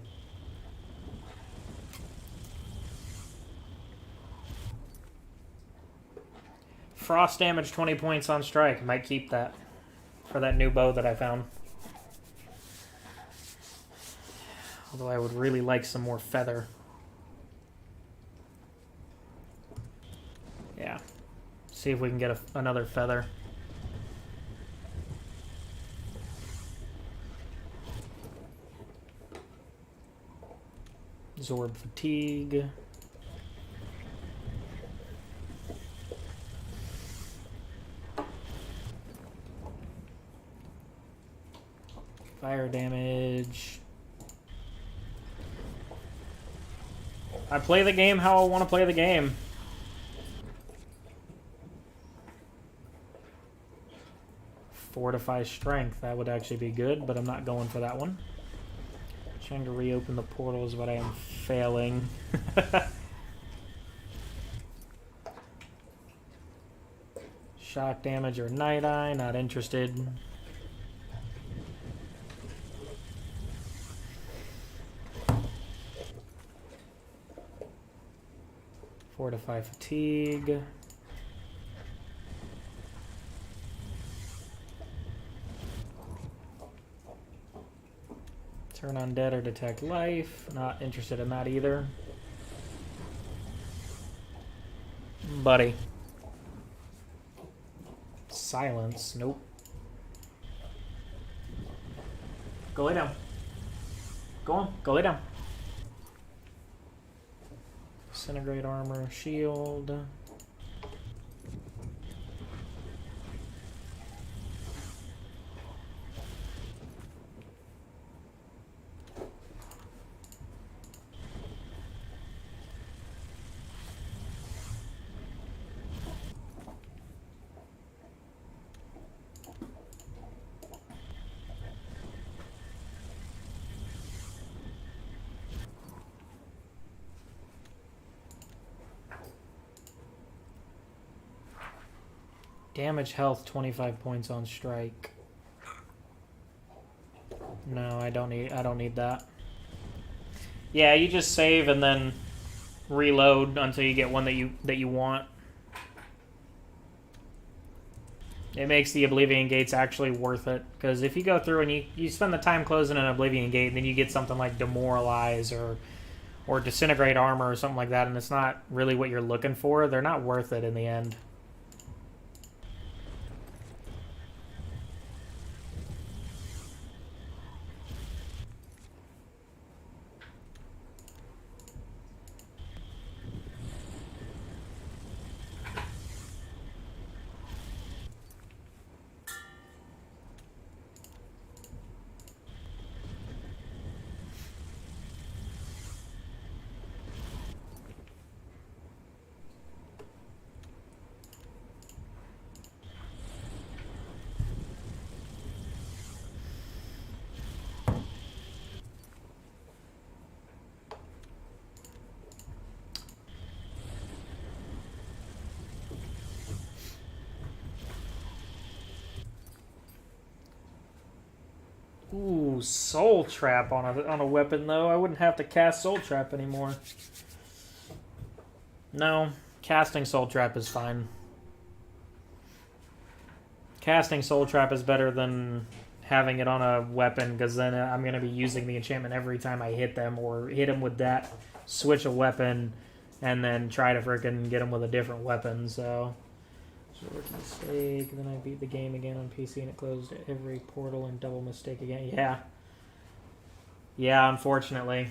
Frost damage 20 points on strike. Might keep that for that new bow that I found. Although I would really like some more feather. Yeah. See if we can get another feather. Absorb fatigue. Fire damage. I play the game how I want to play the game. Fortify strength. That would actually be good, but I'm not going for that one. Trying to reopen the portals, but I am failing. Shock damage or Night Eye, not interested. Fortify fatigue. Turn on dead or detect life. Not interested in that either. Buddy. Silence. Nope. Go lay down. Go on. Go lay down. Disintegrate armor. Shield. Damage health 25 points on strike. No, I don't need that. Yeah, you just save and then reload until you get one that you want. It makes the Oblivion gates actually worth it, because if you go through and you spend the time closing an Oblivion gate, and then you get something like Demoralize or Disintegrate armor or something like that, and it's not really what you're looking for, they're not worth it in the end. Ooh, Soul Trap on a weapon, though. I wouldn't have to cast Soul Trap anymore. No, casting Soul Trap is fine. Casting Soul Trap is better than having it on a weapon, because then I'm going to be using the enchantment every time I hit them, or hit them with that, switch a weapon, and then try to frickin' get them with a different weapon, so... Mistake, then I beat the game again on PC and it closed every portal and double mistake again. Yeah. Yeah, unfortunately.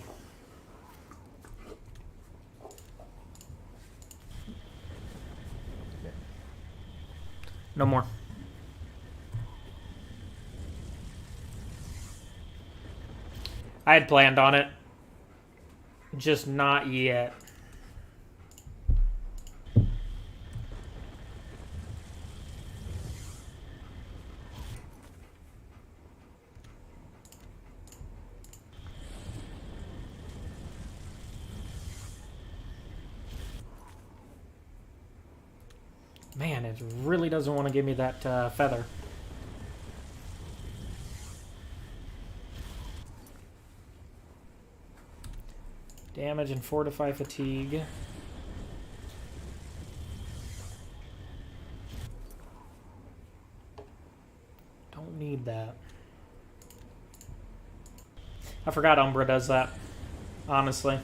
No more. I had planned on it. Just not yet. Man, it really doesn't want to give me that feather. Damage and fortify fatigue. Don't need that. I forgot Umbra does that, honestly.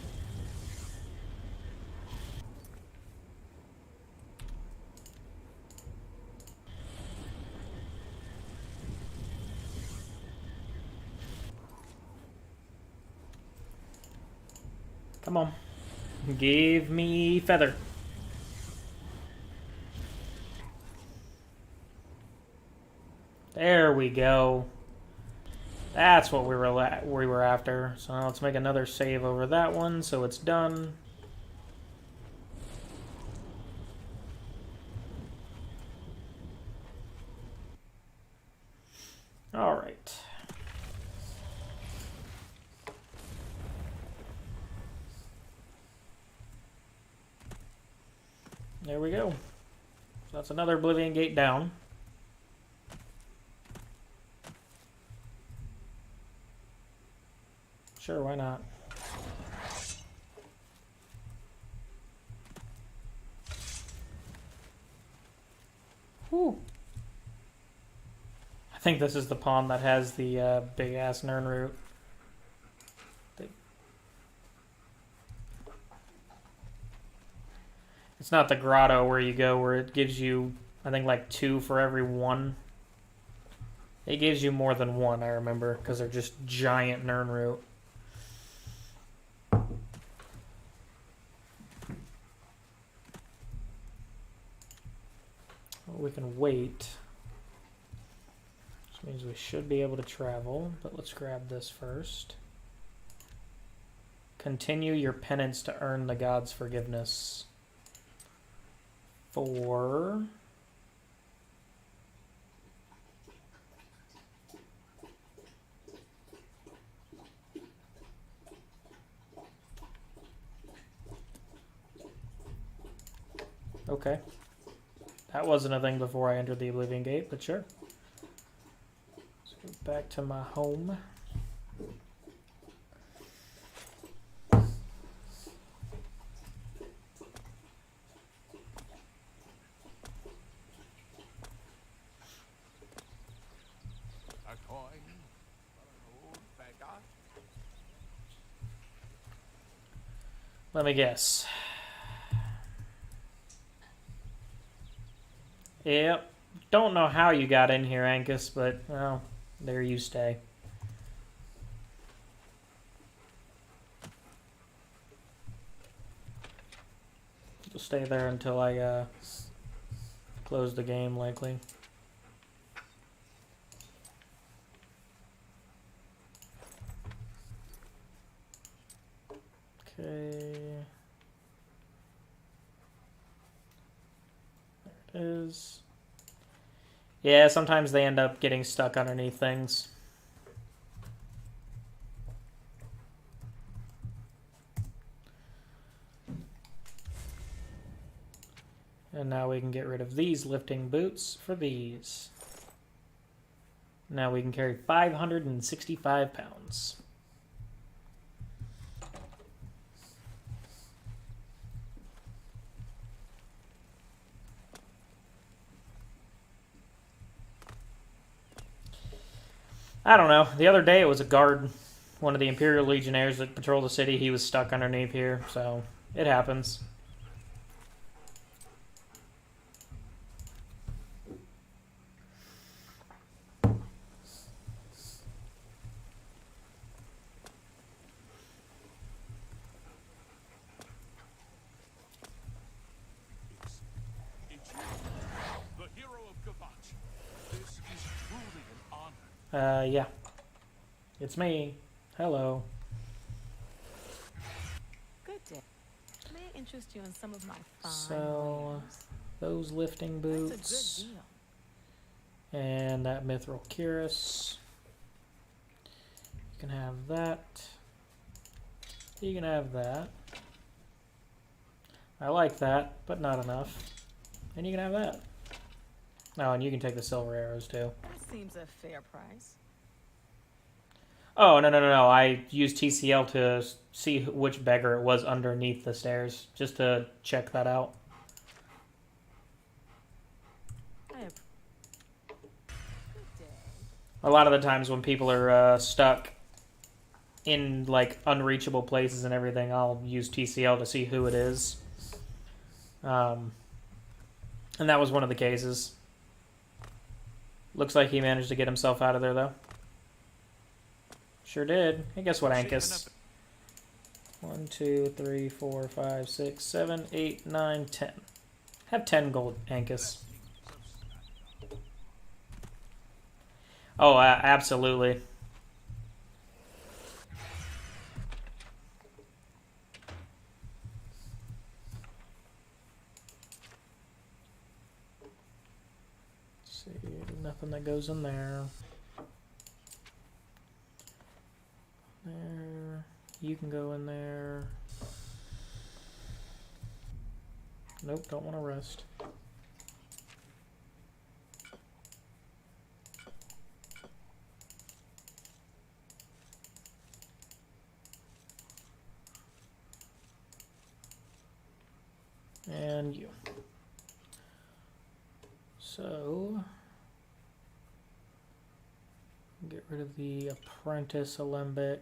Come on. Give me feather. There we go. That's what we were after. So now let's make another save over that one so it's done. All right. There we go. So that's another Oblivion gate down. Sure, why not? Whew. I think this is the pond that has the big-ass Nern root. It's not the grotto where you go where it gives you, I think, like 2 for every 1. It gives you more than 1, I remember, because they're just giant Nern root. We can wait. Which means we should be able to travel, but let's grab this first. Continue your penance to earn the god's forgiveness. 4. Okay. That wasn't a thing before I entered the Oblivion Gate, but sure. Let's go back to my home. A coin for an old beggar. Let me guess. Yep. Don't know how you got in here, Angus, but, well, there you stay. You'll stay there until I close the game, likely. Okay. There it is. Yeah, sometimes they end up getting stuck underneath things. And now we can get rid of these lifting boots for these. Now we can carry 565 pounds. I don't know. The other day it was a guard, one of the Imperial Legionnaires that patrolled the city. He was stuck underneath here, so it happens. It's you, the hero of Gavach. This is truly an honor. Yeah. It's me. Hello. Good day. May I interest you in some of my fine So, wares? those lifting boots. That's a good deal. And that Mithril Cuirass. You can have that. You can have that. I like that, but not enough. And you can have that. Oh, and you can take the silver arrows too. That seems a fair price. Oh, no. I used TCL to see which beggar it was underneath the stairs, just to check that out. I have... Good day. A lot of the times when people are stuck in, like, unreachable places and everything, I'll use TCL to see who it is. And that was one of the cases. Looks like he managed to get himself out of there, though. Sure did. Hey, guess what, Ankus? 1, 2, 3, 4, 5, 6, 7, 8, 9, 10. Have 10 gold, Ankus. Oh, absolutely. Let's see, nothing that goes in there. There. You can go in there. Nope, don't want to rest. And you. So, get rid of the apprentice alembic.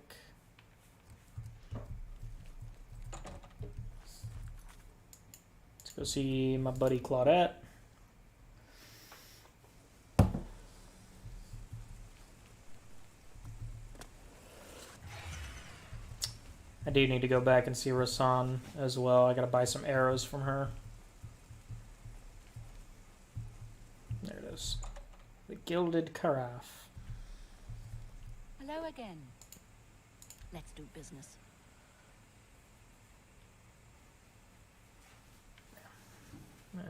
Let's go see my buddy Claudette. I do need to go back and see Rasan as well. I gotta buy some arrows from her. There it is. The Gilded Carafe. Hello again. Let's do business. Yeah.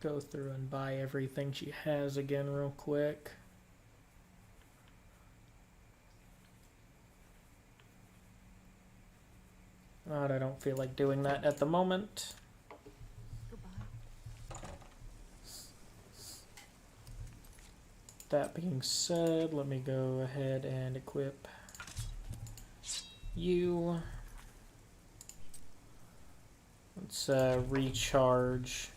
Go through and buy everything she has again real quick. But I don't feel like doing that at the moment. Goodbye. That being said, let me go ahead and equip you. Let's recharge.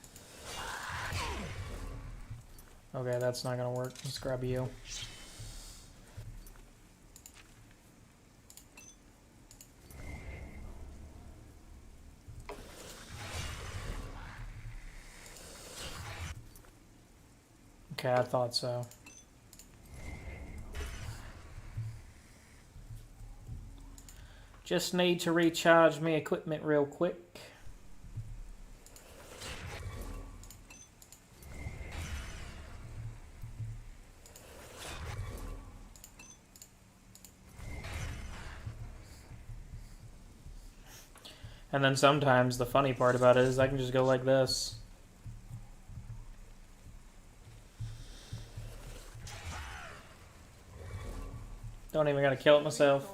Okay, that's not gonna work. Let's grab you. Okay, I thought so. Just need to recharge my equipment real quick. And then sometimes the funny part about it is I can just go like this. Don't even gotta kill it myself.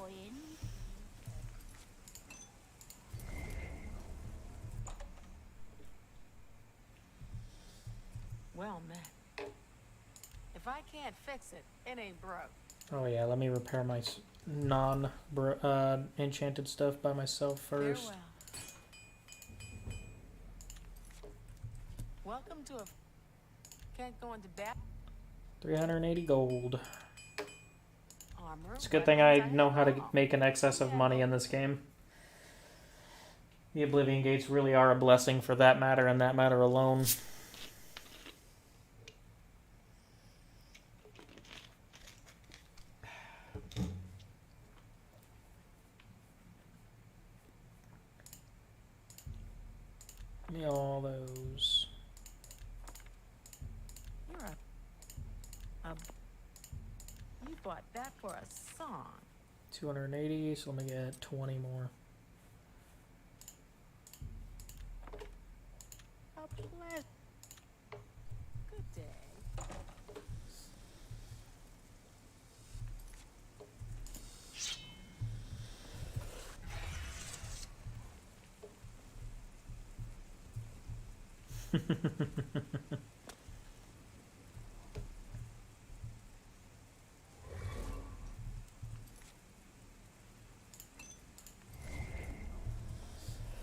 Well, man. If I can't fix it, it ain't broke. Oh yeah, let me repair my enchanted stuff by myself first. Farewell. Welcome to a... Can't go into bat... 380 gold. Armor, It's a good thing I weapons, know how to have it all. make an excess of money in this game. The Oblivion Gates really are a blessing for that matter and that matter alone. Give me all those. You're a... You bought that for a song. 280, so let me get 20 more. A pleasure. Good day.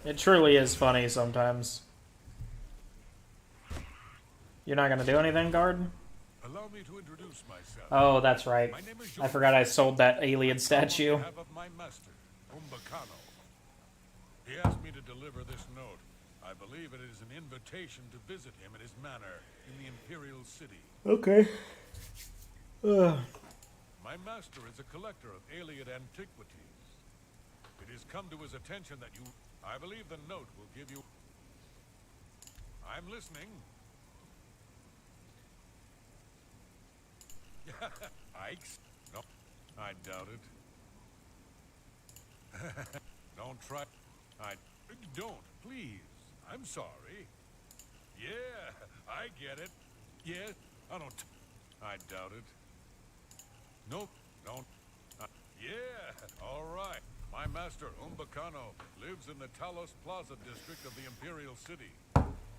It truly is funny sometimes. You're not gonna do anything, guard? Allow me to introduce myself. Oh, that's right. My name is I forgot I sold that alien On statue. behalf of my master, Umbacano. He asked me to deliver this note. I believe it is an invitation to visit him at his manor in the Imperial City. Okay. My master is a collector of alien antiquities. It has come to his attention that you... I believe the note will give you... I'm listening. Ike's? No, I doubt it. Don't try. Don't, please. I'm sorry. Yeah, I get it. Yeah, I don't. I doubt it. Nope, don't. Yeah, all right. My master, Umbacano, lives in the Talos Plaza district of the Imperial City.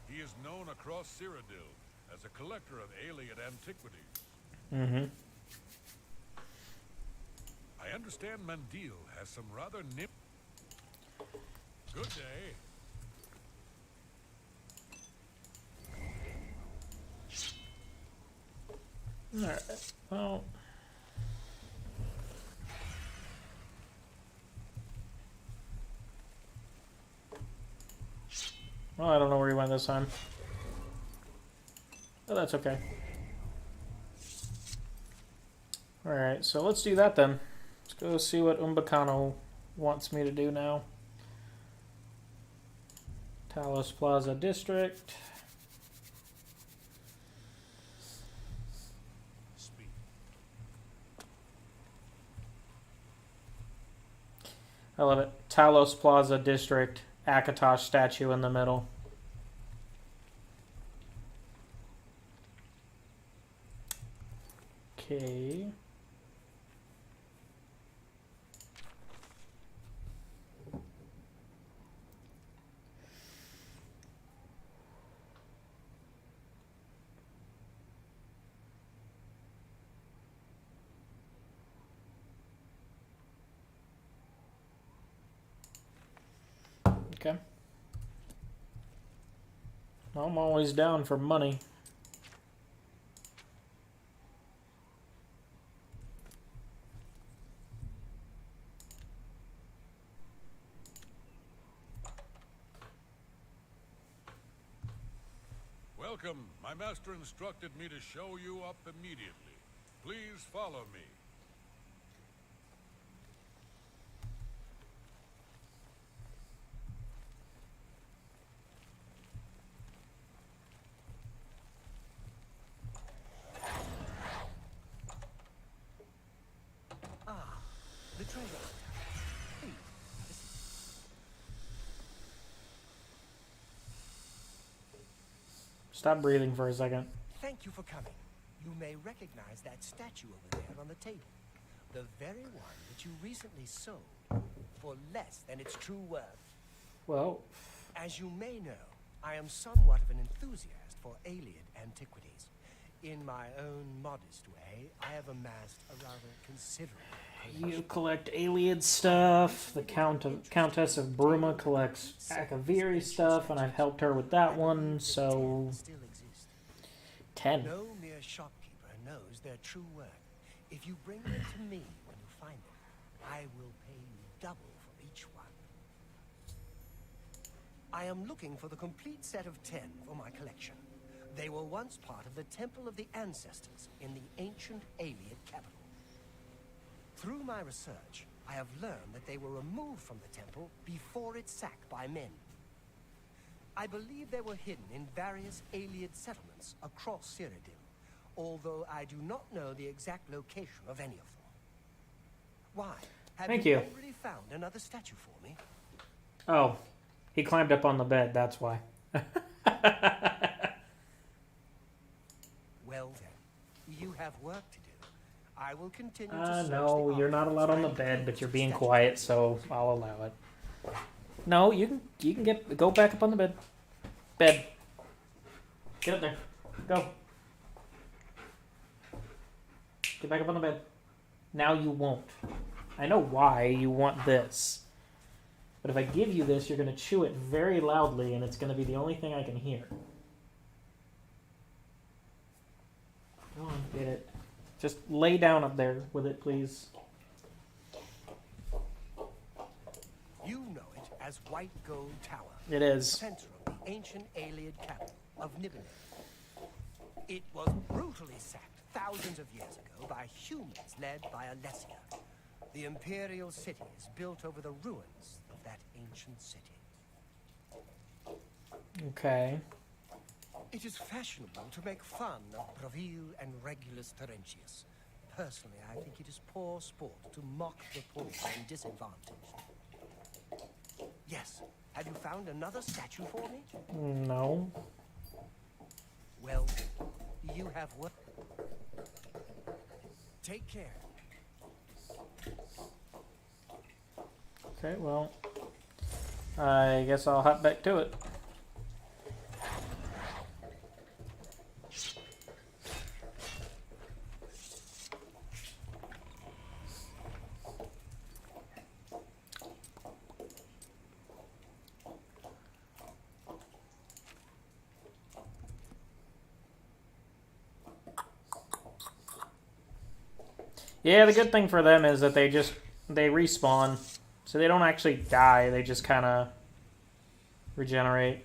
He is known across Cyrodiil as a collector of alien antiquities. Mm-hmm. I understand Mandil has some rather Good day. Alright, well... Well, I don't know where he went this time. Oh, that's okay. Alright, so let's do that then. Let's go see what Umbacano wants me to do now. Talos Plaza District. Speak. I love it. Talos Plaza District. Akatosh statue in the middle. Okay. Okay. I'm always down for money. Welcome. My master instructed me to show you up immediately. Please follow me. The treasure. Please, listen. Stop breathing for a second. Thank you for coming. You may recognize that statue over there on the table. The very one that you recently sold for less than its true worth. Well, As you may know, I am somewhat of an enthusiast for alien antiquities. In my own modest way, I have amassed a rather considerable collection. you collect alien stuff. The Countess of Bruma collects Akaviri stuff, and I've helped her with that one, so... Still exist. 10. No mere shopkeeper knows their true worth. If you bring them to me when you find them, I will pay you double for each one. I am looking for the complete set of 10 for my collection. They were once part of the Temple of the Ancestors in the ancient alien capital. Through my research, I have learned that they were removed from the temple before its sack by men. I believe they were hidden in various alien settlements across Cyrodiil, although I do not know the exact location of any of them. Why? Have Thank you you. already found another statue for me? Oh, he climbed up on the bed, that's why. Well then, you have work to do. I will continue to search No, the you're not allowed on the archives bed, and but you're locate being the quiet, statue. so I'll allow it. No, you can go back up on the bed. Bed. Get up there. Go. Get back up on the bed. Now you won't. I know why you want this. But if I give you this, you're going to chew it very loudly, and it's going to be the only thing I can hear. Go on, get it. Just lay down up there with it, please. You know it as White Gold Tower. It is. Center of the ancient Aeliad capital of Nibelheim. It was brutally sacked thousands of years ago by humans led by Alessia. The imperial city is built over the ruins of that ancient city. Okay. It is fashionable to make fun of Bravil and Regulus Terentius. Personally, I think it is poor sport to mock the poor and disadvantaged. Yes. Have you found another statue for me? No. Well, you have work. Take care. Okay, well, I guess I'll hop back to it. Yeah, the good thing for them is that they respawn. So they don't actually die, they just kind of regenerate.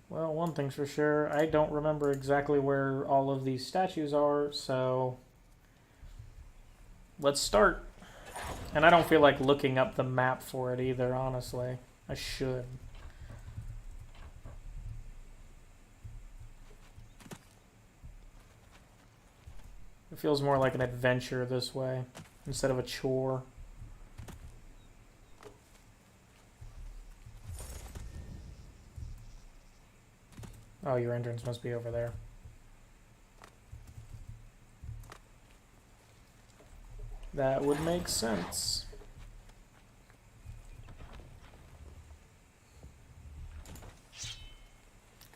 Well, one thing's for sure, I don't remember exactly where all of these statues are, so let's start. And I don't feel like looking up the map for it either, honestly. I should. It feels more like an adventure this way, instead of a chore. Oh, your entrance must be over there. That would make sense.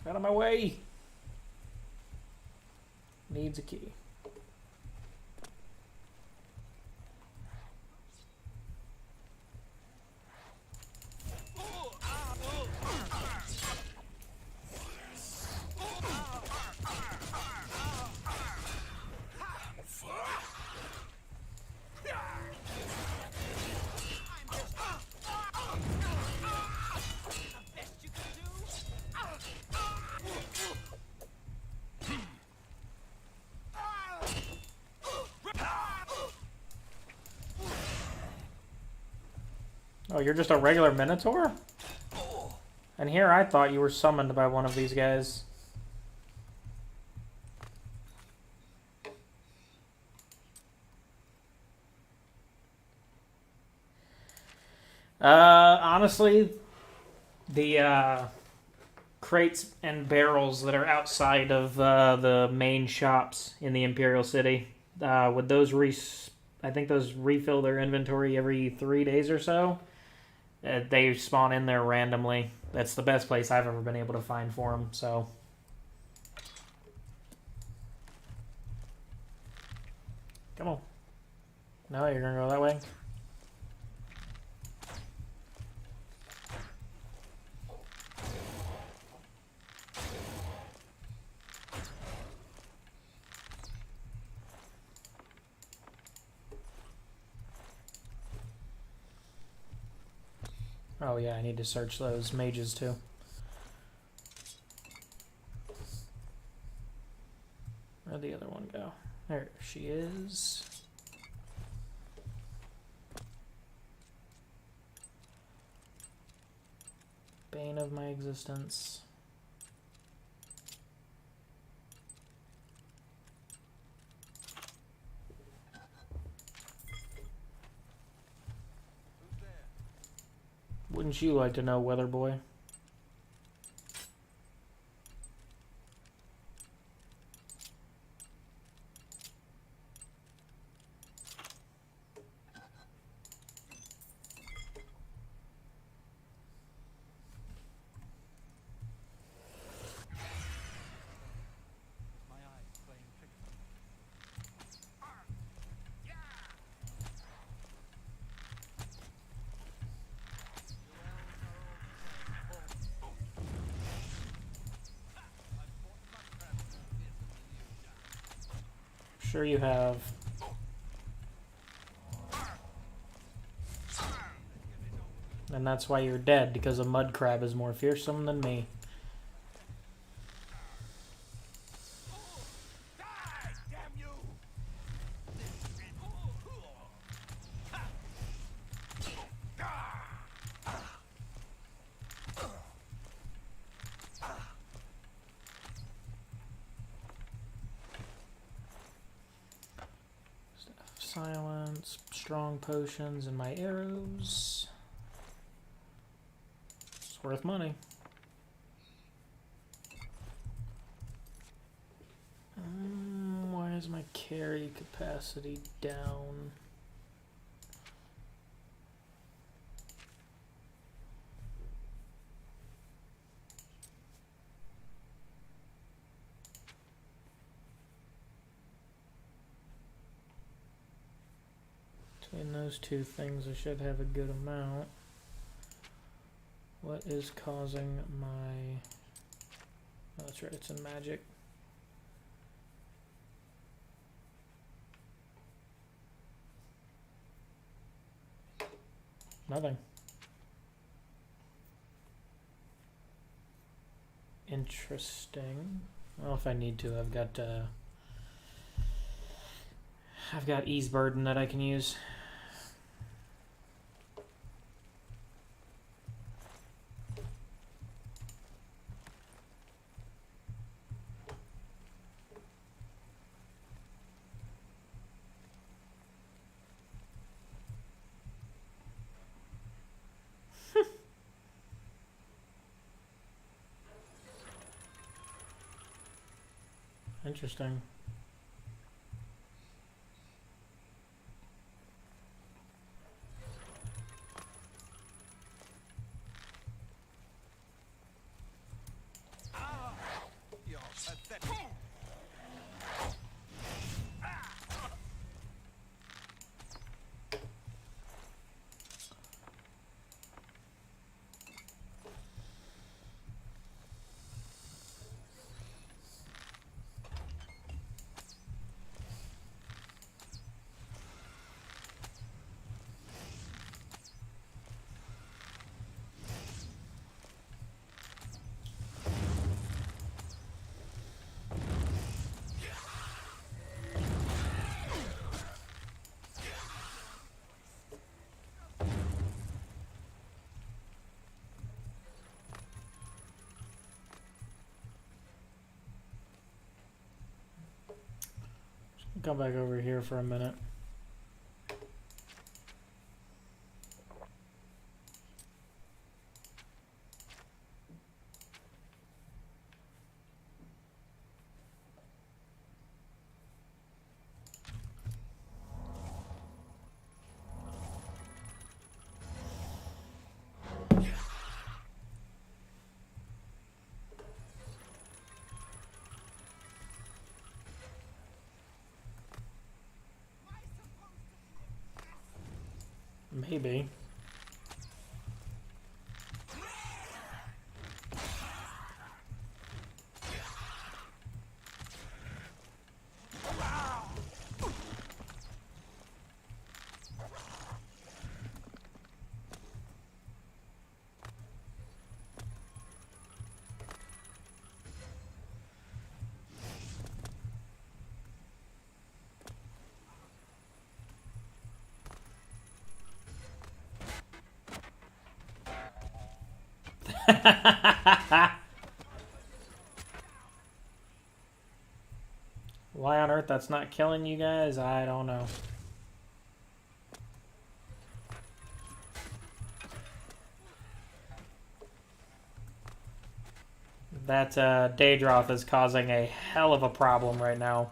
Out of my way! Needs a key. Oh, you're just a regular Minotaur? And here I thought you were summoned by one of these guys. Honestly, the crates and barrels that are outside of the main shops in the Imperial City, would those I think those refill their inventory every 3 days or so. They spawn in there randomly. That's the best place I've ever been able to find for them, so. Come on. No, you're gonna go that way? Oh yeah, I need to search those mages too. Where'd the other one go? There she is. Bane of my existence. Wouldn't you like to know, Weather Boy? Sure you have. And that's why you're dead, because a mud crab is more fearsome than me. Die, damn you! Silence, strong potions, and my arrows. It's worth money. Why is my carry capacity down? Between those two things, I should have a good amount. What is causing my... Oh, that's right, it's in magic. Nothing. Interesting. Well, if I need to, I've got ease burden that I can use. Interesting. You're pathetic. Come back over here for a minute. Maybe. Why on earth that's not killing you guys, I don't know. That Daedroth is causing a hell of a problem right now.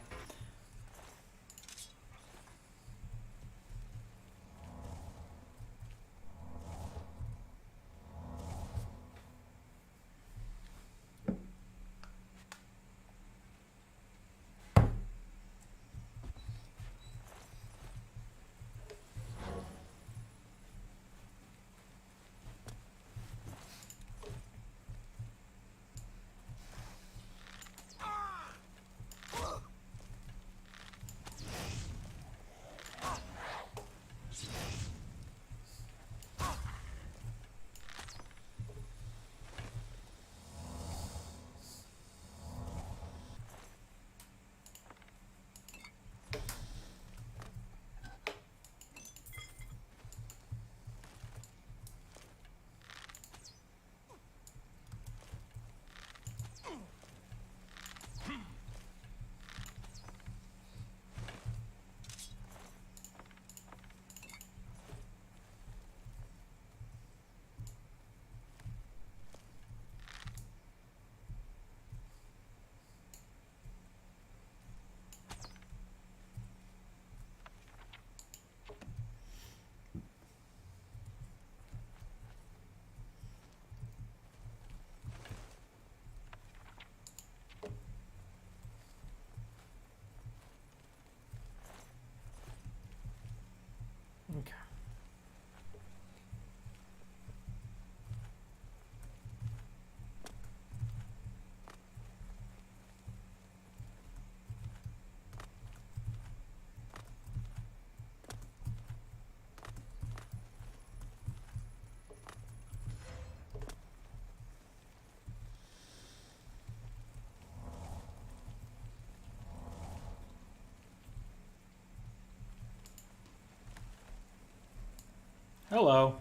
Hello.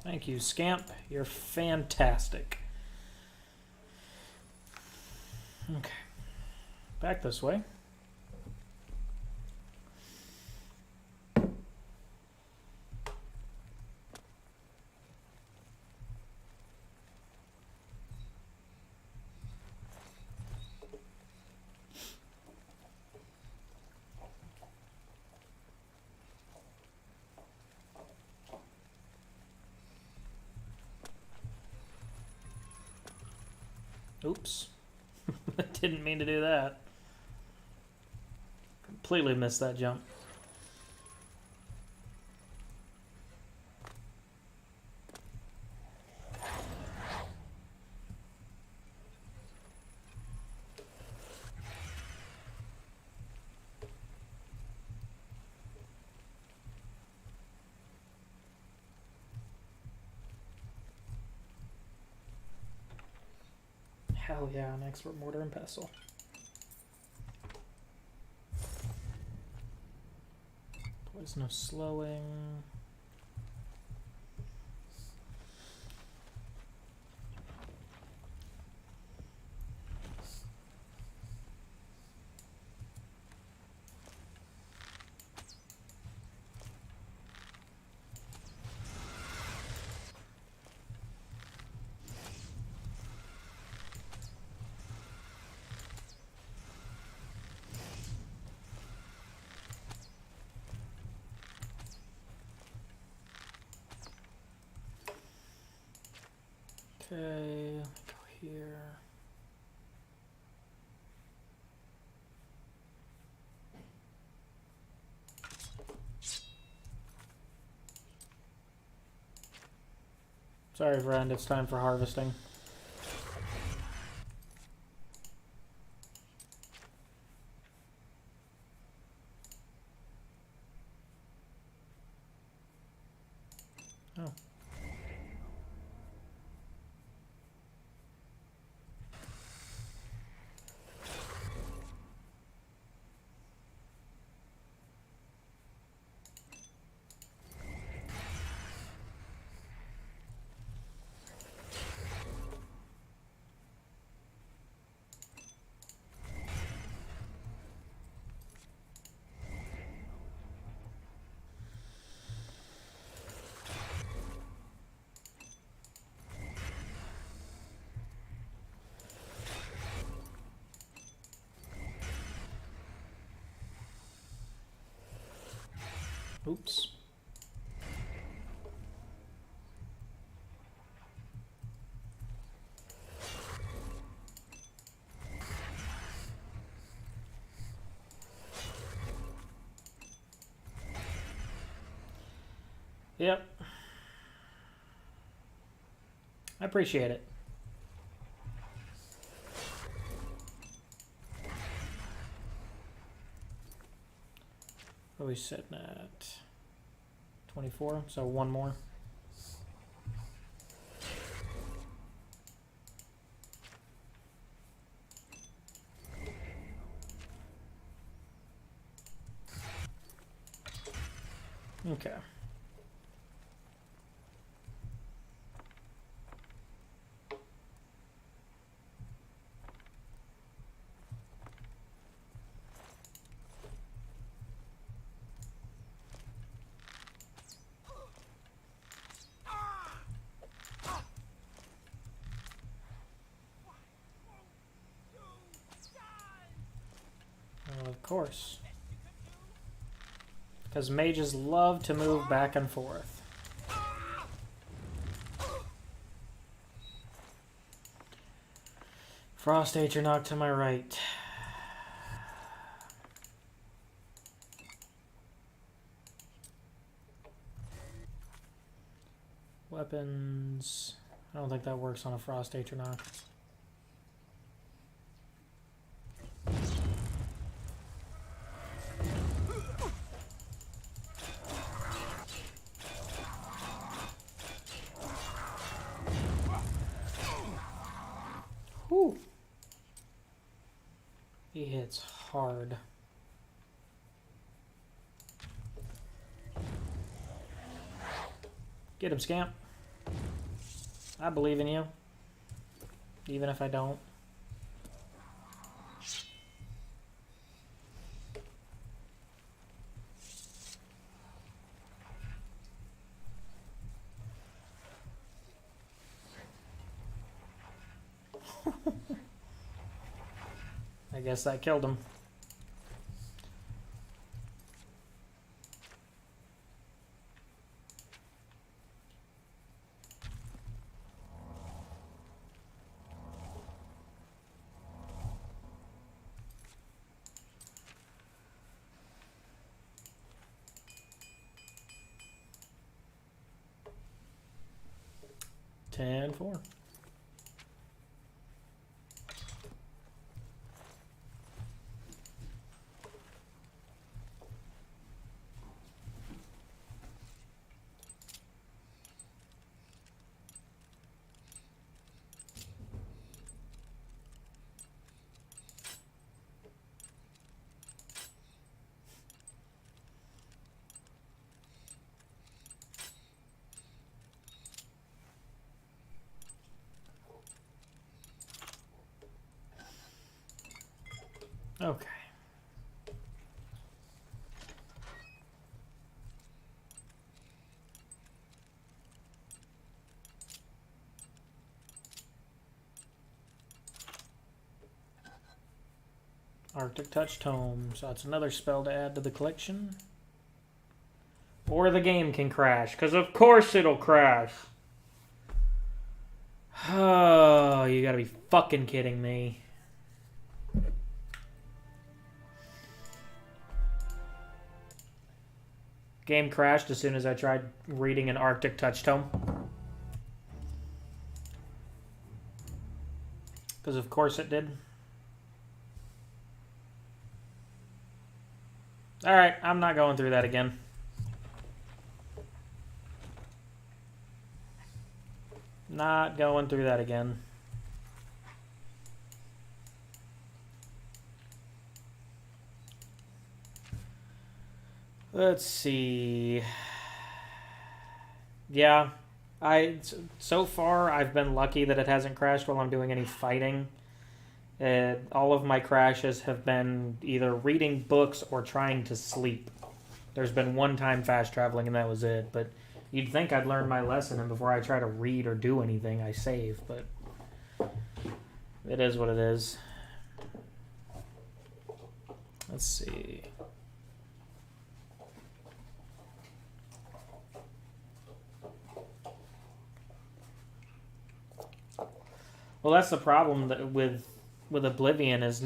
Thank you, Scamp. You're fantastic. Okay. Back this way. Oops. I didn't mean to do that. Completely missed that jump. Hell yeah, an expert mortar and pestle. There's no slowing. Okay, go here. Sorry, friend, it's time for harvesting. Oh. Oops. Yep. I appreciate it. What are we sitting at? 24, so one more. Okay. Well, of course. Because mages love to move back and forth. Frost Atronach to my right. Weapons. I don't think that works on a Frost Atronach. Whew. He hits hard. Get him, Scamp. I believe in you. Even if I don't. I guess that killed him. Ten four. Okay. Arctic Touch Tome. So that's another spell to add to the collection. Or the game can crash, because of course it'll crash. Oh, you gotta be fucking kidding me. Game crashed as soon as I tried reading an Arctic Touch Tome. Because of course it did. Alright, I'm not going through that again. Not going through that again. Let's see. Yeah, so far I've been lucky that it hasn't crashed while I'm doing any fighting. All of my crashes have been either reading books or trying to sleep. There's been one time fast traveling and that was it, but you'd think I'd learn my lesson, and before I try to read or do anything, I save, but it is what it is. Let's see. Well, that's the problem that with Oblivion is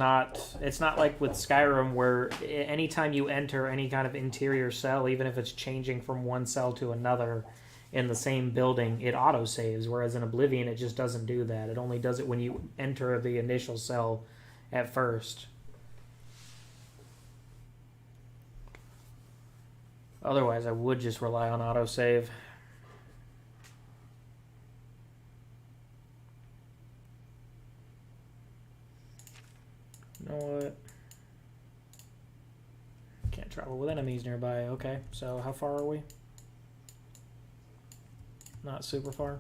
it's not like with Skyrim where anytime you enter any kind of interior cell, even if it's changing from one cell to another in the same building, it auto-saves, whereas in Oblivion it just doesn't do that. It only does it when you enter the initial cell at first. Otherwise, I would just rely on autosave. You know what? Can't travel with enemies nearby. Okay, so how far are we? Not super far.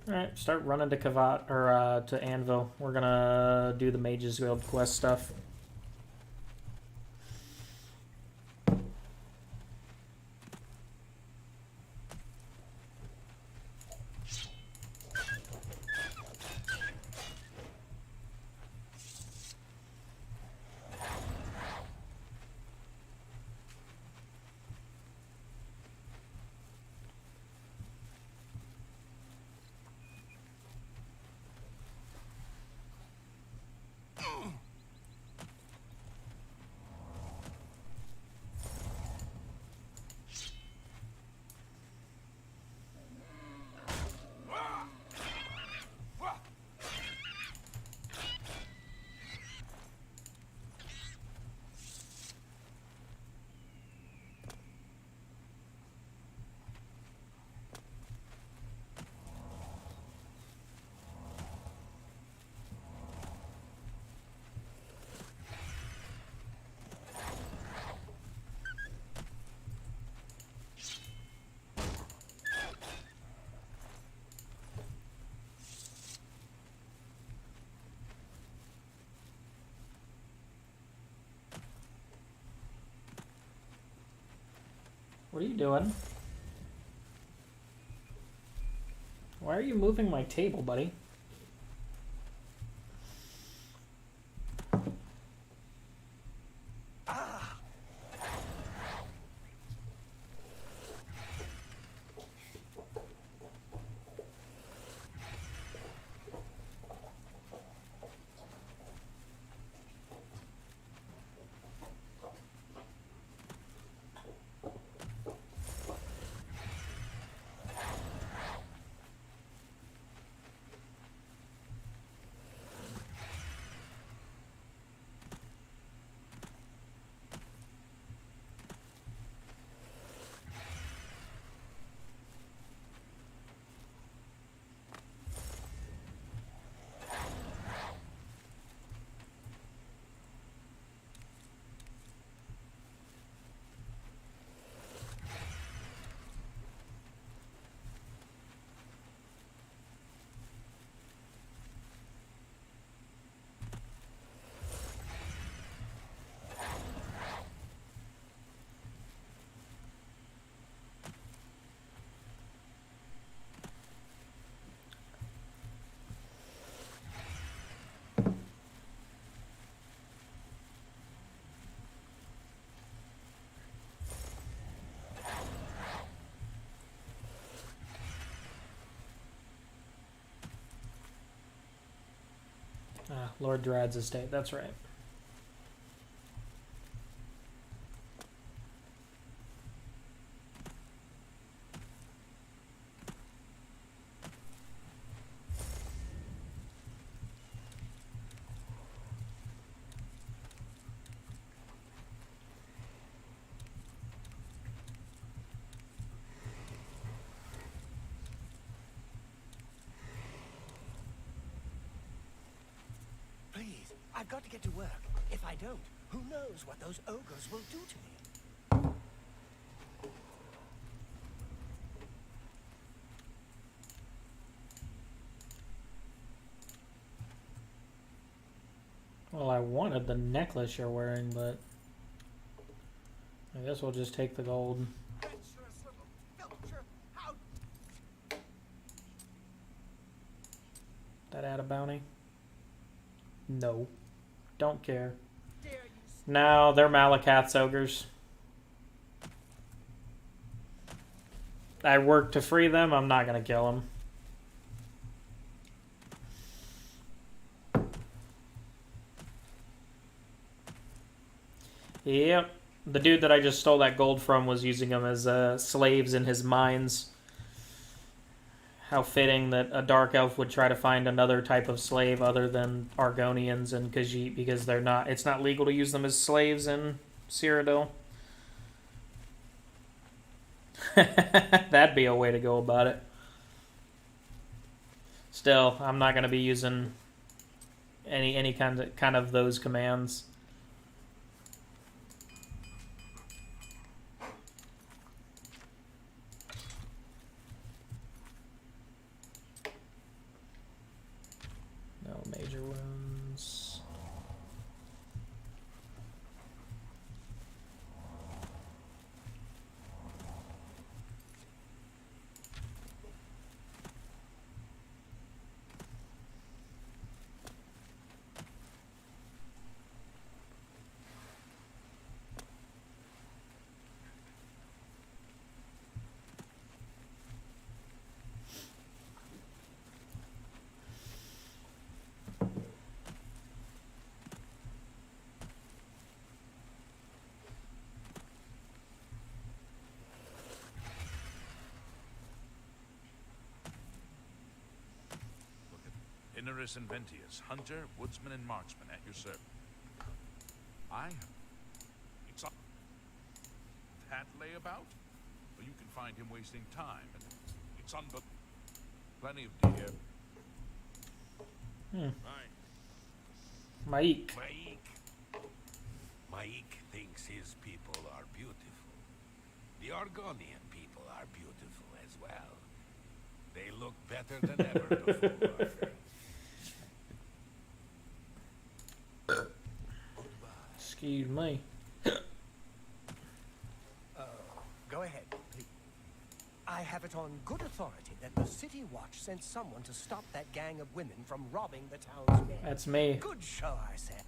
Alright, start running to Kavat, or to Anvil. We're gonna do the Mage's Guild quest stuff. What are you doing? Why are you moving my table, buddy? Ah, Lord Drad's estate, that's right. Please, I've got to get to work. If I don't, who knows what those ogres will do to me? Well, I wanted the necklace you're wearing, but I guess we'll just take the gold. Treacherous little filcher! How That add a bounty? No. Don't care. dare you No, they're Malakath's ogres. I worked to free them, I'm not gonna kill them. Yep. The dude that I just stole that gold from was using them as slaves in his mines. How fitting that a dark elf would try to find another type of slave other than Argonians and Khajiit, because they're not. It's not legal to use them as slaves in Cyrodiil. That'd be a way to go about it. Still, I'm not going to be using any kind of those commands. No major wounds. Inneris and Ventius, hunter, woodsman, and marksman at your service. I have... It's up... That layabout? Well, you can find him wasting time, and it's plenty of deer. Right. Maik. Maik thinks his people are beautiful. The Argonian people are beautiful as well. They look better than ever before. Excuse me. Go ahead. have it on good authority that the City Watch sent someone to stop that gang of women from robbing the town's men. That's me. Good show, I said.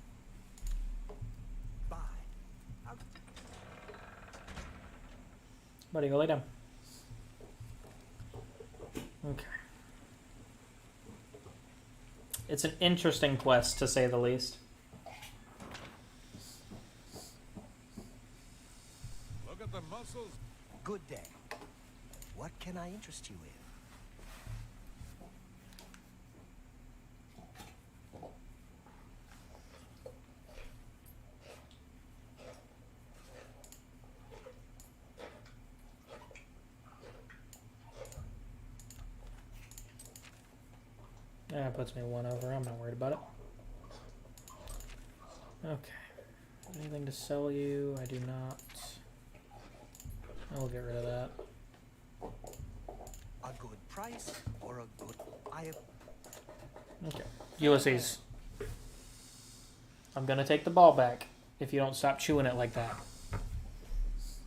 Bye. Buddy, go lay down. Okay. It's an interesting quest, to say the least. Look at the muscles. Good day. What can I interest you in? Yeah, it puts me one over. I'm not worried about it. Okay. Anything to sell you? I do not. I'll get rid of that. A good price or a good... Okay. Ulysses. I'm gonna take the ball back if you don't stop chewing it like that.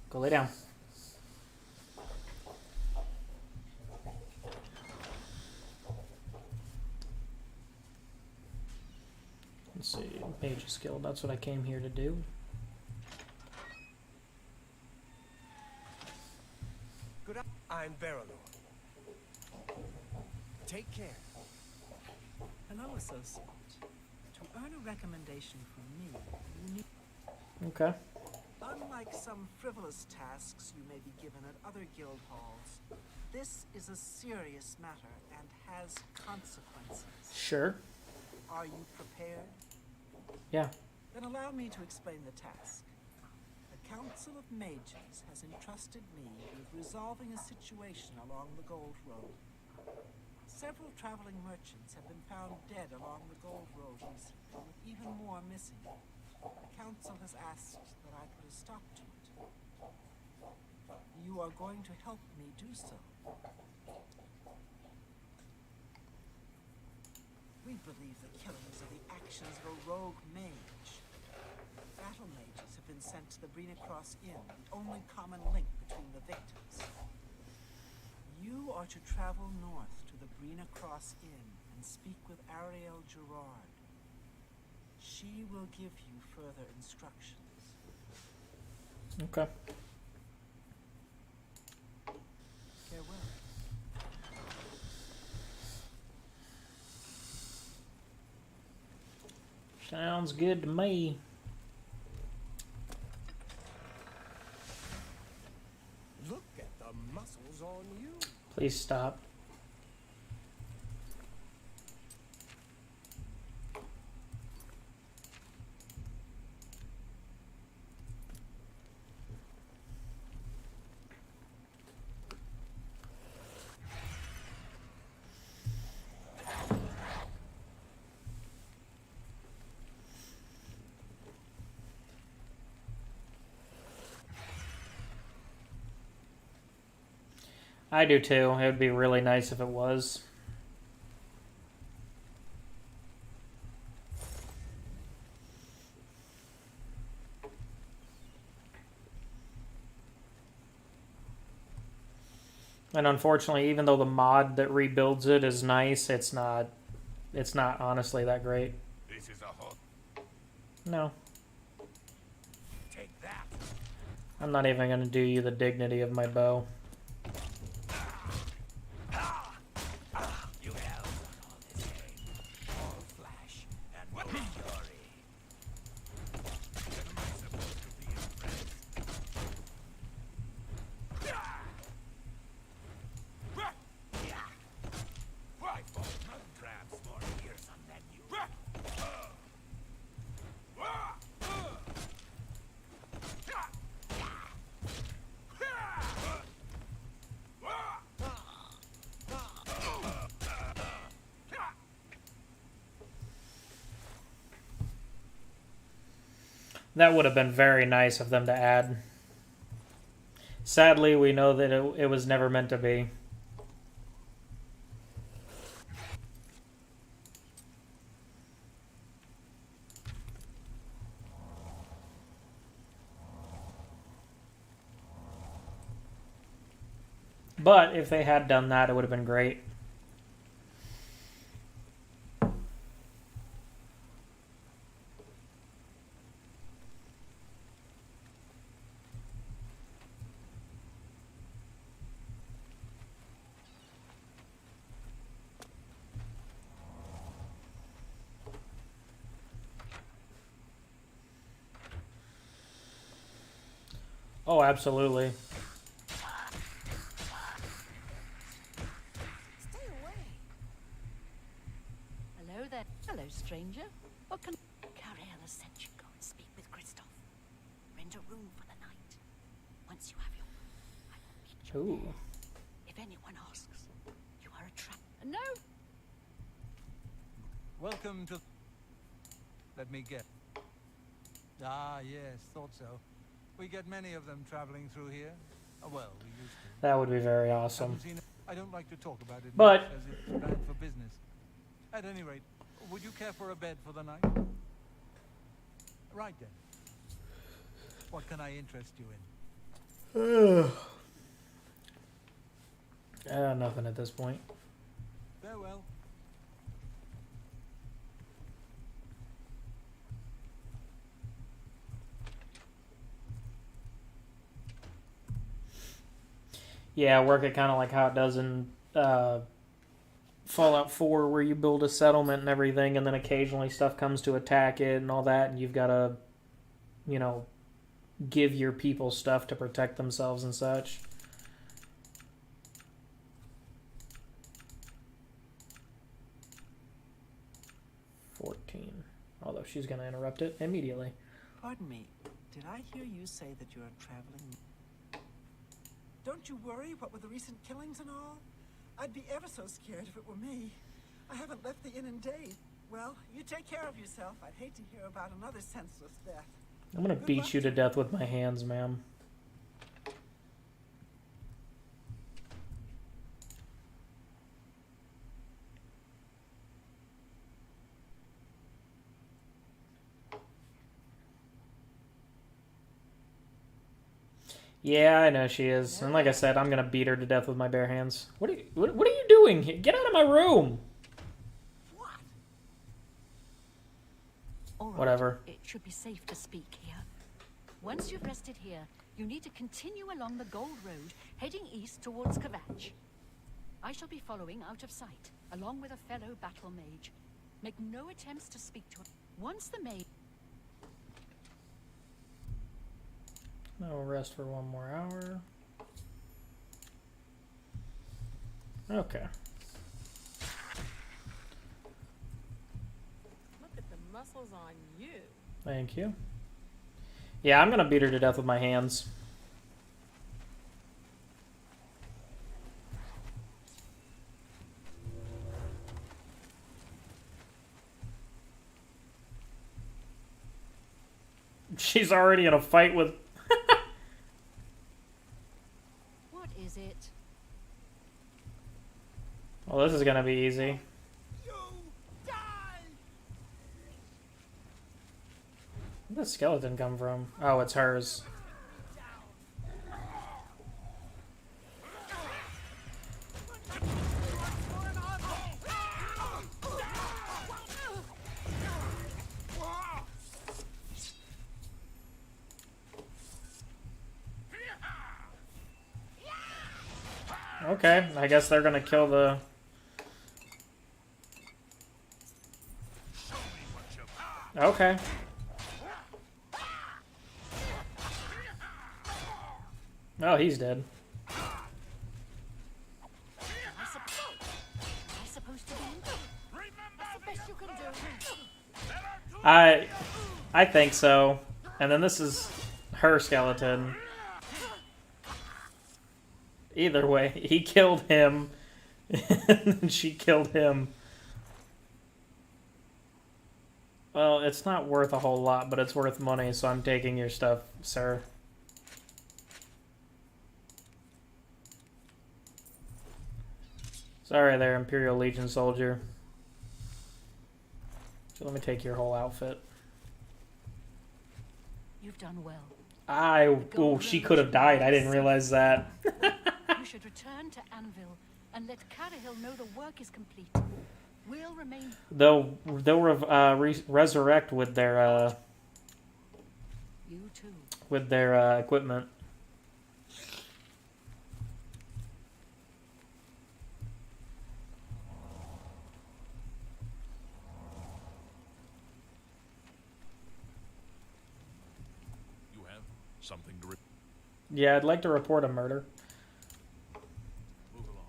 Go lay down. Let's see. Mage skill. That's what I came here to do. Good. I'm Baralor. Take care. Hello, associate. To earn a recommendation from me, you need... Okay. Unlike some frivolous tasks you may be given at other guild halls, this is a serious matter and has consequences. Sure. Are you prepared? Yeah. Then allow me to explain the task. The Council of Mages has entrusted me with resolving a situation along the Gold Road. Several traveling merchants have been found dead along the Gold Road recently, with even more missing. The Council has asked that I put a stop to it. You are going to help me do so. We believe the killing is of the actions of a rogue mage. Battle mages have been sent to the Brina Cross Inn, the only common link between the victims. You are to travel north to the Brina Cross Inn and speak with Ariel Gerard. She will give you further instructions. Okay. Farewell. Sounds good to me. Look at the muscles on you. Please stop. I do too. It would be really nice if it was. And unfortunately, even though the mod that rebuilds it is nice, it's not honestly that great. This is a hook. No. Take that. I'm not even going to do you the dignity of my bow. You held on all this game. All flash and no fury. Am I supposed to be impressed? I fought mud crabs more fearsome than you. That would have been very nice of them to add. Sadly, we know that it was never meant to be. But if they had done that, it would have been great. Oh, absolutely. Stay away. Hello there. Hello, stranger. What can... Cariel has sent you go and speak with Christoph. Rent a room for the night. Once you have your room, I will meet you Ooh. there. If anyone asks, you are a trap. No! Welcome to... Let me get... Ah, yes, thought so. We get many of them traveling through here. Oh, well, we used to. That would be very awesome. Haven't seen it. I don't like to talk about it But- much, as it's bad for business. At any rate, would you care for a bed for the night? Right then. What can I interest you in? Nothing at this point. Farewell. Yeah, work it kind of like how it does in Fallout 4, where you build a settlement and everything, and then occasionally stuff comes to attack it and all that, and you've got to, you know, give your people stuff to protect themselves and such. Although she's going to interrupt it immediately. Pardon me, did I hear you say that you're traveling? Don't you worry, what with the recent killings and all? I'd be ever so scared if it were me. I haven't left the inn in days. Well, you take care of yourself. I'd hate to hear about another senseless death. I'm going to beat you to death with my hands, ma'am. Yeah, I know she is. And like I said, I'm going to beat her to death with my bare hands. What are you doing? Get out of my room! What? All right. Whatever. It should be safe to speak here. Once you've rested here, you need to continue along the Gold Road, heading east towards Kvatch. I shall be following out of sight, along with a fellow battle mage. Make no attempts to speak to her. Once the mage... I'll rest for 1 more hour. Okay. Look at the muscles on you. Thank you. Yeah, I'm going to beat her to death with my hands. She's already in a fight with... What is it? Well, this is going to be easy. You die! Where'd the skeleton come from? Oh, it's hers. Okay, I guess they're gonna kill the... Okay. Oh, he's dead. I suppose to be... That's the best you can do. I think so. And then this is her skeleton. Either way, he killed him, and then she killed him. Well, it's not worth a whole lot, but it's worth money, so I'm taking your stuff, sir. Sorry there, Imperial Legion soldier. So let me take your whole outfit. You've done well. Oh, she could have died. I didn't realize that. You should return to Anvil and let Carahil know the work is complete. We'll remain. They'll resurrect with their You too. equipment. You have something to Yeah, I'd like to report a murder. move along.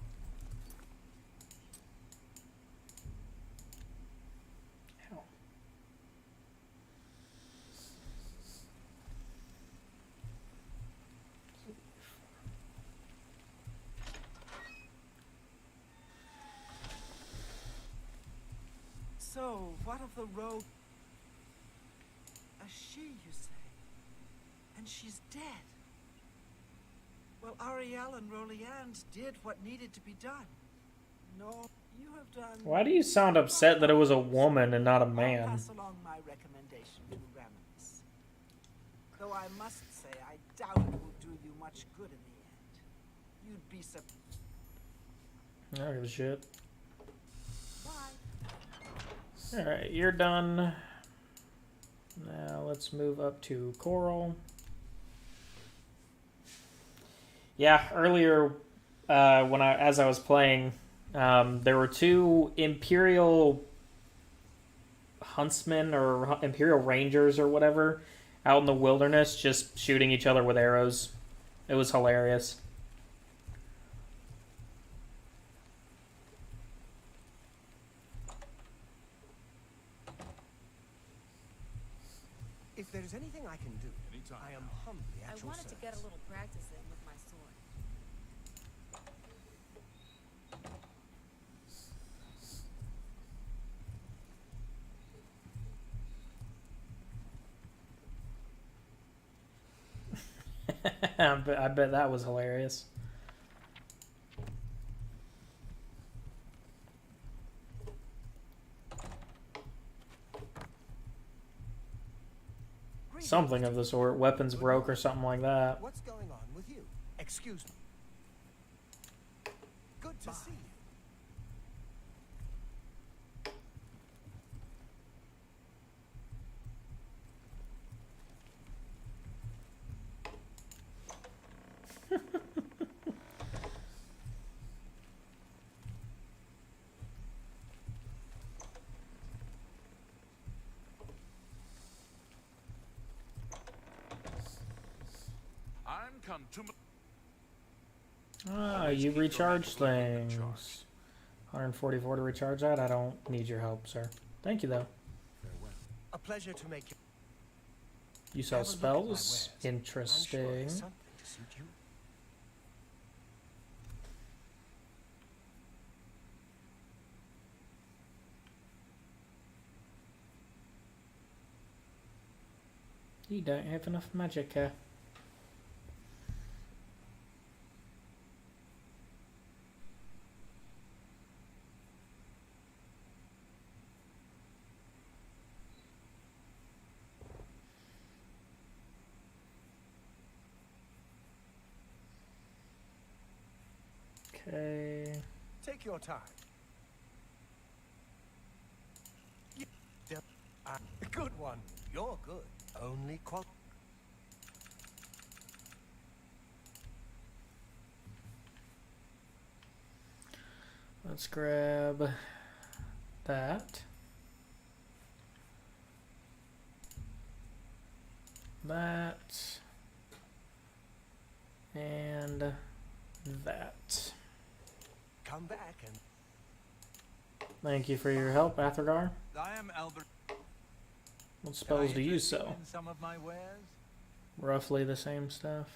So, what of the rogue? A she, you say? And she's dead. Well, Ariel and Roliand did what needed to be done. No, you have done... Why do you sound upset that it was a woman and not a I'll man? pass along my recommendation to Raminus. Though I must say, I doubt it will do you much good in the end. You'd be surprised. I don't give a shit. Bye. Alright, you're done. Now let's move up to Coral. Yeah, earlier as I was playing, there were two Imperial huntsmen or Imperial Rangers or whatever out in the wilderness just shooting each other with arrows. It was hilarious. If there is anything I can do, Anytime. I am humbly at I your wanted to get a service. little practice in with my sword. I bet that was hilarious. Greetings. Something of the sort. Weapons broke or something like that. What's going on with you? Excuse me. Good to see you. I'm come to Ah, you recharge things. 144 to recharge that? I don't need your help, sir. Thank you, though. farewell. A pleasure to make you. You sell Have a look at my spells? wares. I'm sure Interesting. there's something to suit you. You don't have enough magic. Okay. Take your time. Good one. You're good. Only qual. Let's grab that. That. And that. Come back and Thank you for your help, Athragar. I am Albert. What spells do you interest sell? in some of my wares? Roughly the same stuff.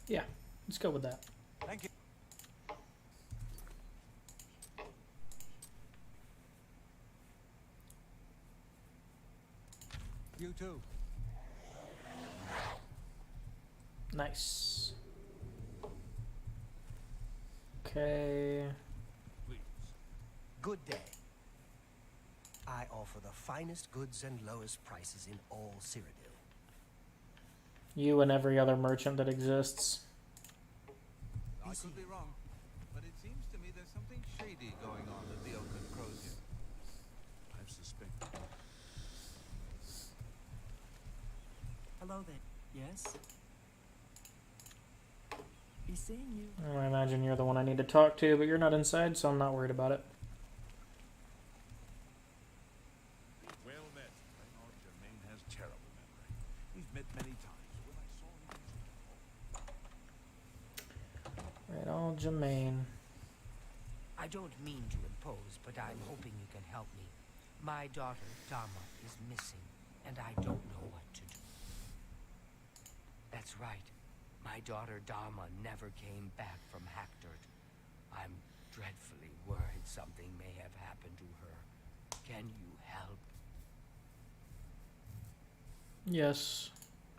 Yeah, let's go with that. Thank you. You too. Nice. Okay. Please. Good day. I offer the finest goods and lowest prices in all Cyrodiil. You and every other merchant that exists. I could be wrong, but it seems to me there's something shady going on at the Oak and Crozier. I've suspected. Hello there. Yes? Be seeing you. I imagine you're the one I need to talk to, but you're not inside, so I'm not worried about it. Well met. I know Germain has terrible memory. We've met many times. When I saw him Right, all Jermaine. I don't mean to impose, but I'm hoping you can help me. My daughter, Dama, is missing, and I don't know what to do. That's right. My daughter, Dama, never came back from Hackdirt. I'm dreadfully worried something may have happened to her. Can you help? Yes.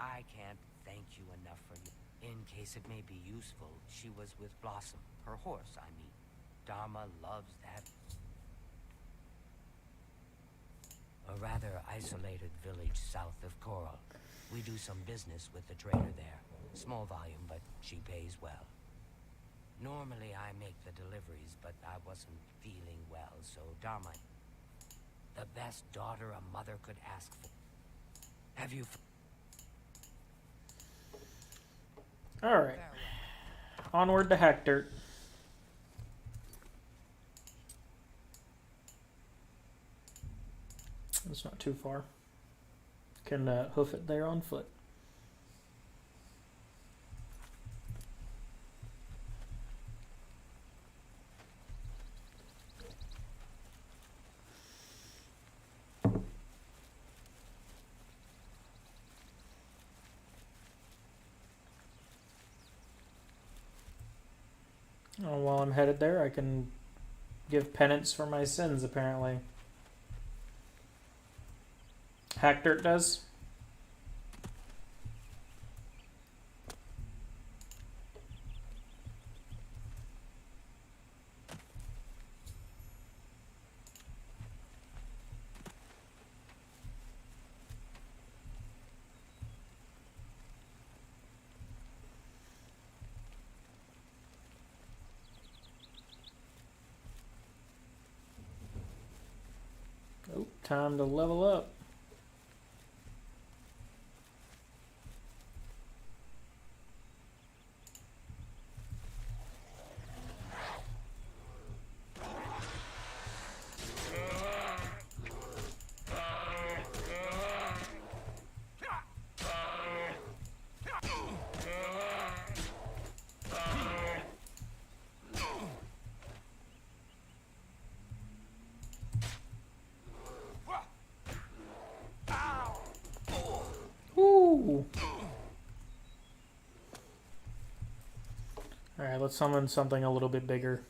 I can't thank you enough for you. In case it may be useful, she was with Blossom, her horse, I mean. Dama loves that. A rather isolated village south of Coral. We do some business with the trader there. Small volume, but she pays well. Normally I make the deliveries, but I wasn't feeling well, so Dama, the best daughter a mother could ask for. Have you... Alright. Onward to Hackdirt. It's not too far. Can hoof it there on foot. Oh, while I'm headed there, I can give penance for my sins, apparently. Hackdirt does? Oh, time to level up. Ooh. Alright, let's summon something a little bit bigger.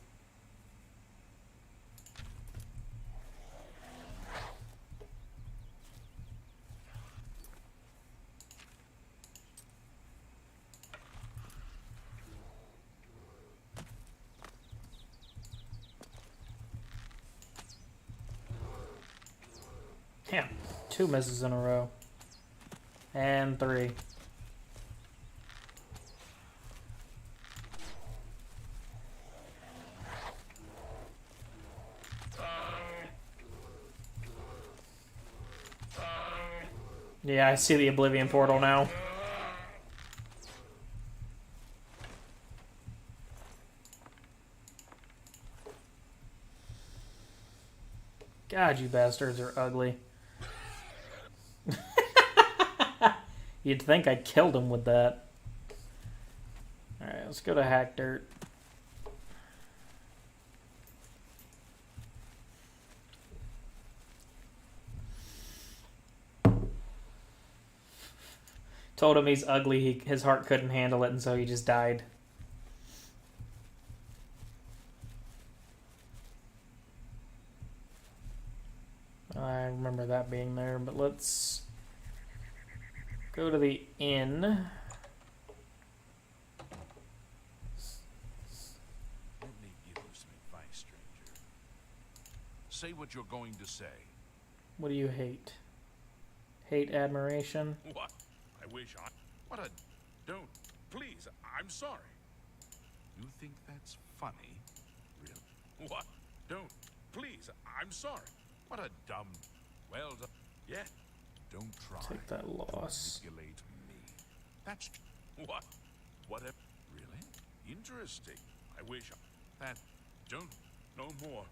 Damn, 2 misses in a row. And 3. Yeah, I see the Oblivion portal now. God, you bastards are ugly. You'd think I killed him with that. Alright, let's go to Hackdirt. Told him he's ugly. His heart couldn't handle it, and so he just died. I remember that being there, but let's go to the inn. Let me give you some advice, stranger. Say what you're going to say. What do you hate? Hate admiration? What? I wish I... What a... Don't. Please, I'm sorry. You think that's funny? Really? What? Don't. Please, I'm sorry. What a dumb... Well done. Yeah. Don't try. Take that loss. Manipulate me. That's... What? Whatever. Really? Interesting. I wish I... That... Don't... No more.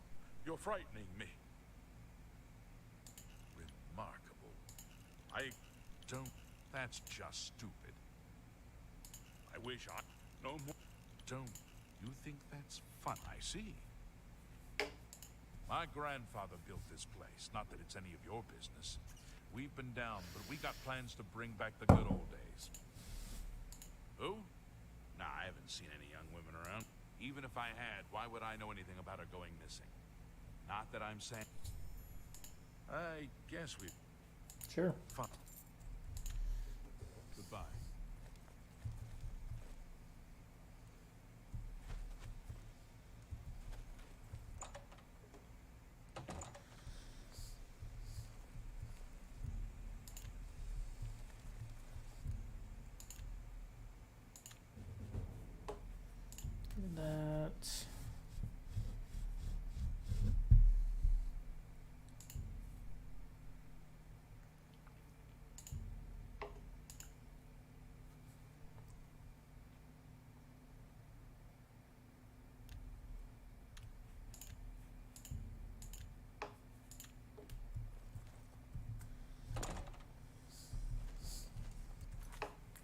You're frightening me. Remarkable. I... Don't... That's just stupid. I wish I... No more... Don't... You think that's fun? I see. My grandfather built this place. Not that it's any of your business. We've been down, but we got plans to bring back the good old days. Who? Nah, I haven't seen any young women around. Even if I had, why would I know anything about her going missing? Not that I'm saying... I guess we... Sure. Fun. Goodbye. That.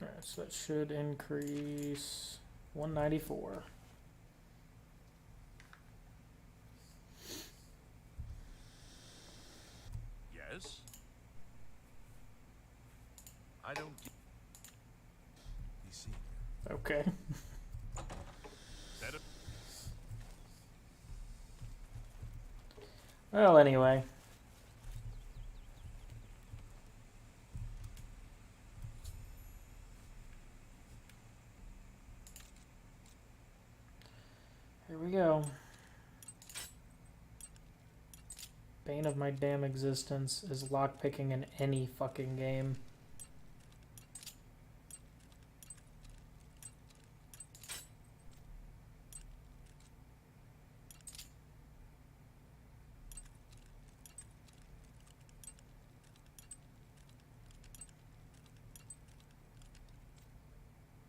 Alright, so that should increase 194. Yes? I don't get... You see... Okay. That a... Well, anyway. Here we go. Bane of my damn existence is lockpicking in any fucking game.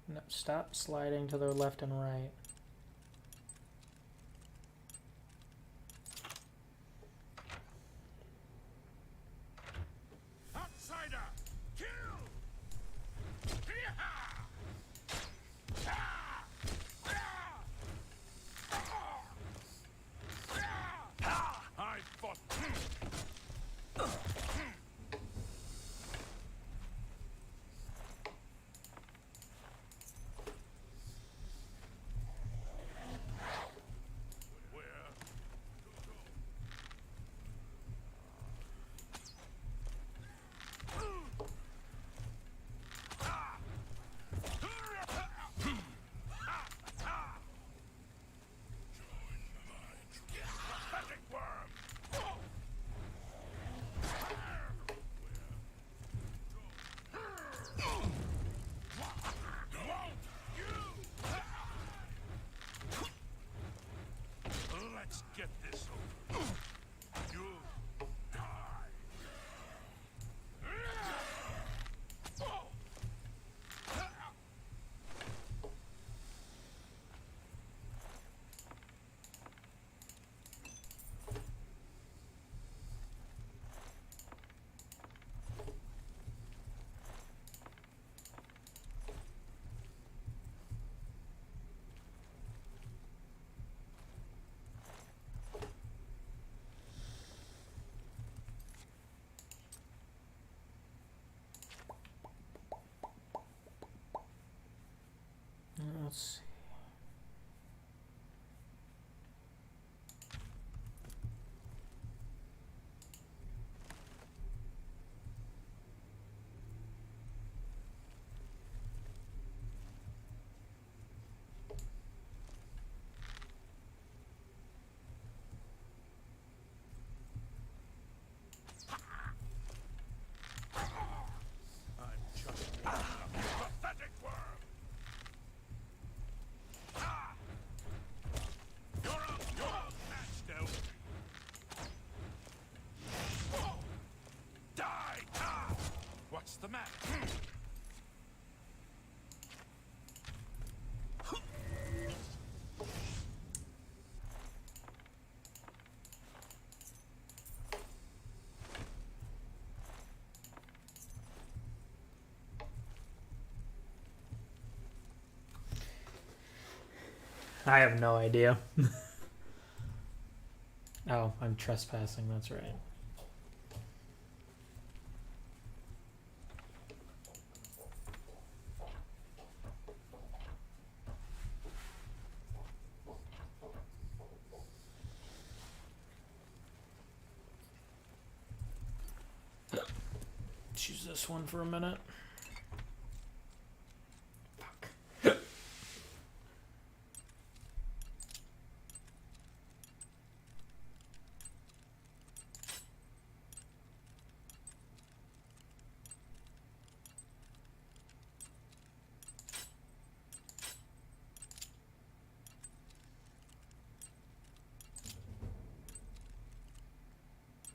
No, stop sliding to the left and right. Outsider! Kill! I fought... Let's get this over. You die. I have no idea. Oh, I'm trespassing, that's right. Let's use this one for a minute. Fuck.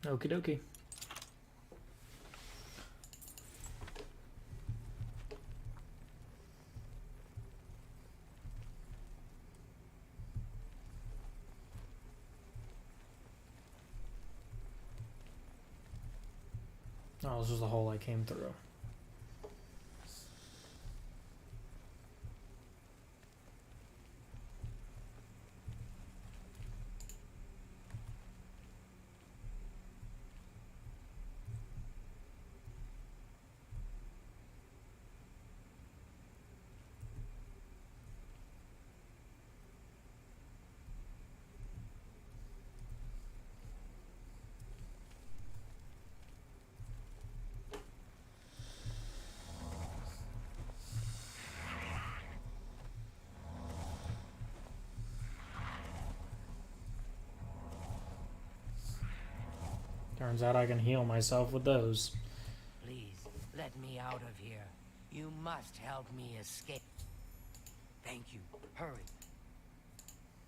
Okie dokie. Oh, this was the hole I came through. Turns out I can heal myself with those. Please, let me out of here. You must help me escape. Thank you. Hurry.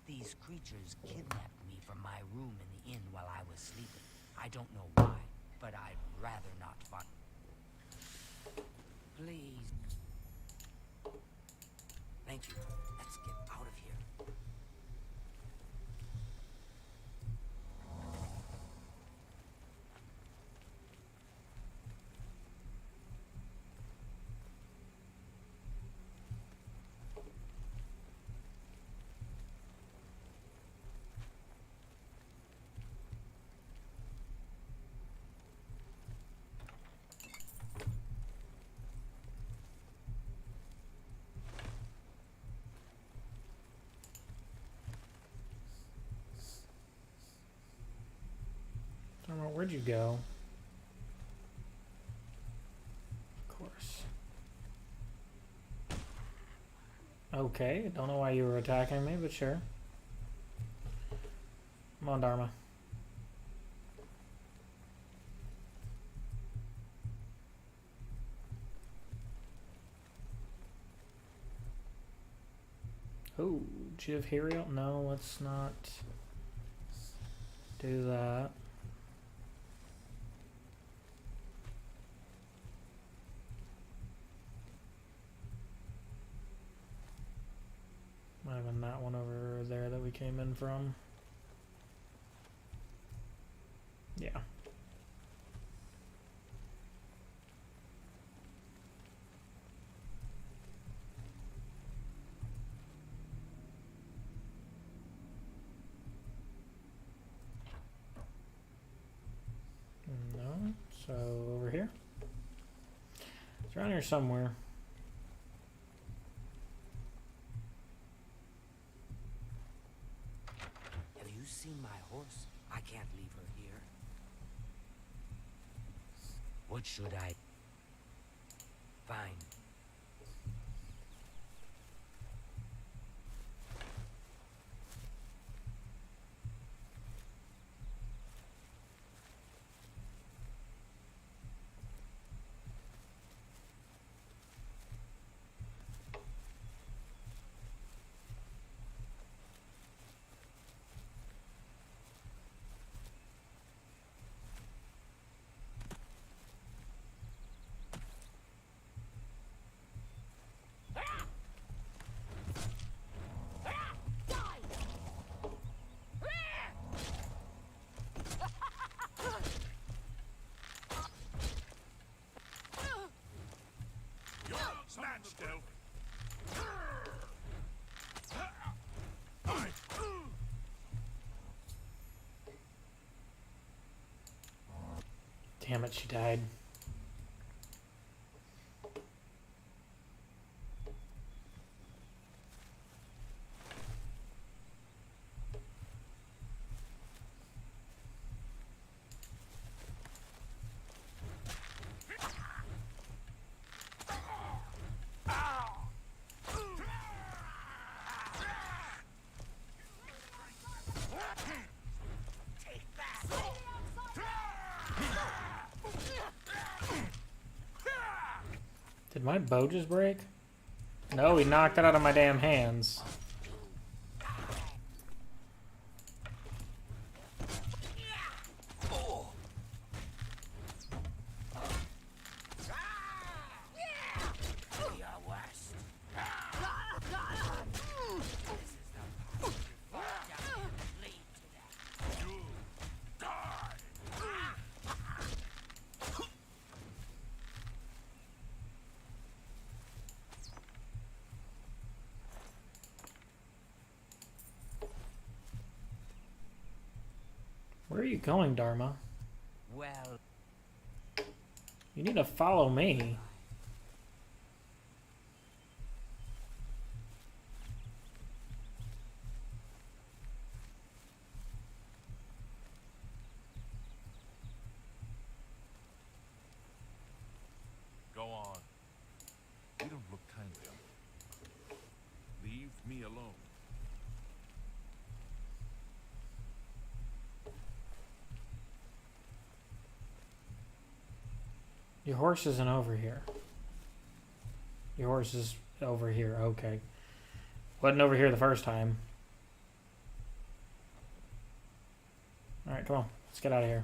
These creatures kidnapped me from my room in the inn while I was sleeping. I don't know why, but I'd rather not find. Please. Thank you. Let's get out of here. Where'd you go? Of course. Okay, don't know why you were attacking me, but sure. Come on, Dharma. Oh, Jivhiriel? No, let's not do that. Might have been that one over there that we came in from. Yeah. No, so over here. It's around here somewhere. Have you seen my horse? I can't leave her here. What should I find? Damn it, she died. Did my bow just break? No, he knocked it out of my damn hands. Where are you going, Dharma? Well, You need to follow me. Go on. You don't look kindly on me. Leave me alone. Your horse isn't over here. Your horse is over here. Okay. Wasn't over here the first time. Alright, come on. Let's get out of here.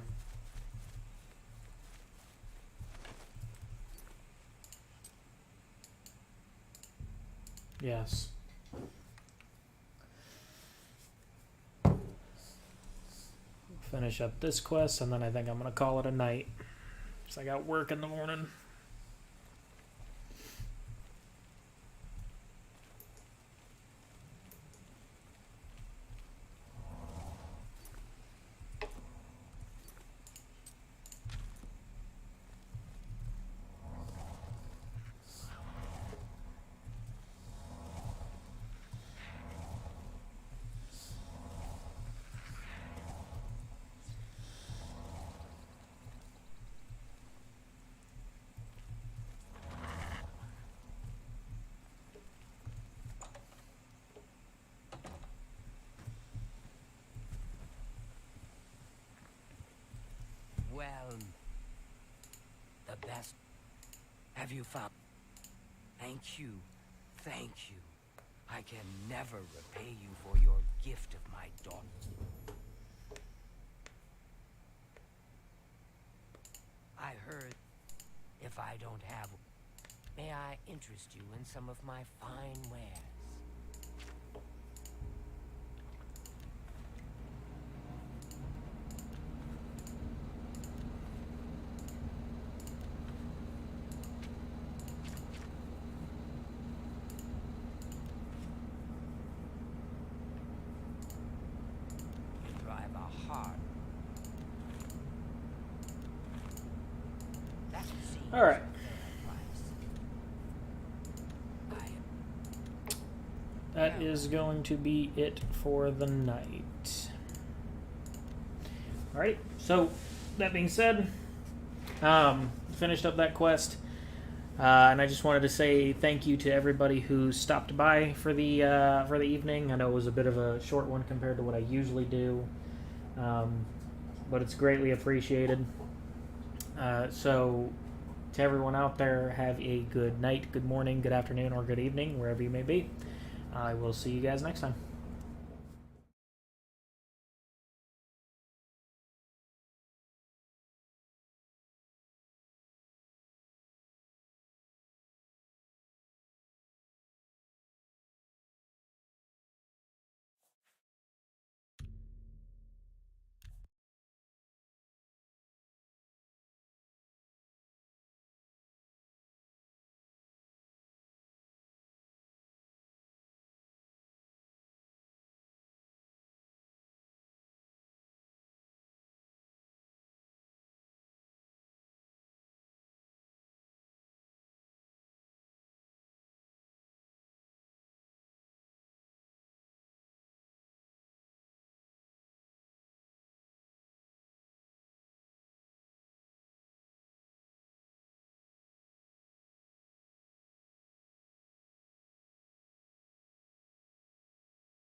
Yes. Finish up this quest, and then I think I'm going to call it a night. Because I got work in the morning. well, the best. Have you found? Thank you. Thank you. I can never repay you for your gift of my daughter. I heard if I don't have, may I interest you in some of my fine wares? You drive a hard. That seems All right. a fair price. That is going to be it for the night. Alright, so that being said, finished up that quest, and I just wanted to say thank you to everybody who stopped by for the evening. I know it was a bit of a short one compared to what I usually do, but it's greatly appreciated. So to everyone out there, have a good night, good morning, good afternoon, or good evening, wherever you may be. I will see you guys next time.